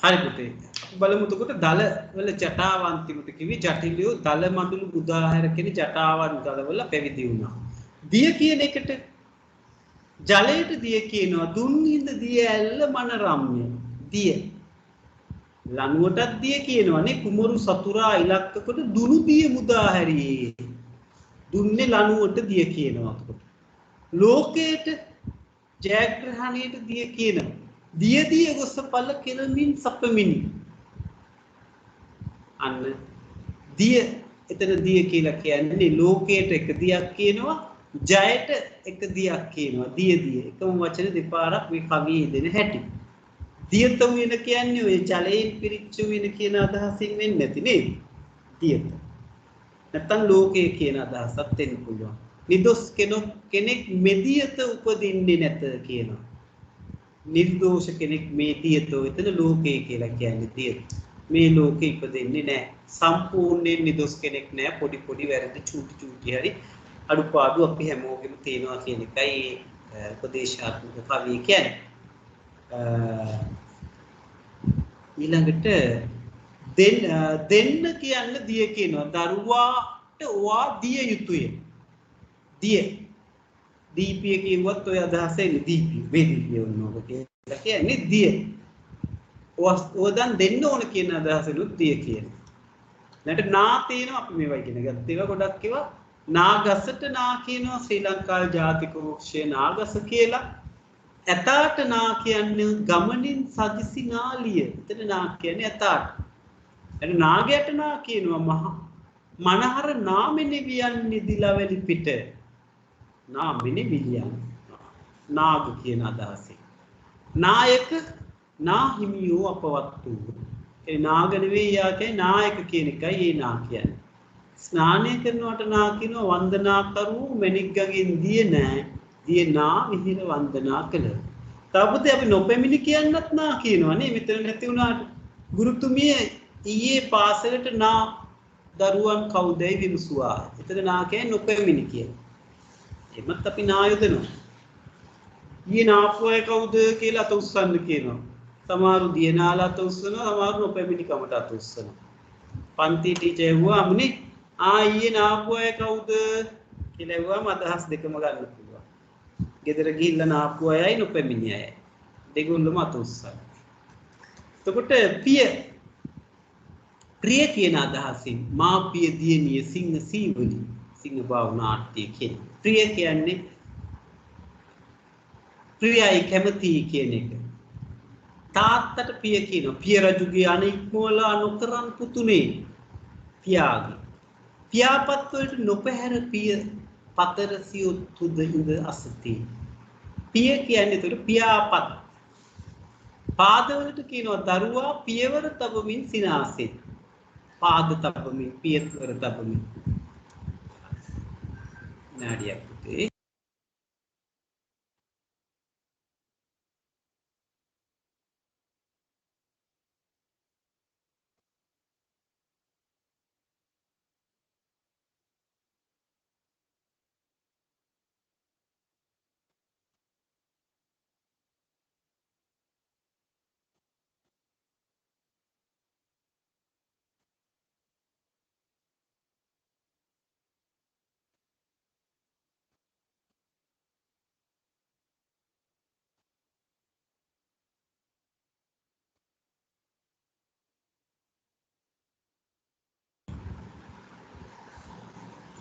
හරි පුතේ. බලමු එතකොට දල වල ජටාවන්තිමට කිවි ජටිලියෝ දල මඩුළු බුදාහැර කියන ජටාවන් දලවල පැවිදි වුණා. දිය කියන එකට ජලයට දිය කියනවා. දුන්හිඳ දිය ඇල්ල මනරම්ය. දිය. ලනුවටත් දිය කියනවානේ. කුමරු සතුරා ඉලක්ක කොට දුනු දිය මුදාහැරියේ. දුන්නේ ලනුවට දිය කියනවා. එතකොට ලෝකයට ජයග්‍රහණයට දිය කියනවා. දියදිය ගොස්ස පල කෙරමින් සපමිනි අන්න දිය එතන දිය කියලා කියන්නේ ලෝකයට එක දියක් කියනවා ජයට එක දියක් කියනවා දිය එකම වචන දෙපාරක් මේ කවියේ දෙන හැටි දියත වෙන කියන්නේ ඔය ජලයෙන් පිරිච්ච වෙන කියන අදහසින් වෙන්නේ නැති නේද දියත නැත්තම් ලෝකයේ කියන අදහසක් දෙන්න පුළුවන් නිදොස් කෙනෙක් මෙදියත උපදින්නේ නැත කියනවා නිර්දෝෂ කෙනෙක් මේ දියතෝ එතන ලෝකයේ කියලා කියන්නේ දියත මේ ලෝකෙ ඉපදෙන්නේ නැහැ සම්පූර්ණයෙන් නිදොස් කෙනෙක් නැහැ පොඩි වැරදි චූටි හරි අඩුපාඩු අපි හැමෝගෙම තියෙනවා කියන එකයි උපදේශාත්මක කවිය කියන්නේ ඊළඟට දෙන්න කියන්න දිය කියනවා දරුවාට ඔවා දිය යුතුය දිය දීපිය කියුවත් ඔය අදහස එන්නේ දීපිය වේදීපිය වුණා කියලා කියන්නේ දිය ඔදන් දෙන්න ඕන කියන අදහසලුත් දිය කියන නැට නා තියෙනවා අපි මේවා ඉගෙන ගත්ත ඒවා ගොඩක් ඒවා නාගසට නා කියනවා ශ්‍රී ලංකාවේ ජාතික වෘක්ෂය නාගස කියලා ඇතාට නා කියන්නේ ගමනින් සදිසි නාලිය එතන නා කියන්නේ ඇතාට එතන නාගයට නා කියනවා මනහර නාමෙනි වියන්නේ දිලවැලි පිට නාමෙනි වියන් නාග කියන අදහසෙන් නායක නා හිමියෝ අපවත් වූ ඒ නාග නෙවෙයි යා කියන්නේ නායක කියන එකයි ඒ නා කියන්නේ ස්නානය කරනවට නා කියනවා වන්දනා කරු මණික් ගඟින් දිය නෑ දිය නා විහිර වන්දනා කළ තාපතේ අපි නොපෙමිණි කියන්නත් නා කියනවා නේ මෙතන නැති වුණාට ගුරුතුමිය ඊයේ පාසලට නා දරුවන් කවුදයි විමසුවා එතන නා කියන්නේ නොපෙමිණි කියන එමත් අපි නා යොදනවා ඊයේ නාපුවයි කවුද කියලා අත උස්සන්න කියනවා සමහරු දියනාලා අත උස්සනවා සමහරු නොපෙමිණි කමට අත උස්සනවා පන්ති ටීචර් ඇහුවා අමුනේ ඊයේ නාපුවයි කවුද කියලා ඇහුවාම අදහස් දෙකම ගන්න පුළුවන් ගෙදර ගිහිල්ලා නාපු අයයි නොපෙමිණි අයයි දෙගොල්ලම අත උස්සනවා එතකොට ප්‍රිය කියන අදහසින් මාපිය දියණිය සිංහ සීවලි සිංහ බව නාට්‍ය කියන ප්‍රිය කියන්නේ ප්‍රියයි කැමති කියන එක තාත්තට පිය කියනවා පිය රජුගේ අනික්මවලා නොකරන් පුතුනේ පියාගේ පියාපත් වලට නොපැහැර පිය පතර සියොත් තුද ඉඳ අසති පිය කියන්නේ ඒතර පියාපත් පාදවලට කියනවා දරුවා පියවර තබමින් සිනාසේ පාද තබමින් පියවර තබමින් නාඩියක් පුතේ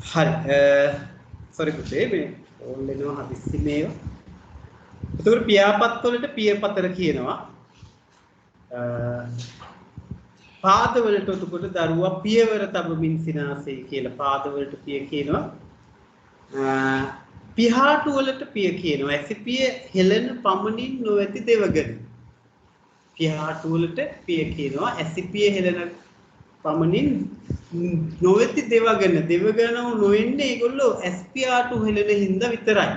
හරි සෝරි පුතේ මේ ඕල් එනවා හදිස්සි මේව. ඒතකොට පියාපත් වලට පියපතර කියනවා. පාද වලට උතුකොට දරුවා පියවර තබමින් සිනාසේ කියලා පාද වලට පිය කියනවා. පිහාටු වලට පිය කියනවා. ඇසිපිය හෙළන පමණින් නොඇති දෙවගන. පිහාටු වලට පිය කියනවා. ඇසිපිය හෙළන පමණින් නොවෙති දෙවගන නොවෙන්නේ ඒගොල්ලෝ ඇස්පියාටු හෙළන හින්දා විතරයි.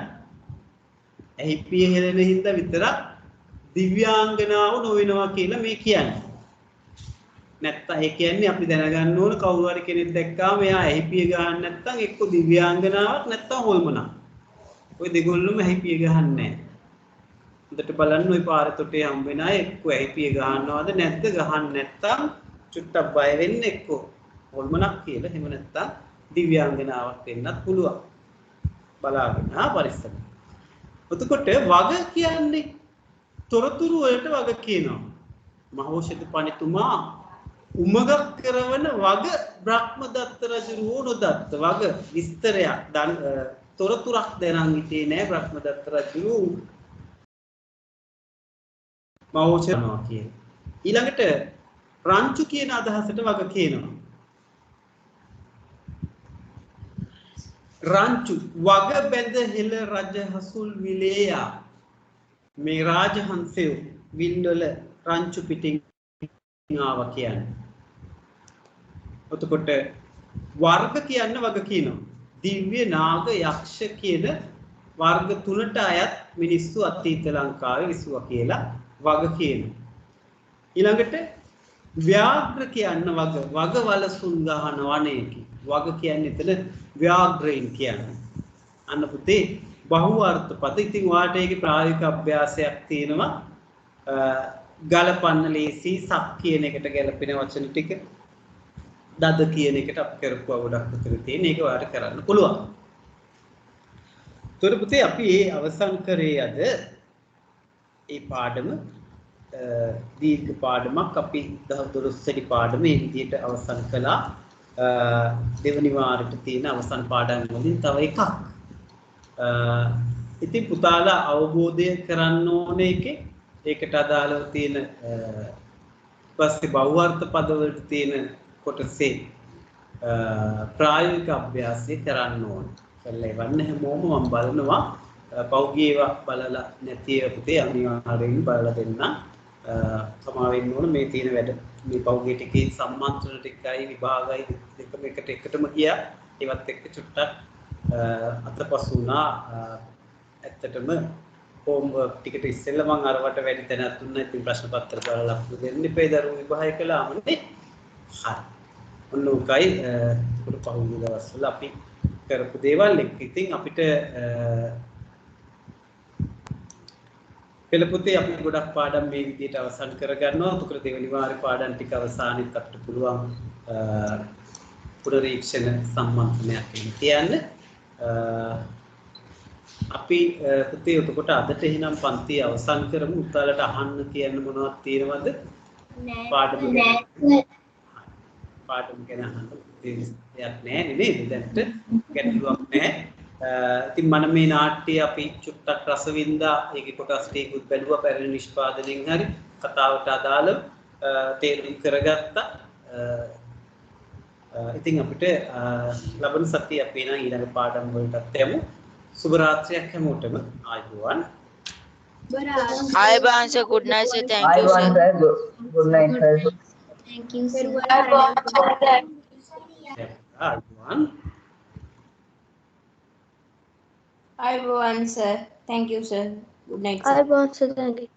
ඇහිපිය හෙළන හින්දා විතරක් දිව්‍යාංගනාව නොවෙනවා කියලා මේ කියන්නේ. නැත්තම් ඒ කියන්නේ අපි දැනගන්න ඕන කවුරු හරි කෙනෙක් දැක්කාම එයා ඇහිපිය ගහන්න නැත්තම් එක්ක දිව්‍යාංගනාවක් නැත්තම් හොල්මනක්. ඔය දෙගොල්ලොම ඇහිපිය ගහන්නේ නැහැ. හොඳට බලන්න ওই පාර තොටේ හම්බ වෙන අය එක්ක ඇහිපිය ගහනවද නැද්ද ගහන්න නැත්තම් චුට්ටක් බය වෙන්න එක්ක හොල්මනක් කියලා එහෙම නැත්තම් දිව්‍යාංගනාවක් වෙන්නත් පුළුවන්. බලාගෙන පරිස්සම. එතකොට වග කියන්නේ තොරතුරු වලට වග කියනවා. මහෞෂධ පඬිතුමා උමගක් කරවන වග බ්‍රහ්මදත්ත රජුරෝ නොදත්ත වග විස්තරයක් තොරතුරක් දැනන් හිටියේ නෑ බ්‍රහ්මදත්ත රජුරෝ මවෝචරනවා කියන. ඊළඟට රංචු කියන අදහසට වග කියනවා. රංචු වග බැඳ හෙළ රජ හසුල් විලේයා මේ රාජහංසය විල්වල රංචු පිටින් ආවා කියන්නේ. එතකොට වර්ග කියන්න වග කියනවා. දිව්‍ය නාග යක්ෂ කියන වර්ග තුනට අයත් මිනිස්සු අතීත ලංකාවේ විසුවා කියලා වග කියනවා. ඊළඟට ව්‍යාග්‍ර කියන්න වග වලසුන් ගහන වනයේකි. වග කියන්නේ එතන ව්‍යාග්‍රයින් කියන්නේ. අන්න පුතේ බහුවර්ථ පද. ඉතින් වාට ඒකේ ප්‍රායෝගික අභ්‍යාසයක් තියෙනවා. ගලපන්න ලේසි සක් කියන එකට ගැලපෙන වචන ටික දද කියන එකට අපි කරපුවා ගොඩක් උතර තියෙන. ඒක ඔයාලට කරන්න පුළුවන්. තොර පුතේ අපි මේ අවසන් කරේ අද මේ පාඩම දීර්ඝ පාඩමක් අපි 12 වෙනි පාඩම මේ විදිහට අවසන් කළා. දෙවනි වාරයට තියෙන අවසන් පාඩම් වලින් තව එකක්. ඉතින් පුතාලා අවබෝධය කරන්න ඕන එකේ ඒකට අදාළව තියෙන පස්සේ බහුවර්ථ පද වලට තියෙන කොටසේ ප්‍රායෝගික අභ්‍යාසය කරන්න ඕන. කළා ඉවන්න හැමෝම මම බලනවා පෞගිය ඒවා බලලා නැති ඒවා පුතේ අනිවාර්යෙන් බලලා දෙන්න. සමා වෙන්න ඕන මේ තියෙන වැඩ. මේ පෞගිය ටිකේ සම්මන්ත්‍රණ ටිකයි විභාගයි දෙකම එකටම ගියා. ඒවත් එක්ක චුට්ටක් අතපසු වුණා. ඇත්තටම හෝම්වර්ක් ටිකට ඉස්සෙල්ලා මම අරවට වැඩි තැනක් දුන්නා. ඉතින් ප්‍රශ්න පත්‍ර බලලා ලකුණු දෙන්න ඉපේ දරුවෝ විභාගය කළාමනේ. හරි. ඔන්න උකයි පහුගිය දවස්වල අපි කරපු දේවල් එක්ක. ඉතින් අපිට පෙළ පොතේ අපි ගොඩක් පාඩම් මේ විදිහට අවසන් කරගන්නවා. උතුර දෙවෙනි වාරේ පාඩම් ටික අවසානෙත් අපිට පුළුවන් පුනරීක්ෂණ සම්මන්ත්‍රණයක් කියන්න. අපි පුතේ එතකොට අදට එහෙනම් පන්තිය අවසන් කරමු. උතාලට අහන්න කියන්න මොනවද තියෙනවද? පාඩම ගැන අහන්න දෙයක් නැහැ නේද? දැන්ට ගැටලුවක් නැහැ. ඉතින් මම මේ නාට්‍ය අපි චුට්ටක් රස වින්දා. ඒකේ කොටස් ටිකකුත් බැලුවා පැරණි නිෂ්පාදනයෙන් හරි කතාවට අදාළව තේරුම් කරගත්තා. ඉතින් අපිට ලබන සතියේ අපි නම් ඊළඟ පාඩම් වලටත් යමු. සුබ රාත්‍රියක් හැමෝටම. ආයුබෝවන්. ආයුබෝවන් sir. Good night sir. Thank you sir. Good night sir. Thank you sir. ආයුබෝවන්. Ayubowan sir. Thank you sir. Good night sir. Ayubowan sir. Thank you.